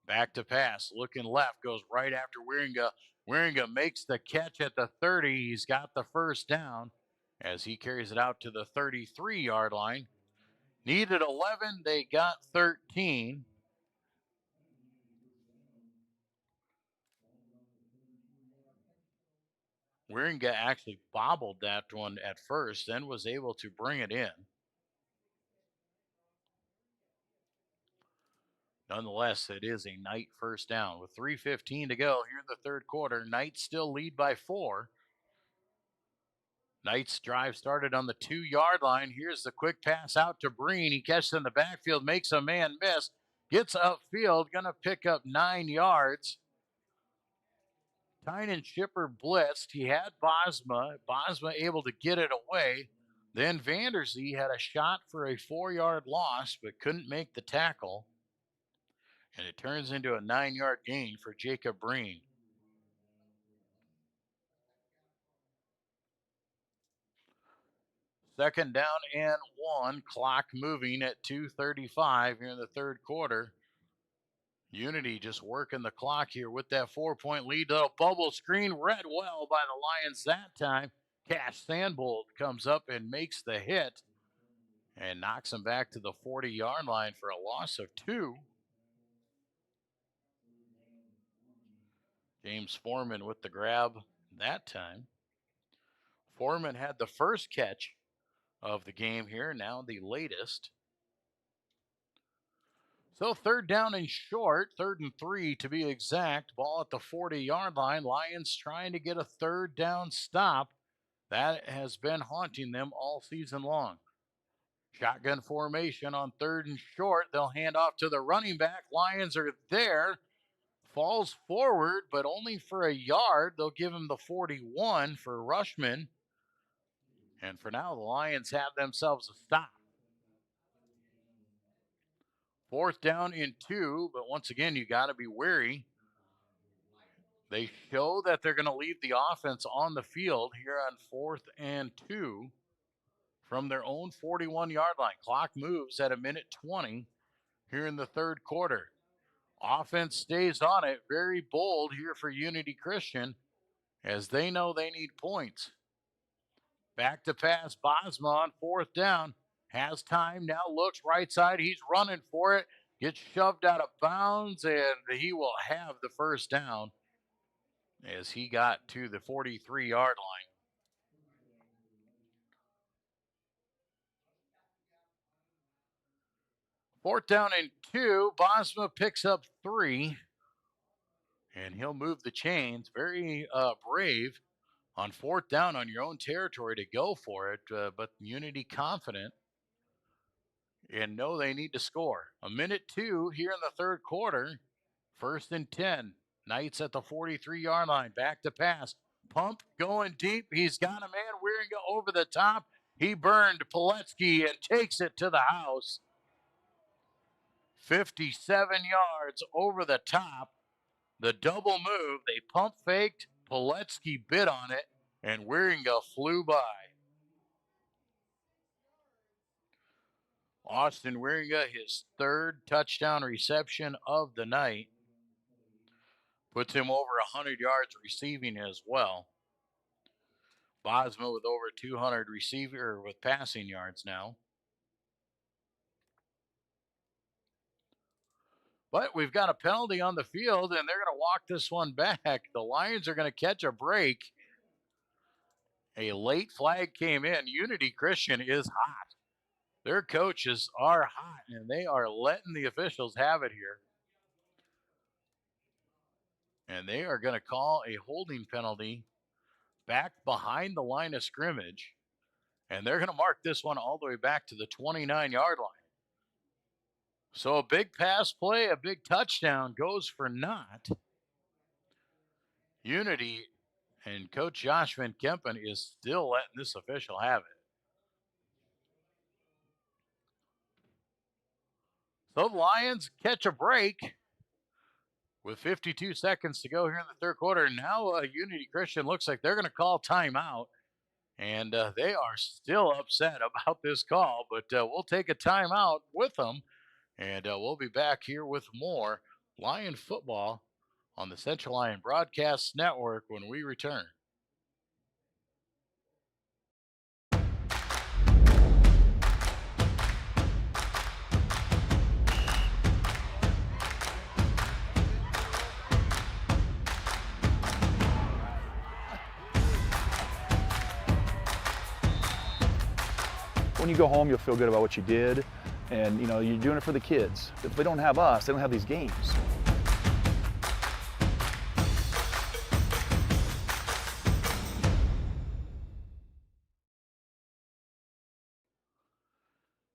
Speaker 1: Back to pass. Looking left. Goes right after Wieringa. Wieringa makes the catch at the 30. He's got the first down as he carries it out to the 33-yard line. Needed 11. They got 13. Wieringa actually bobbled that one at first, then was able to bring it in. Nonetheless, it is a Knight first down. With 3:15 to go here in the third quarter, Knights still lead by 4. Knights drive started on the 2-yard line. Here's the quick pass out to Breen. He catches in the backfield, makes a man miss, gets upfield, going to pick up 9 yards. Tynan Shipper blitzed. He had Bosma. Bosma able to get it away. Then Vanderzee had a shot for a 4-yard loss, but couldn't make the tackle. And it turns into a 9-yard gain for Jacob Breen. Second down and 1. Clock moving at 2:35 here in the third quarter. Unity just working the clock here with that 4-point lead. Little bubble screen read well by the Lions that time. Cash Sandbolt comes up and makes the hit and knocks him back to the 40-yard line for a loss of 2. James Foreman with the grab that time. Foreman had the first catch of the game here, now the latest. So 3rd down and short, 3rd and 3 to be exact. Ball at the 40-yard line. Lions trying to get a 3rd down stop. That has been haunting them all season long. Shotgun formation on 3rd and short. They'll hand off to the running back. Lions are there. Falls forward, but only for a yard. They'll give him the 41 for Rushman. And for now, the Lions have themselves a stop. 4th down and 2, but once again, you got to be wary. They show that they're going to leave the offense on the field here on 4th and 2 from their own 41-yard line. Clock moves at 1:20 here in the third quarter. Offense stays on it. Very bold here for Unity Christian, as they know they need points. Back to pass. Bosma on 4th down. Has time, now looks right side. He's running for it. Gets shoved out of bounds, and he will have the first down as he got to the 43-yard line. Fourth down and 2. Bosma picks up 3, and he'll move the chains. Very brave on 4th down on your own territory to go for it, but Unity confident and know they need to score. 1:02 here in the third quarter. 1st and 10. Knights at the 43-yard line. Back to pass. Pump going deep. He's got a man Wieringa over the top. He burned Poletsky and takes it to the house. 57 yards over the top. The double move. They pump faked. Poletsky bit on it, and Wieringa flew by. Austin Wieringa, his third touchdown reception of the night. Puts him over 100 yards receiving as well. Bosma with over 200 with passing yards now. But we've got a penalty on the field, and they're going to walk this one back. The Lions are going to catch a break. A late flag came in. Unity Christian is hot. Their coaches are hot, and they are letting the officials have it here. And they are going to call a holding penalty back behind the line of scrimmage. And they're going to mark this one all the way back to the 29-yard line. So a big pass play, a big touchdown goes for naught. Unity and Coach Josh Van Kempen is still letting this official have it. So the Lions catch a break with 52 seconds to go here in the third quarter. Now Unity Christian looks like they're going to call timeout. And they are still upset about this call, but we'll take a timeout with them. And we'll be back here with more Lion football on the Central Lyon Broadcast Network when we return.
Speaker 19: When you go home, you'll feel good about what you did, and you know you're doing it for the kids. If they don't have us, they don't have these games.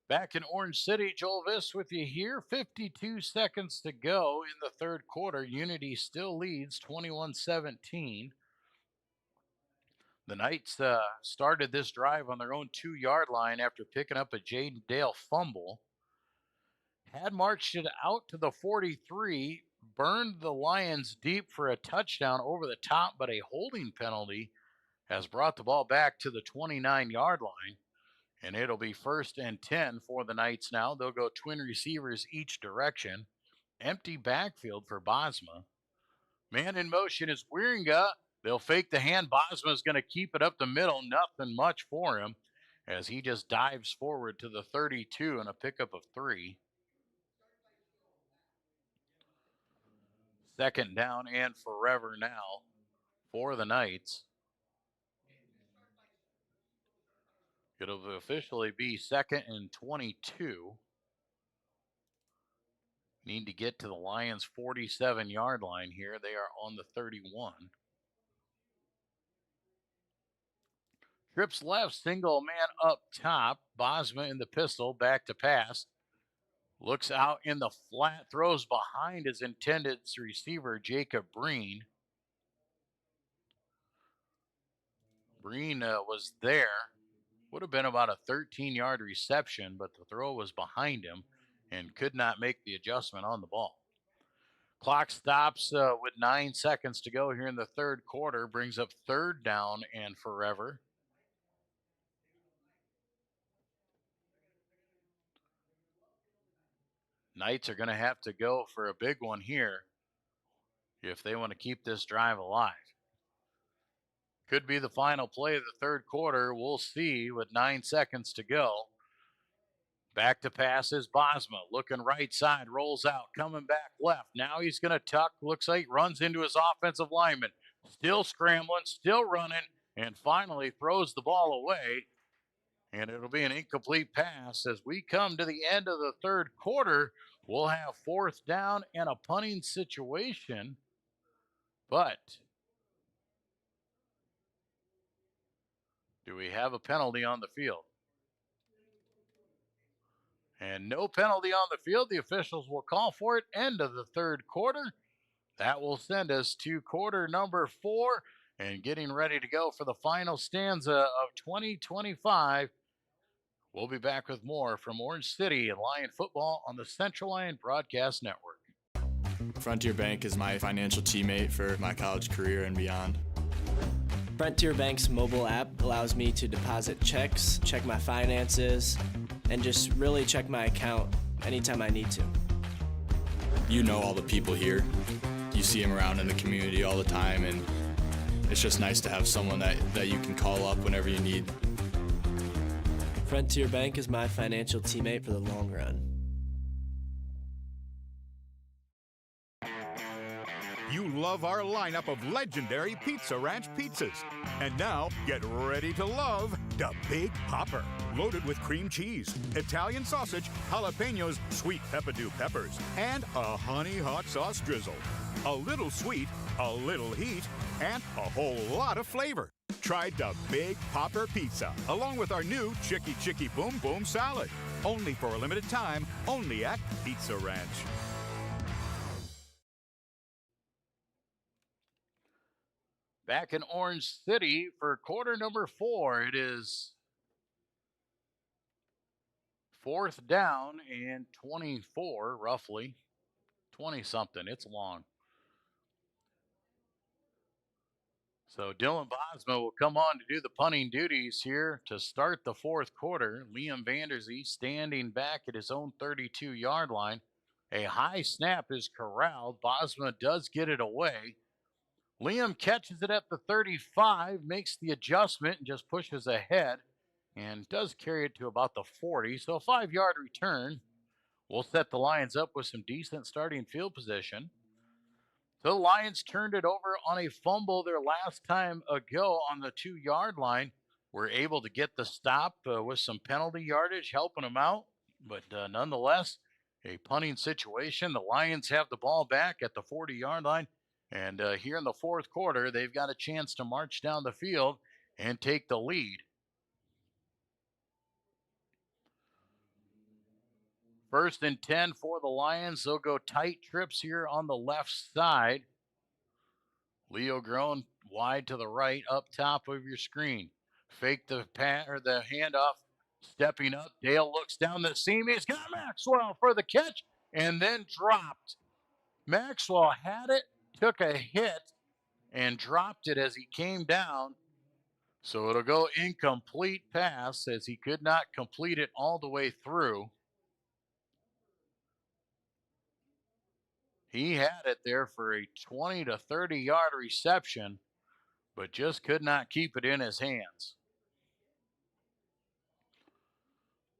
Speaker 1: Back in Orange City, Joel Viss with you here. 52 seconds to go in the third quarter. Unity still leads 21-17. The Knights started this drive on their own 2-yard line after picking up a Jaden Dale fumble. Had marched it out to the 43, burned the Lions deep for a touchdown over the top, but a holding penalty has brought the ball back to the 29-yard line. And it'll be 1st and 10 for the Knights now. They'll go twin receivers each direction. Empty backfield for Bosma. Man in motion is Wieringa. They'll fake the hand. Bosma's going to keep it up the middle. Nothing much for him as he just dives forward to the 32 and a pickup of 3. 2nd down and forever now for the Knights. It'll officially be 2nd and 22. Need to get to the Lions' 47-yard line here. They are on the 31. Trips left, single man up top. Bosma in the pistol, back to pass. Looks out in the flat, throws behind his intended receiver, Jacob Breen. Breen was there. Would have been about a 13-yard reception, but the throw was behind him and could not make the adjustment on the ball. Clock stops with 9 seconds to go here in the third quarter. Brings up 3rd down and forever. Knights are going to have to go for a big one here if they want to keep this drive alive. Could be the final play of the third quarter. We'll see with 9 seconds to go. Back to pass is Bosma. Looking right side, rolls out, coming back left. Now he's going to tuck. Looks like runs into his offensive lineman. Still scrambling, still running, and finally throws the ball away. And it'll be an incomplete pass. As we come to the end of the third quarter, we'll have 4th down and a punting situation. But do we have a penalty on the field? And no penalty on the field. The officials will call for it. End of the third quarter. That will send us to quarter number 4 and getting ready to go for the final stanza of 2025. We'll be back with more from Orange City and Lion football on the Central Lyon Broadcast Network.
Speaker 2: Frontier Bank is my financial teammate for my college career and beyond.
Speaker 3: Frontier Bank's mobile app allows me to deposit checks, check my finances, and just really check my account anytime I need to.
Speaker 2: You know all the people here. You see them around in the community all the time, and it's just nice to have someone that you can call up whenever you need.
Speaker 3: Frontier Bank is my financial teammate for the long run.
Speaker 4: You love our lineup of legendary Pizza Ranch pizzas. And now, get ready to love the Big Popper. Loaded with cream cheese, Italian sausage, jalapenos, sweet peppadew peppers, and a honey hot sauce drizzle. A little sweet, a little heat, and a whole lot of flavor. Try the Big Popper Pizza, along with our new Chicky Chicky Boom Boom Salad. Only for a limited time, only at Pizza Ranch.
Speaker 1: Back in Orange City for quarter number 4. It is 4th down and 24, roughly. 20-something. It's long. So Dylan Bosma will come on to do the punting duties here to start the 4th quarter. Liam Vanderzee standing back at his own 32-yard line. A high snap is corralled. Bosma does get it away. Liam catches it at the 35, makes the adjustment, and just pushes ahead, and does carry it to about the 40. So a 5-yard return will set the Lions up with some decent starting field position. So the Lions turned it over on a fumble their last time ago on the 2-yard line. Were able to get the stop with some penalty yardage helping them out. But nonetheless, a punting situation. The Lions have the ball back at the 40-yard line. And here in the 4th quarter, they've got a chance to march down the field and take the lead. First and 10 for the Lions. They'll go tight trips here on the left side. Leo Groen wide to the right, up top of your screen. Fake the the handoff, stepping up. Dale looks down the seam. He's got Maxwell for the catch and then dropped. Maxwell had it, took a hit, and dropped it as he came down. So it'll go incomplete pass as he could not complete it all the way through. He had it there for a 20 to 30-yard reception, but just could not keep it in his hands.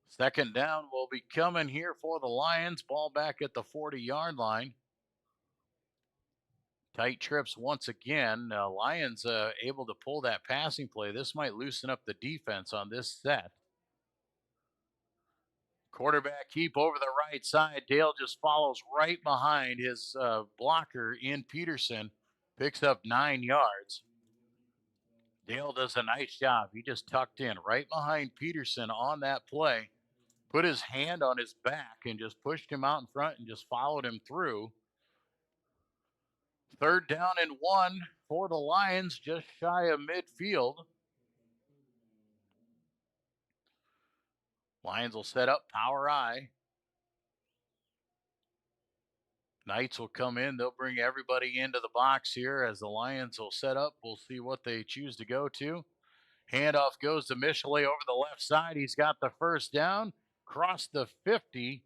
Speaker 1: Second down will be coming here for the Lions. Ball back at the 40-yard line. Tight trips once again. Lions able to pull that passing play. This might loosen up the defense on this set. Quarterback keep over the right side. Dale just follows right behind his blocker in Peterson. Picks up 9 yards. Dale does a nice job. He just tucked in right behind Peterson on that play. Put his hand on his back and just pushed him out in front and just followed him through. Third down and 1 for the Lions, just shy of midfield. Lions will set up power I. Knights will come in. They'll bring everybody into the box here as the Lions will set up. We'll see what they choose to go to. Handoff goes to Michelet over the left side. He's got the first down. Cross the 50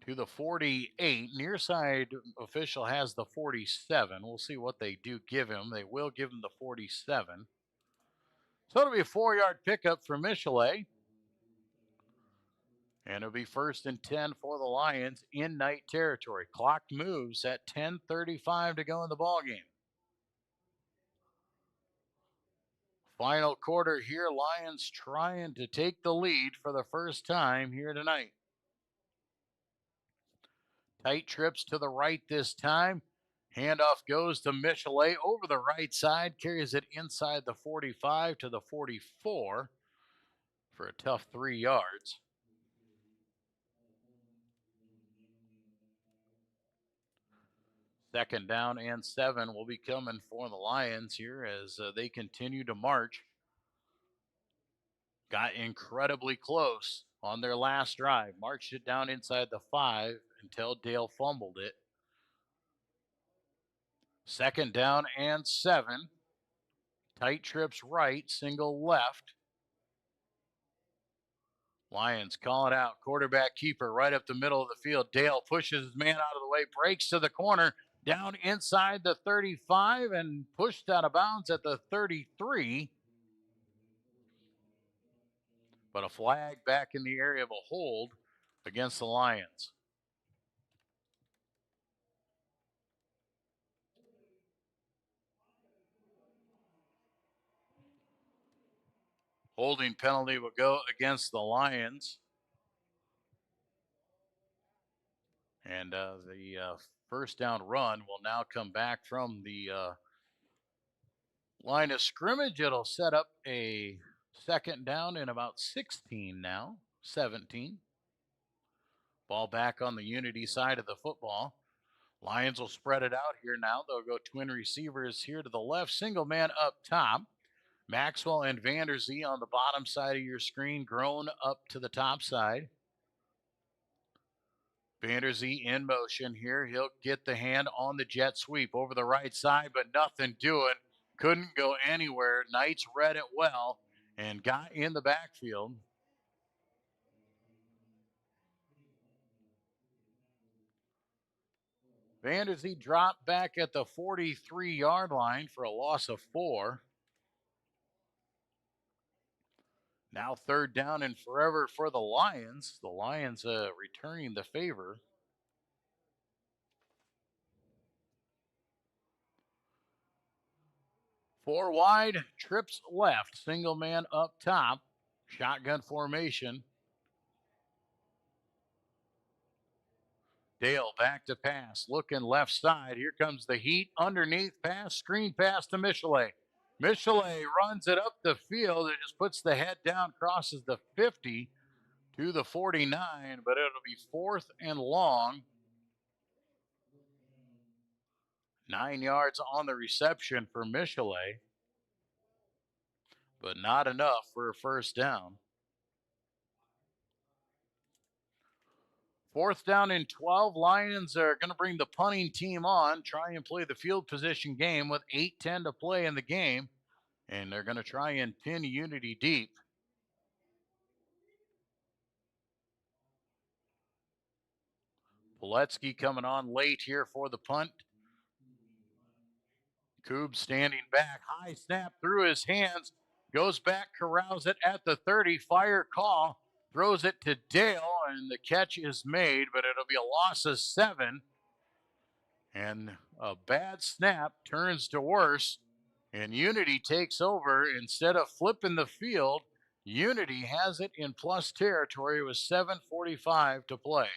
Speaker 1: to the 48. Near side official has the 47. We'll see what they do give him. They will give him the 47. So it'll be a 4-yard pickup for Michelet. And it'll be first and 10 for the Lions in night territory. Clock moves at 10:35 to go in the ballgame. Final quarter here. Lions trying to take the lead for the first time here tonight. Tight trips to the right this time. Handoff goes to Michelet over the right side. Carries it inside the 45 to the 44 for a tough 3 yards. Second down and 7 will be coming for the Lions here as they continue to march. Got incredibly close on their last drive. Marched it down inside the 5 until Dale fumbled it. Second down and 7. Tight trips right, single left. Lions call it out. Quarterback keeper right up the middle of the field. Dale pushes his man out of the way, breaks to the corner, down inside the 35 and pushed out of bounds at the 33. But a flag back in the area of a hold against the Lions. Holding penalty will go against the Lions. And the first down run will now come back from the line of scrimmage. It'll set up a second down in about 16 now, 17. Ball back on the Unity side of the football. Lions will spread it out here now. They'll go twin receivers here to the left, single man up top. Maxwell and Vanderzee on the bottom side of your screen, grown up to the top side. Vanderzee in motion here. He'll get the hand on the jet sweep over the right side, but nothing doing. Couldn't go anywhere. Knights read it well and got in the backfield. Vanderzee dropped back at the 43-yard line for a loss of 4. Now third down and forever for the Lions. The Lions returning the favor. Four wide, trips left, single man up top, shotgun formation. Dale back to pass, looking left side. Here comes the heat, underneath pass, screen pass to Michelet. Michelet runs it up the field. It just puts the head down, crosses the 50 to the 49, but it'll be fourth and long. 9 yards on the reception for Michelet, but not enough for a first down. Fourth down and 12. Lions are going to bring the punting team on, try and play the field position game with 8:10 to play in the game, and they're going to try and pin Unity deep. Poletsky coming on late here for the punt. Koob standing back, high snap through his hands, goes back, corrals it at the 30, fire call, throws it to Dale, and the catch is made, but it'll be a loss of 7. And a bad snap turns to worse, and Unity takes over. Instead of flipping the field, Unity has it in plus territory with 7:45 to play.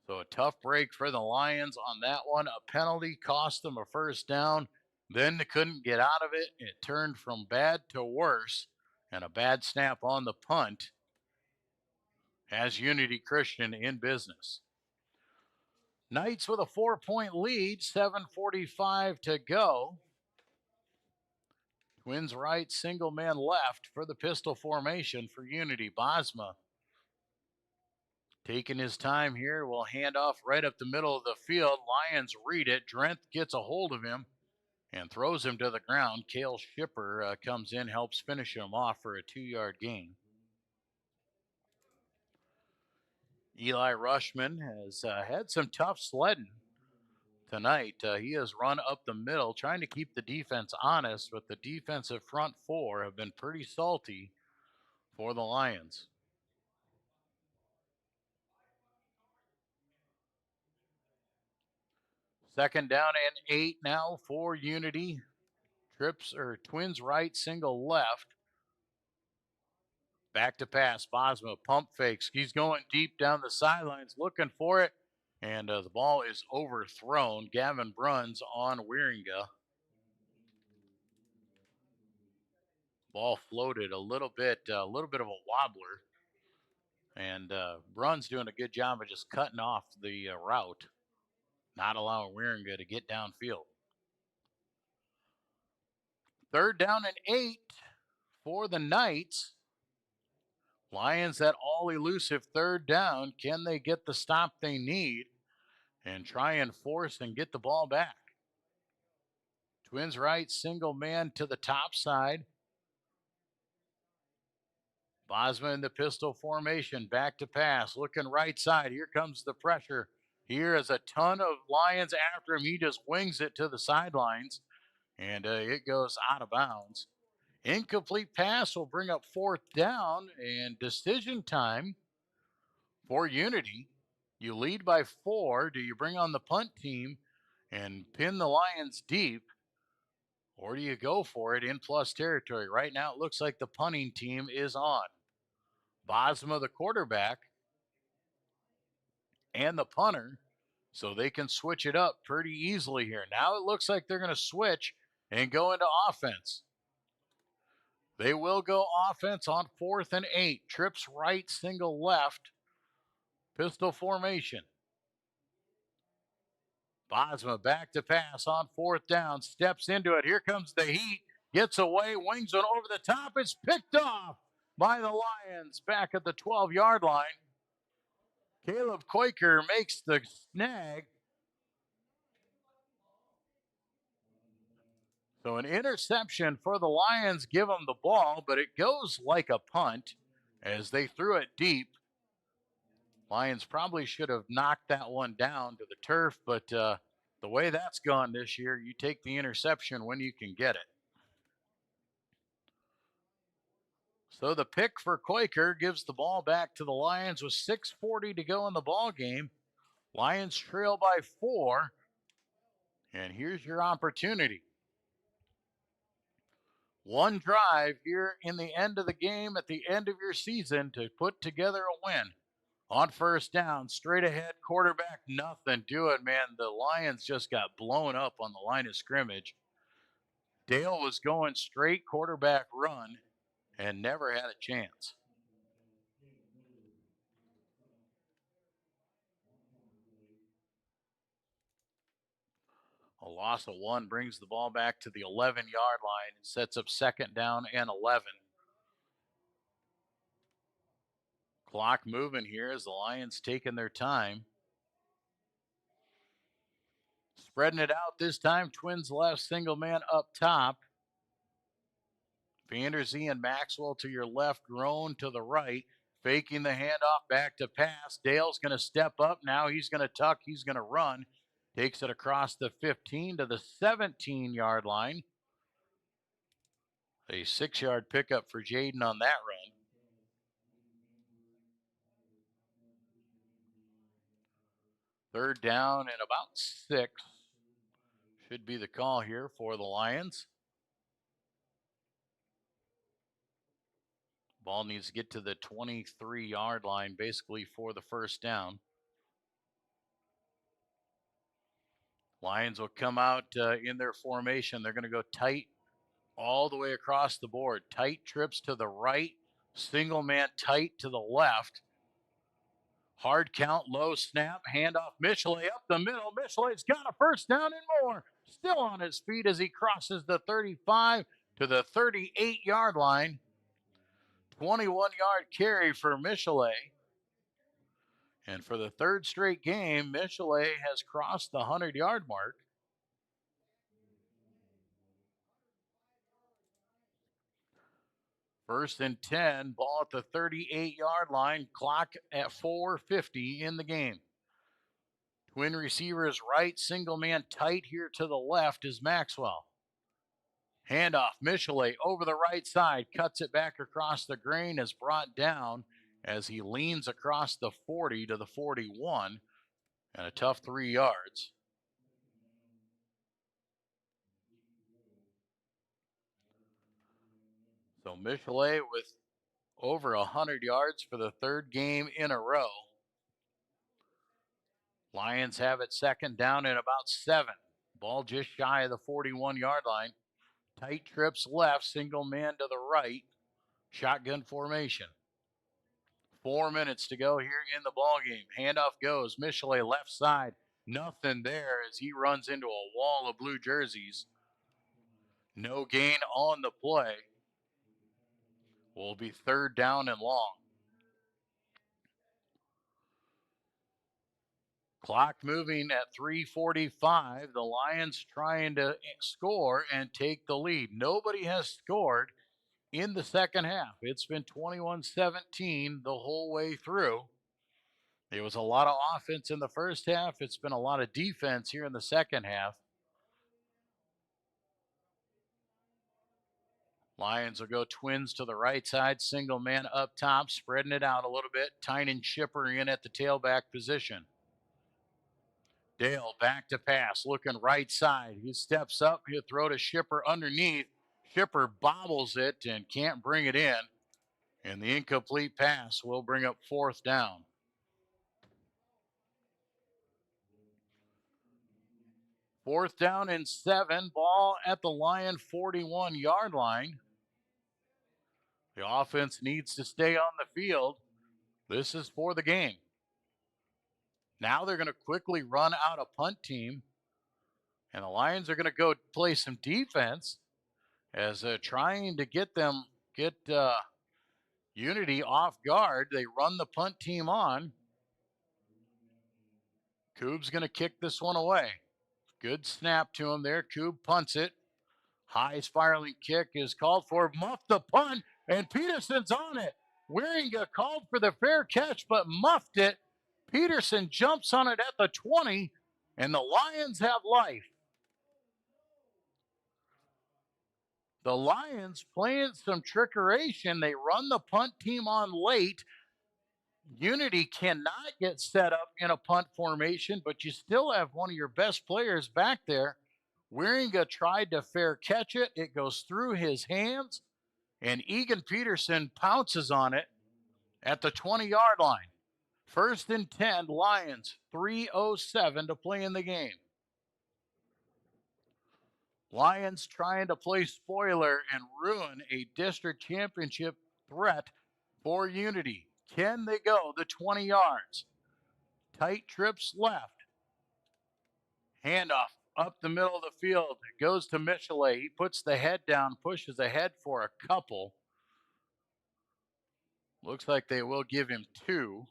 Speaker 1: So a tough break for the Lions on that one. A penalty cost them a first down. Then they couldn't get out of it. It turned from bad to worse. And a bad snap on the punt has Unity Christian in business. Knights with a 4-point lead, 7:45 to go. Twins right, single man left for the pistol formation for Unity. Bosma taking his time here, will hand off right up the middle of the field. Lions read it. Drenth gets a hold of him and throws him to the ground. Cale Schipper comes in, helps finish him off for a 2-yard gain. Eli Rushman has had some tough sledding tonight. He has run up the middle, trying to keep the defense honest, but the defensive front four have been pretty salty for the Lions. Second down and 8 now for Unity. Twins right, single left. Back to pass. Bosma pump fakes. He's going deep down the sidelines looking for it. And the ball is overthrown. Gavin Bruns on Wieringa. Ball floated a little bit of a wobbler. And Bruns doing a good job of just cutting off the route, not allowing Wieringa to get downfield. Third down and 8 for the Knights. Lions that all elusive third down. Can they get the stop they need and try and force and get the ball back? Twins right, single man to the top side. Bosma in the pistol formation, back to pass, looking right side. Here comes the pressure. Here is a ton of Lions after him. He just wings it to the sidelines, and it goes out of bounds. Incomplete pass will bring up fourth down, and decision time for Unity. You lead by 4. Do you bring on the punt team and pin the Lions deep, or do you go for it in plus territory? Right now, it looks like the punting team is on. Bosma, the quarterback, and the punter, so they can switch it up pretty easily here. Now it looks like they're going to switch and go into offense. They will go offense on 4th and 8. Trips right, single left, pistol formation. Bosma back to pass on 4th down, steps into it. Here comes the heat, gets away, wings it over the top. It's picked off by the Lions back at the 12-yard line. Caleb Quaker makes the snag. So an interception for the Lions, give them the ball, but it goes like a punt as they threw it deep. Lions probably should have knocked that one down to the turf, but the way that's gone this year, you take the interception when you can get it. So the pick for Quaker gives the ball back to the Lions with 6:40 to go in the ball game. Lions trail by 4, and here's your opportunity. One drive here in the end of the game at the end of your season to put together a win. On 1st down, straight ahead, quarterback, nothing doing, man. The Lions just got blown up on the line of scrimmage. Dale was going straight quarterback run and never had a chance. A loss of 1 brings the ball back to the 11-yard line and sets up 2nd down and 11. Clock moving here as the Lions taking their time. Spreading it out this time, Twins left, single man up top. Vanderzee and Maxwell to your left, Roan to the right. Faking the handoff back to pass. Dale's going to step up. Now he's going to tuck. He's going to run. Takes it across the 15 to the 17-yard line. A 6-yard pickup for Jaden on that run. Third down and about 6 should be the call here for the Lions. Ball needs to get to the 23-yard line basically for the 1st down. Lions will come out in their formation. They're going to go tight all the way across the board. Tight trips to the right, single man tight to the left. Hard count, low snap, handoff. Michelet up the middle. Michelet's got a 1st down and more. Still on his feet as he crosses the 35 to the 38-yard line. 21-yard carry for Michelet. And for the 3rd straight game, Michelet has crossed the 100-yard mark. First and 10, ball at the 38-yard line, clock at 4:50 in the game. Twin receivers right, single man tight here to the left is Maxwell. Handoff, Michelet over the right side, cuts it back across the grain, is brought down as he leans across the 40 to the 41, and a tough 3 yards. So Michelet with over 100 yards for the 3rd game in a row. Lions have it 2nd down and about 7. Ball just shy of the 41-yard line. Tight trips left, single man to the right. Shotgun formation. 4 minutes to go here in the ballgame. Handoff goes. Michelet left side. Nothing there as he runs into a wall of blue jerseys. No gain on the play. Will be 3rd down and long. Clock moving at 3:45. The Lions trying to score and take the lead. Nobody has scored in the second half. It's been 21-17 the whole way through. There was a lot of offense in the first half. It's been a lot of defense here in the second half. Lions will go twins to the right side, single man up top, spreading it out a little bit. Tynan Shipper in at the tailback position. Dale back to pass, looking right side. He steps up, he'll throw to Shipper underneath. Shipper bobbles it and can't bring it in. And the incomplete pass will bring up fourth down. Fourth down and 7. Ball at the Lion 41-yard line. The offense needs to stay on the field. This is for the game. Now they're going to quickly run out a punt team. And the Lions are going to go play some defense as trying to get Unity off guard. They run the punt team on. Coob's going to kick this one away. Good snap to him there. Coob punts it. High spiraling kick is called for. Muffed the punt, and Peterson's on it. Wieringa called for the fair catch, but muffed it. Peterson jumps on it at the 20, and the Lions have life. The Lions playing some trickeration. They run the punt team on late. Unity cannot get set up in a punt formation, but you still have one of your best players back there. Wieringa tried to fair catch it. It goes through his hands, and Egan Peterson pounces on it at the 20-yard line. First and 10, Lions, 3:07 to play in the game. Lions trying to play spoiler and ruin a district championship threat for Unity. Can they go the 20 yards? Tight trips left. Handoff up the middle of the field. It goes to Michelet. He puts the head down, pushes ahead for a couple. Looks like they will give him 2.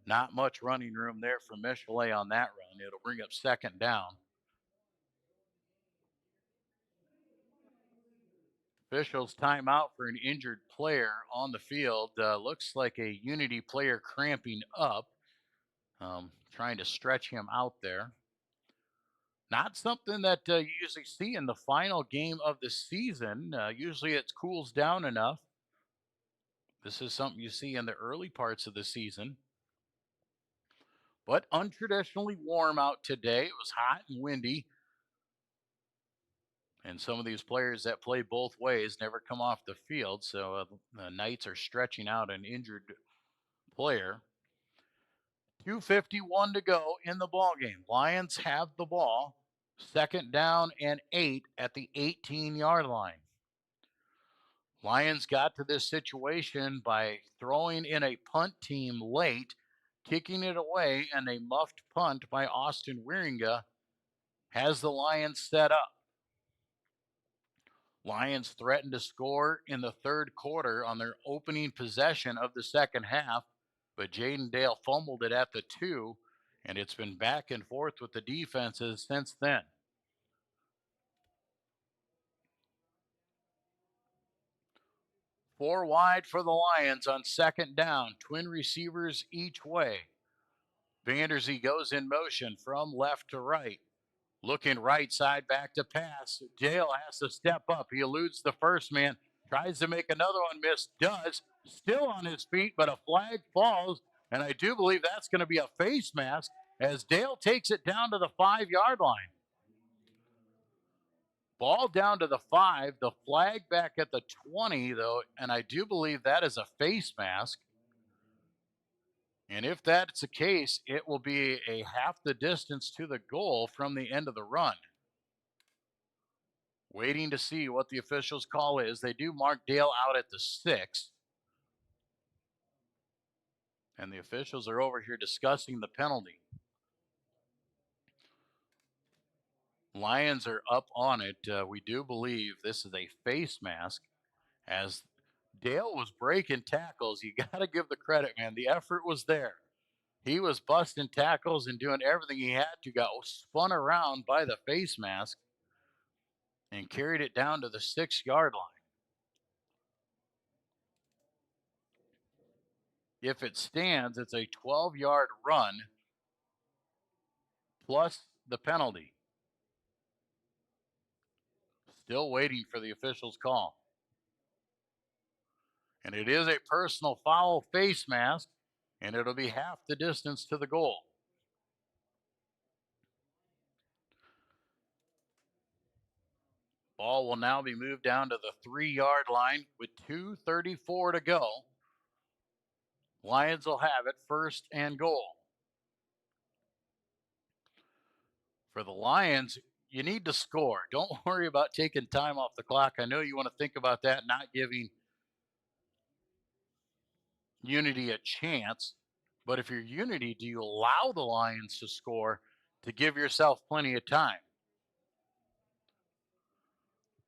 Speaker 1: Not much running room there for Michelet on that run. It'll bring up second down. Officials timeout for an injured player on the field. Looks like a Unity player cramping up. Trying to stretch him out there. Not something that you usually see in the final game of the season. Usually it cools down enough. This is something you see in the early parts of the season. But untraditionally warm out today. It was hot and windy. And some of these players that play both ways never come off the field. So the Knights are stretching out an injured player. 2:51 to go in the ball game. Lions have the ball. Second down and 8 at the 18-yard line. Lions got to this situation by throwing in a punt team late, kicking it away, and a muffed punt by Austin Wieringa has the Lions set up. Lions threatened to score in the third quarter on their opening possession of the second half, but Jaden Dale fumbled it at the 2, and it's been back and forth with the defenses since then. Four wide for the Lions on second down. Twin receivers each way. Vanderzee goes in motion from left to right. Looking right side back to pass. Dale has to step up. He eludes the first man. Tries to make another one miss. Does. Still on his feet, but a flag falls. And I do believe that's going to be a face mask as Dale takes it down to the 5-yard line. Ball down to the 5. The flag back at the 20, though. And I do believe that is a face mask. And if that's the case, it will be a half the distance to the goal from the end of the run. Waiting to see what the officials' call is. They do mark Dale out at the 6. And the officials are over here discussing the penalty. Lions are up on it. We do believe this is a face mask. As Dale was breaking tackles, you got to give the credit, man. The effort was there. He was busting tackles and doing everything he had to, got spun around by the face mask and carried it down to the 6-yard line. If it stands, it's a 12-yard run plus the penalty. Still waiting for the official's call. And it is a personal foul face mask, and it'll be half the distance to the goal. Ball will now be moved down to the 3-yard line with 2:34 to go. Lions will have it, first and goal. For the Lions, you need to score. Don't worry about taking time off the clock. I know you want to think about that, not giving Unity a chance. But if you're Unity, do you allow the Lions to score to give yourself plenty of time?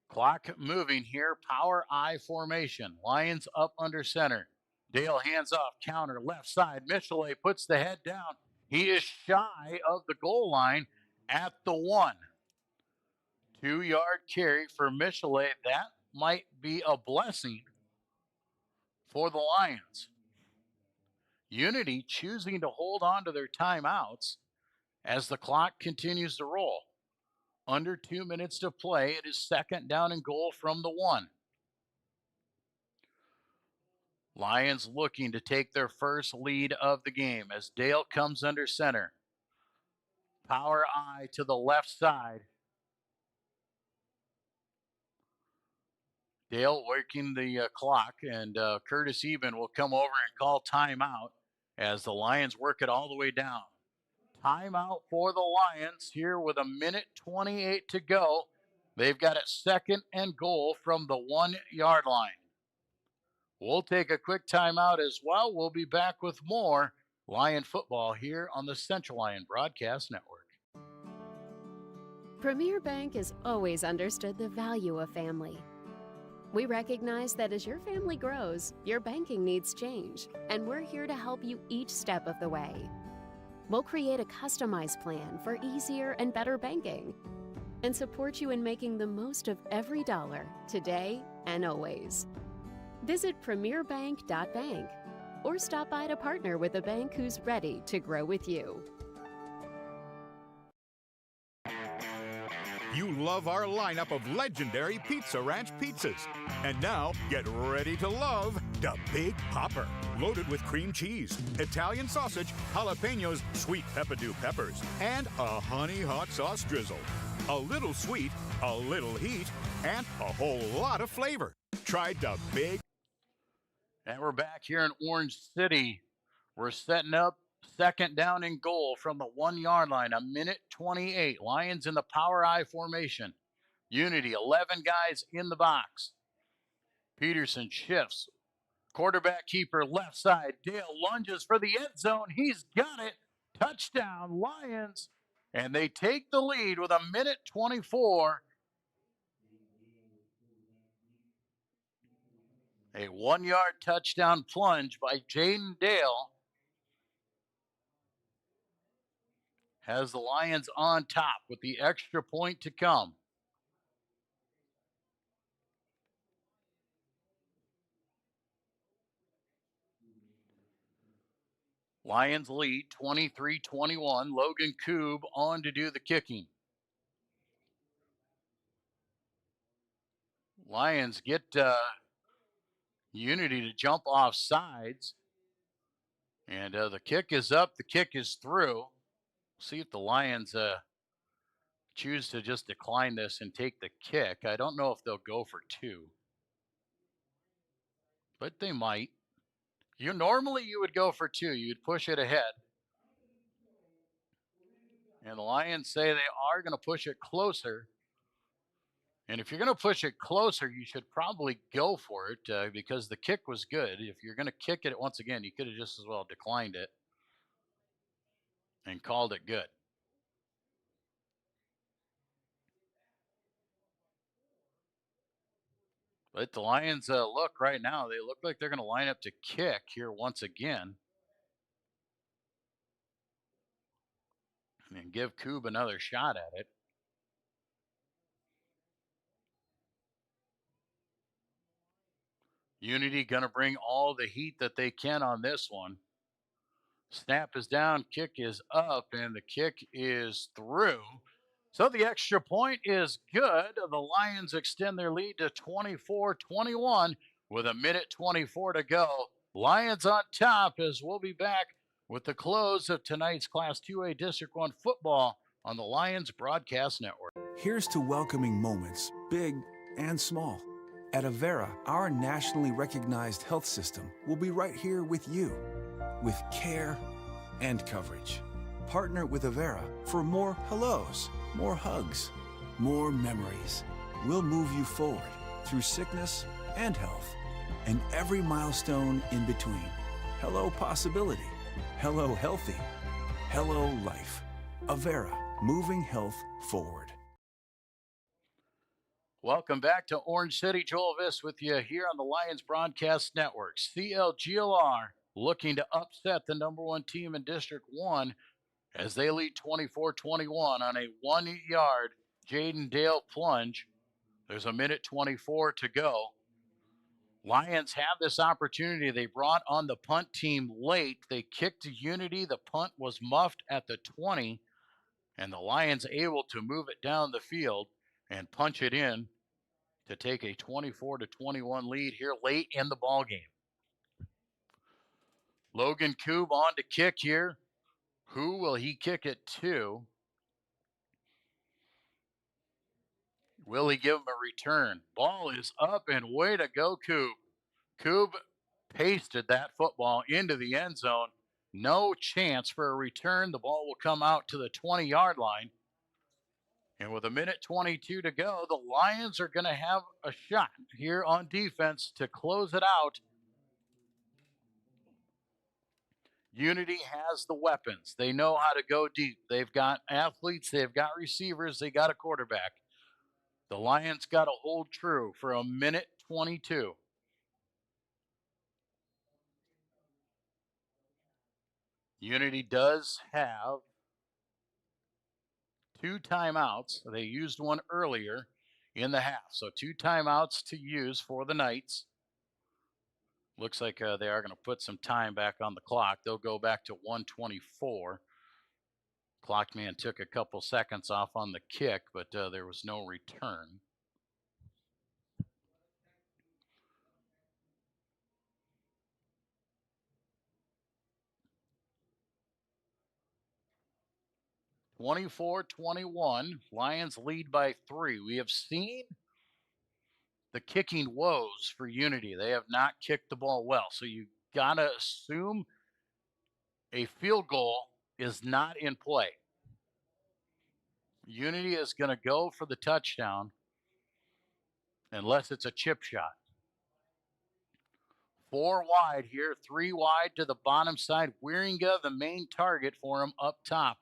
Speaker 1: Clock moving here. Power I formation. Lions up under center. Dale hands off, counter, left side. Michelet puts the head down. He is shy of the goal line at the 1. 2-yard carry for Michelet. That might be a blessing for the Lions. Unity choosing to hold on to their timeouts as the clock continues to roll. Under 2 minutes to play. It is second down and goal from the 1. Lions looking to take their first lead of the game as Dale comes under center. Power I to the left side. Dale working the clock, and Curtis Eben will come over and call timeout as the Lions work it all the way down. Timeout for the Lions here with 1:28 to go. They've got it second and goal from the 1-yard line. We'll take a quick timeout as well. We'll be back with more Lion football here on the Central Lyon Broadcast Network.
Speaker 7: Premier Bank has always understood the value of family. We recognize that as your family grows, your banking needs change, and we're here to help you each step of the way. We'll create a customized plan for easier and better banking and support you in making the most of every dollar today and always. Visit premierbank.bank or stop by to partner with a bank who's ready to grow with you.
Speaker 4: You love our lineup of legendary Pizza Ranch pizzas. And now, get ready to love the Big Popper. Loaded with cream cheese, Italian sausage, jalapenos, sweet peppadew peppers, and a honey hot sauce drizzle. A little sweet, a little heat, and a whole lot of flavor. Try the Big.
Speaker 1: And we're back here in Orange City. We're setting up second down and goal from the 1-yard line. 1:28. Lions in the power I formation. Unity, 11 guys in the box. Peterson shifts. Quarterback keeper left side. Dale lunges for the end zone. He's got it. Touchdown, Lions. And they take the lead with 1:24. A 1-yard touchdown plunge by Jaden Dale has the Lions on top with the extra point to come. Lions lead 23-21. Logan Koob on to do the kicking. Lions get Unity to jump off sides. And the kick is up. The kick is through. See if the Lions choose to just decline this and take the kick. I don't know if they'll go for 2. But they might. Normally you would go for 2. You'd push it ahead. And the Lions say they are going to push it closer. And if you're going to push it closer, you should probably go for it because the kick was good. If you're going to kick it once again, you could have just as well declined it and called it good. But the Lions look right now, they look like they're going to line up to kick here once again. and give Coob another shot at it. Unity going to bring all the heat that they can on this one. Snap is down, kick is up, and the kick is through. So the extra point is good. The Lions extend their lead to 24-21 with a minute 24 to go. Lions on top, as we'll be back with the close of tonight's Class 2A District 1 football on the Lions Broadcast Network.
Speaker 9: Here's to welcoming moments, big and small. At Avera, our nationally recognized health system will be right here with you, with care and coverage. Partner with Avera for more hellos, more hugs, more memories. We'll move you forward through sickness and health, and every milestone in between. Hello possibility, hello healthy, hello life. Avera, moving health forward.
Speaker 1: Welcome back to Orange City. Joel Viss with you here on the Lions Broadcast Network. CLGLR looking to upset the number one team in District 1 as they lead 24-21 on a 1-yard Jaden Dale plunge. There's a minute 24 to go. Lions have this opportunity. They brought on the punt team late. They kicked to Unity. The punt was muffed at the 20, and the Lions able to move it down the field and punch it in to take a 24-21 lead here late in the ball game. Logan Coob on to kick here. Who will he kick it to? Will he give him a return? Ball is up, and way to go, Coob. Coob pasted that football into the end zone. No chance for a return. The ball will come out to the 20-yard line. And with a minute 22 to go, the Lions are going to have a shot here on defense to close it out. Unity has the weapons. They know how to go deep. They've got athletes. They've got receivers. They got a quarterback. The Lions got to hold true for a minute 22. Unity does have 2 timeouts. They used one earlier in the half. So 2 timeouts to use for the Knights. Looks like they are going to put some time back on the clock. They'll go back to 1:24. Clockman took a couple seconds off on the kick, but there was no return. (24-21). Lions lead by 3. We have seen the kicking woes for Unity. They have not kicked the ball well. So you got to assume a field goal is not in play. Unity is going to go for the touchdown unless it's a chip shot. 4 wide here, 3 wide to the bottom side. Wieringa, the main target for him up top.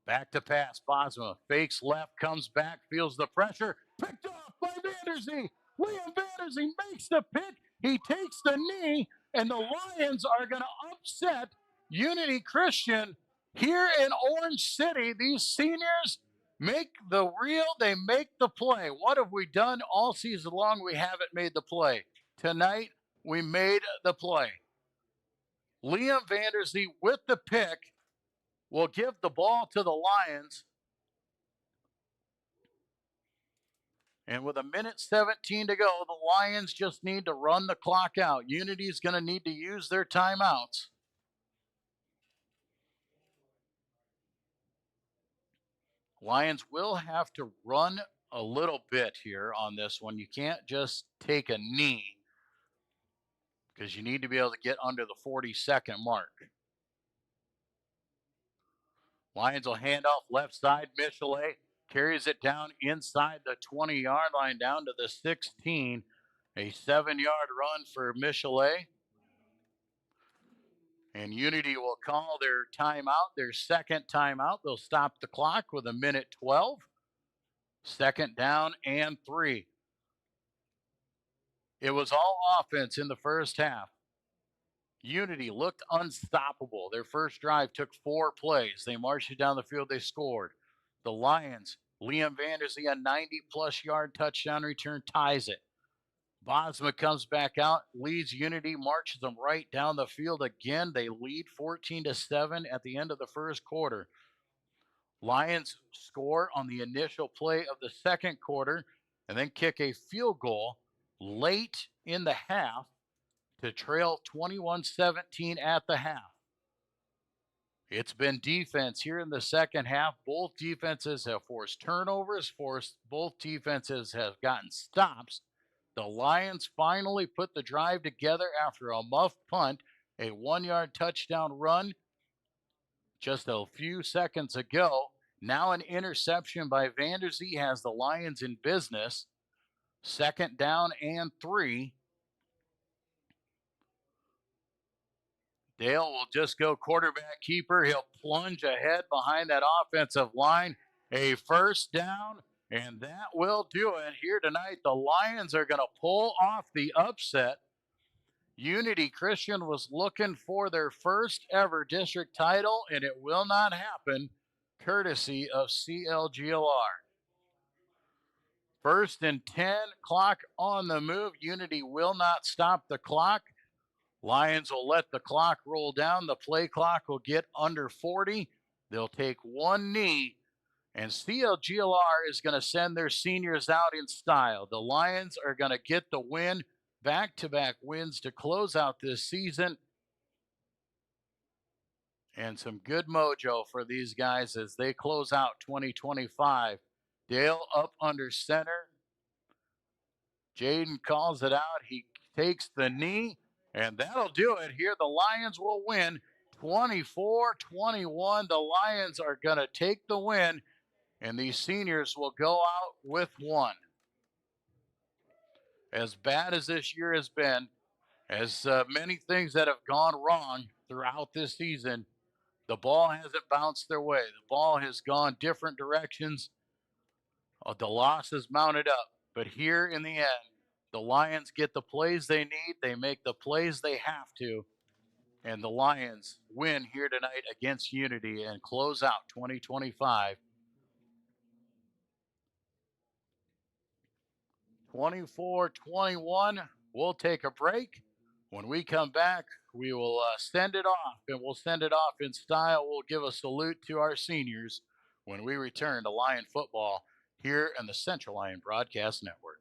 Speaker 1: Back to pass. Bosma fakes left, comes back, feels the pressure. Picked off by Vanderzee. Liam Vanderzee makes the pick. He takes the knee, and the Lions are going to upset Unity Christian here in Orange City. These seniors make the reel, they make the play. What have we done all season long? We haven't made the play. Tonight, we made the play. Liam Vanderzee with the pick will give the ball to the Lions. And with a minute 17 to go, the Lions just need to run the clock out. Unity's going to need to use their timeouts. Lions will have to run a little bit here on this one. You can't just take a knee because you need to be able to get under the 40-second mark. Lions will hand off left side. Michelet carries it down inside the 20-yard line down to the 16. A 7-yard run for Michelet. And Unity will call their timeout, their second timeout. They'll stop the clock with a minute 12. Second down and 3. It was all offense in the first half. Unity looked unstoppable. Their first drive took 4 plays. They marched it down the field. They scored. The Lions, Liam Vandersee, a 90-plus yard touchdown return, ties it. Bosma comes back out, leads Unity, marches them right down the field again. They lead 14-7 at the end of the first quarter. Lions score on the initial play of the second quarter and then kick a field goal late in the half to trail 21-17 at the half. It's been defense here in the second half. Both defenses have forced turnovers. Both defenses have gotten stops. The Lions finally put the drive together after a muff punt, a 1-yard touchdown run just a few seconds ago. Now an interception by Vandersee has the Lions in business. 2nd down and 3. Dale will just go quarterback keeper. He'll plunge ahead behind that offensive line. A first down, and that will do it here tonight. The Lions are going to pull off the upset. Unity Christian was looking for their first ever district title, and it will not happen, courtesy of CLGLR. 1st and 10, clock on the move. Unity will not stop the clock. Lions will let the clock roll down. The play clock will get under 40. They'll take one knee, and CLGLR is going to send their seniors out in style. The Lions are going to get the win, back-to-back wins to close out this season. And some good mojo for these guys as they close out 2025. Dale up under center. Jaden calls it out. He takes the knee. And that'll do it here. The Lions will win 24-21. The Lions are going to take the win, and these seniors will go out with 1. As bad as this year has been, as many things that have gone wrong throughout this season, the ball hasn't bounced their way. The ball has gone different directions. The losses mounted up. But here in the end, the Lions get the plays they need. They make the plays they have to. And the Lions win here tonight against Unity and close out 2025. 24-21. We'll take a break. When we come back, we will send it off, and we'll send it off in style. We'll give a salute to our seniors when we return to Lion football here in the Central Lyon Broadcast Network.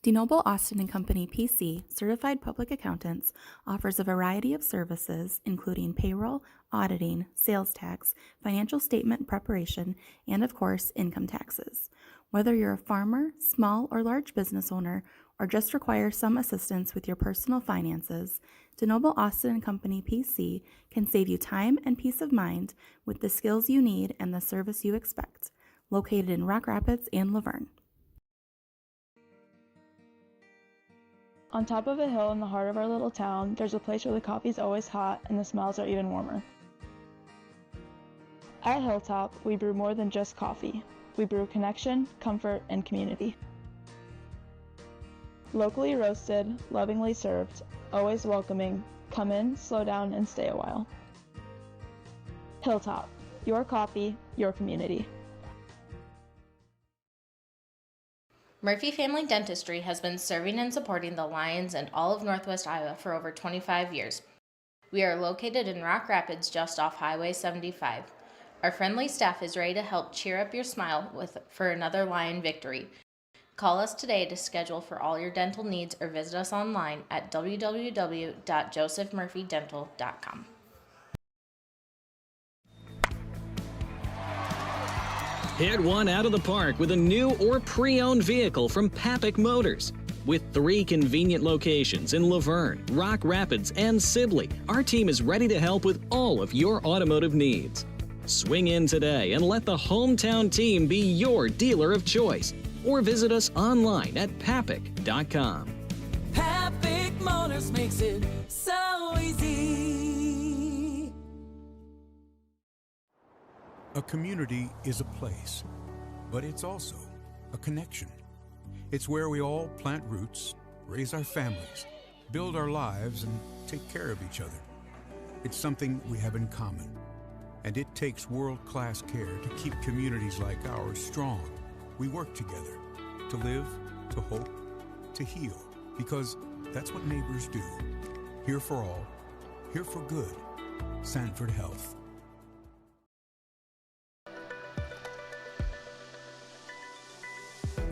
Speaker 10: DeNoble Austin & Company PC, certified public accountants, offers a variety of services including payroll, auditing, sales tax, financial statement preparation, and of course, income taxes. Whether you're a farmer, small or large business owner, or just require some assistance with your personal finances, DeNoble Austin & Company PC can save you time and peace of mind with the skills you need and the service you expect. Located in Rock Rapids and Laverne.
Speaker 11: On top of a hill in the heart of our little town, there's a place where the coffee's always hot and the smells are even warmer. At Hilltop, we brew more than just coffee. We brew connection, comfort, and community. Locally roasted, lovingly served, always welcoming. Come in, slow down, and stay a while. Hilltop, your coffee, your community.
Speaker 12: Murphy Family Dentistry has been serving and supporting the Lions and all of Northwest Iowa for over 25 years. We are located in Rock Rapids just off Highway 75. Our friendly staff is ready to help cheer up your smile for another Lion victory. Call us today to schedule for all your dental needs or visit us online at www.josephmurphydental.com.
Speaker 13: Hit one out of the park with a new or pre-owned vehicle from Papik Motors. With 3 convenient locations in Laverne, Rock Rapids, and Sibley, our team is ready to help with all of your automotive needs. Swing in today and let the hometown team be your dealer of choice. Or visit us online at papik.com.
Speaker 14: Papik Motors makes it so easy.
Speaker 20: A community is a place, but it's also a connection. It's where we all plant roots, raise our families, build our lives, and take care of each other. It's something we have in common, and it takes world-class care to keep communities like ours strong. We work together to live, to hope, to heal, because that's what neighbors do. Here for all, here for good. Sanford Health.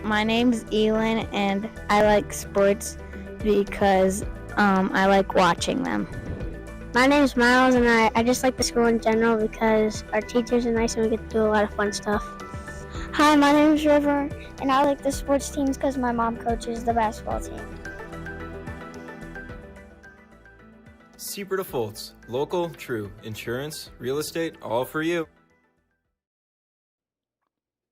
Speaker 15: My name's Elin, and I like sports because I like watching them.
Speaker 16: My name's Miles, and I just like the school in general because our teachers are nice and we get to do a lot of fun stuff.
Speaker 17: Hi, my name's River, and I like the sports teams because my mom coaches the basketball team.
Speaker 18: Super defaults, local, true, insurance, real estate, all for you.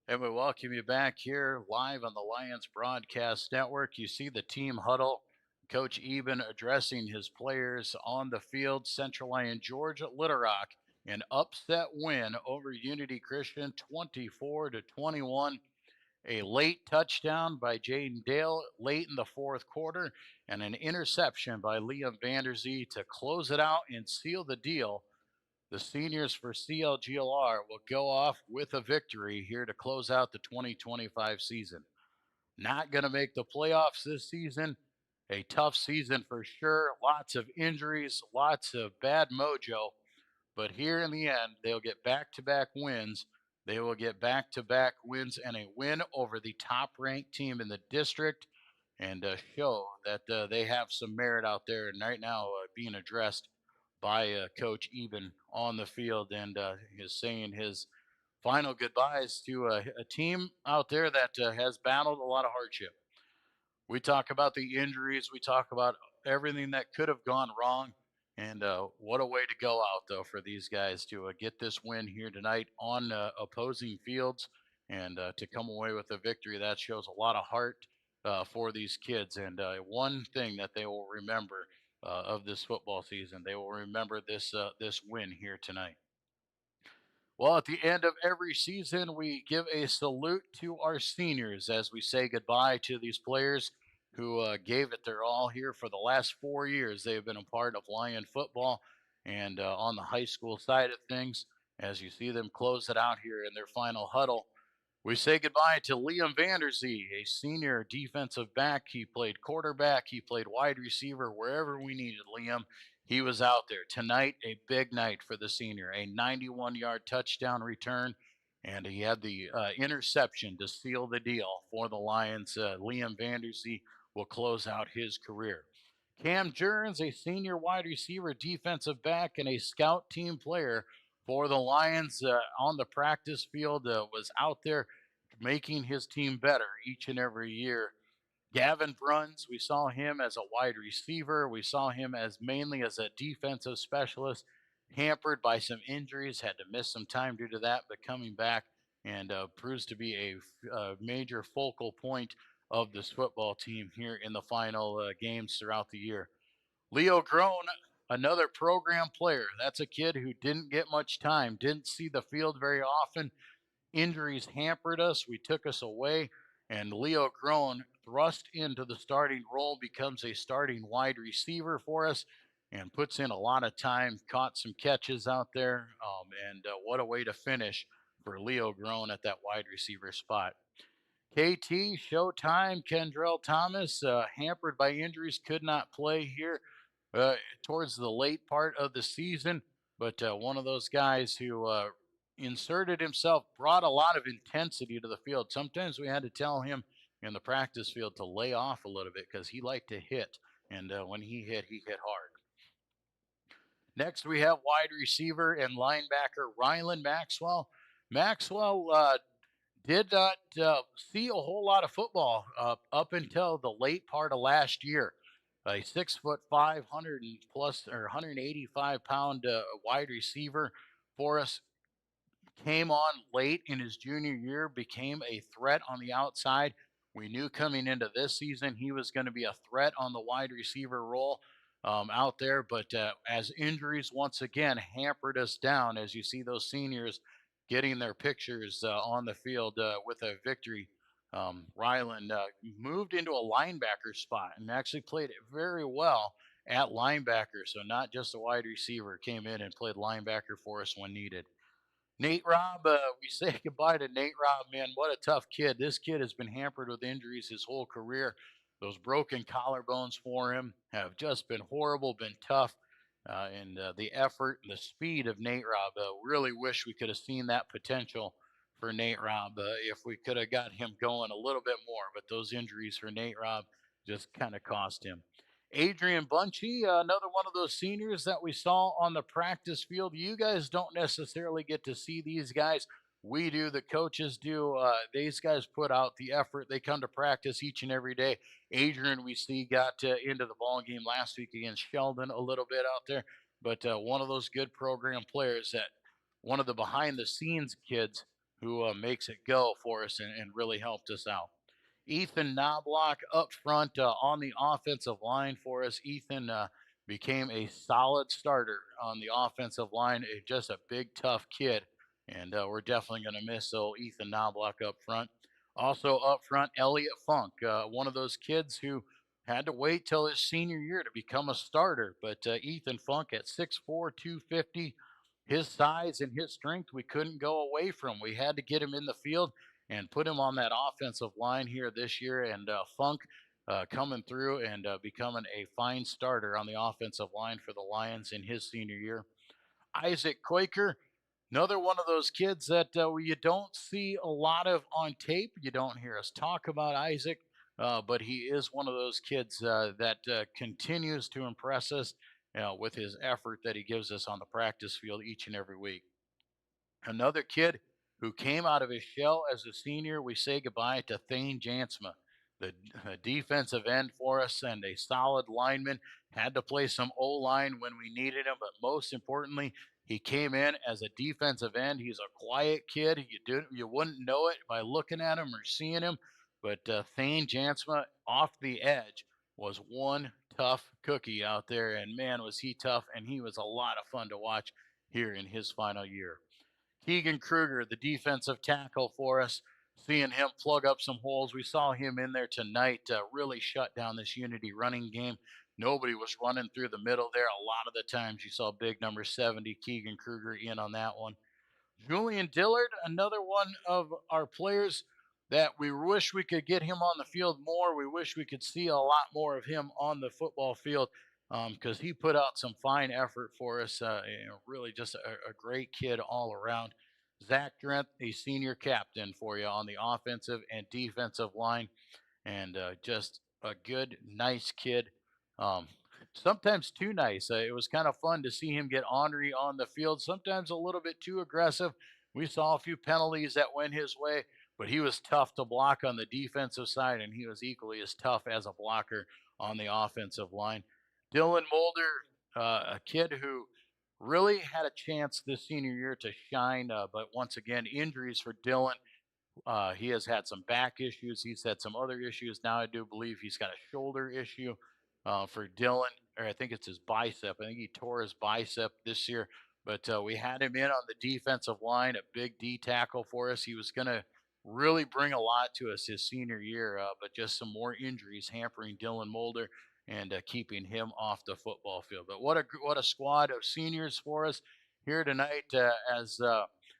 Speaker 1: And we welcome you back here live on the Lions Broadcast Network. You see the team huddle. Coach Eben addressing his players on the field. Central Lyon, Georgia, Little Rock, an upset win over Unity Christian, 24-21. A late touchdown by Jaden Dale late in the fourth quarter, and an interception by Liam Vanderzee to close it out and seal the deal. The seniors for CLGLR will go off with a victory here to close out the 2025 season. Not going to make the playoffs this season. A tough season for sure. Lots of injuries, lots of bad mojo. But here in the end, they'll get back-to-back wins. They will get back-to-back wins and a win over the top-ranked team in the district and show that they have some merit out there. And right now being addressed by Coach Eben on the field, and is saying his final goodbyes to a team out there that has battled a lot of hardship. We talk about the injuries. We talk about everything that could have gone wrong. And what a way to go out, though, for these guys to get this win here tonight on opposing fields and to come away with a victory. That shows a lot of heart for these kids. And one thing that they will remember of this football season, they will remember this win here tonight. Well, at the end of every season, we give a salute to our seniors as we say goodbye to these players who gave it their all here for the last 4 years. They've been a part of Lyon football and on the high school side of things. As you see them close it out here in their final huddle, we say goodbye to Liam Vanderzee, a senior defensive back. He played quarterback, he played wide receiver, wherever we needed Liam. He was out there. Tonight, a big night for the senior, a 91-yard touchdown return, and he had the interception to seal the deal for the Lions. Liam Vanderzee will close out his career. Cam Jurns, a senior wide receiver, defensive back, and a scout team player for the Lions on the practice field, was out there making his team better each and every year. Gavin Bruns, we saw him as a wide receiver. We saw him as mainly as a defensive specialist, hampered by some injuries, had to miss some time due to that, but coming back and proves to be a major focal point of this football team here in the final games throughout the year. Leo Groen, another program player. That's a kid who didn't get much time, didn't see the field very often. Injuries hampered us. We took us away. And Leo Groen, thrust into the starting role, becomes a starting wide receiver for us and puts in a lot of time, caught some catches out there. And what a way to finish for Leo Groen at that wide receiver spot. KT, Showtime, Kendrell Thomas, hampered by injuries, could not play here towards the late part of the season, but one of those guys who inserted himself, brought a lot of intensity to the field. Sometimes we had to tell him in the practice field to lay off a little bit because he liked to hit, and when he hit hard. Next, we have wide receiver and linebacker Rylan Maxwell. Maxwell did not see a whole lot of football up until the late part of last year. A 6'5", 100 plus or 185 pound wide receiver for us came on late in his junior year, became a threat on the outside. We knew coming into this season he was going to be a threat on the wide receiver role out there, but as injuries once again hampered us down, as you see those seniors getting their pictures on the field with a victory Ryland moved into a linebacker spot and actually played it very well at linebacker. So not just a wide receiver, came in and played linebacker for us when needed. Nate Robb, we say goodbye to Nate Robb, man. What a tough kid. This kid has been hampered with injuries his whole career. Those broken collarbones for him have just been horrible, been tough. And the effort and the speed of Nate Robb, really wish we could have seen that potential for Nate Robb if we could have got him going a little bit more. But those injuries for Nate Robb just kind of cost him. Adrian Bunchy, another one of those seniors that we saw on the practice field. You guys don't necessarily get to see these guys. We do, the coaches do. These guys put out the effort. They come to practice each and every day. Adrian, we see, got into the ball game last week against Sheldon a little bit out there, but one of those good program players, that one of the behind the scenes kids who makes it go for us and really helped us out. Ethan Knobloch up front on the offensive line for us. Ethan became a solid starter on the offensive line. Just a big, tough kid. And we're definitely going to miss Ethan Knobloch up front. Also up front, Elliott Funk, one of those kids who had to wait till his senior year to become a starter. But Ethan Funk at 6'4", 250, his size and his strength, we couldn't go away from. We had to get him in the field and put him on that offensive line here this year. And Funk coming through and becoming a fine starter on the offensive line for the Lions in his senior year. Isaac Quaker, another one of those kids that you don't see a lot of on tape. You don't hear us talk about Isaac, but he is one of those kids that continues to impress us with his effort that he gives us on the practice field each and every week. Another kid who came out of his shell as a senior, we say goodbye to Thane Jansma, the defensive end for us and a solid lineman. Had to play some O-line when we needed him, but most importantly, he came in as a defensive end. He's a quiet kid. You wouldn't know it by looking at him or seeing him, but Thane Jansma off the edge was one tough cookie out there, and man, was he tough, and he was a lot of fun to watch here in his final year. Keegan Kruger, the defensive tackle for us, seeing him plug up some holes. We saw him in there tonight, really shut down this Unity running game. Nobody was running through the middle there. A lot of the times you saw big number 70, Keegan Kruger, in on that one. Julian Dillard, another one of our players that we wish we could get him on the field more. We wish we could see a lot more of him on the football field because he put out some fine effort for us. Really just a great kid all around. Zach Drent, a senior captain for you on the offensive and defensive line, and just a good, nice kid. Um, Sometimes too nice. It was kind of fun to see him get ornery on the field, sometimes a little bit too aggressive. We saw a few penalties that went his way, but he was tough to block on the defensive side, and he was equally as tough as a blocker on the offensive line. Dylan Mulder, a kid who really had a chance this senior year to shine, but once again, injuries for Dylan. He has had some back issues. He's had some other issues. Now I do believe he's got a shoulder issue for Dylan, or I think it's his bicep. I think he tore his bicep this year. But we had him in on the defensive line, a big D tackle for us. He was going to really bring a lot to us his senior year, but just some more injuries hampering Dylan Mulder and keeping him off the football field. But what a squad of seniors for us here tonight as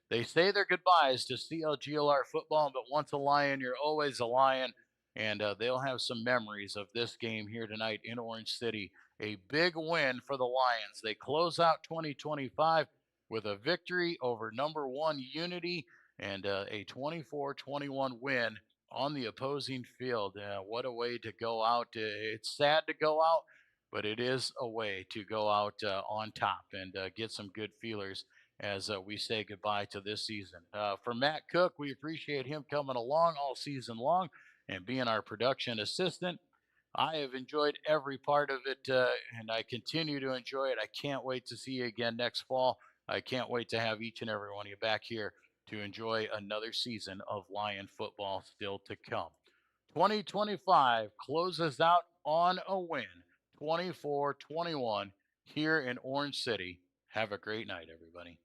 Speaker 1: they say their goodbyes to CLGLR football. But once a Lion, you're always a Lion. And they'll have some memories of this game here tonight in Orange City. A big win for the Lions. They close out 2025 with a victory over number 1 Unity and a 24-21 win on the opposing field. What a way to go out. It's sad to go out, but it is a way to go out on top and get some good feelers as we say goodbye to this season. For Matt Cook, we appreciate him coming along all season long and being our production assistant. I have enjoyed every part of it, and I continue to enjoy it. I can't wait to see you again next fall. I can't wait to have each and every one of you back here to enjoy another season of Lion football still to come. 2025 closes out on a win, 24-21 here in Orange City. Have a great night, everybody.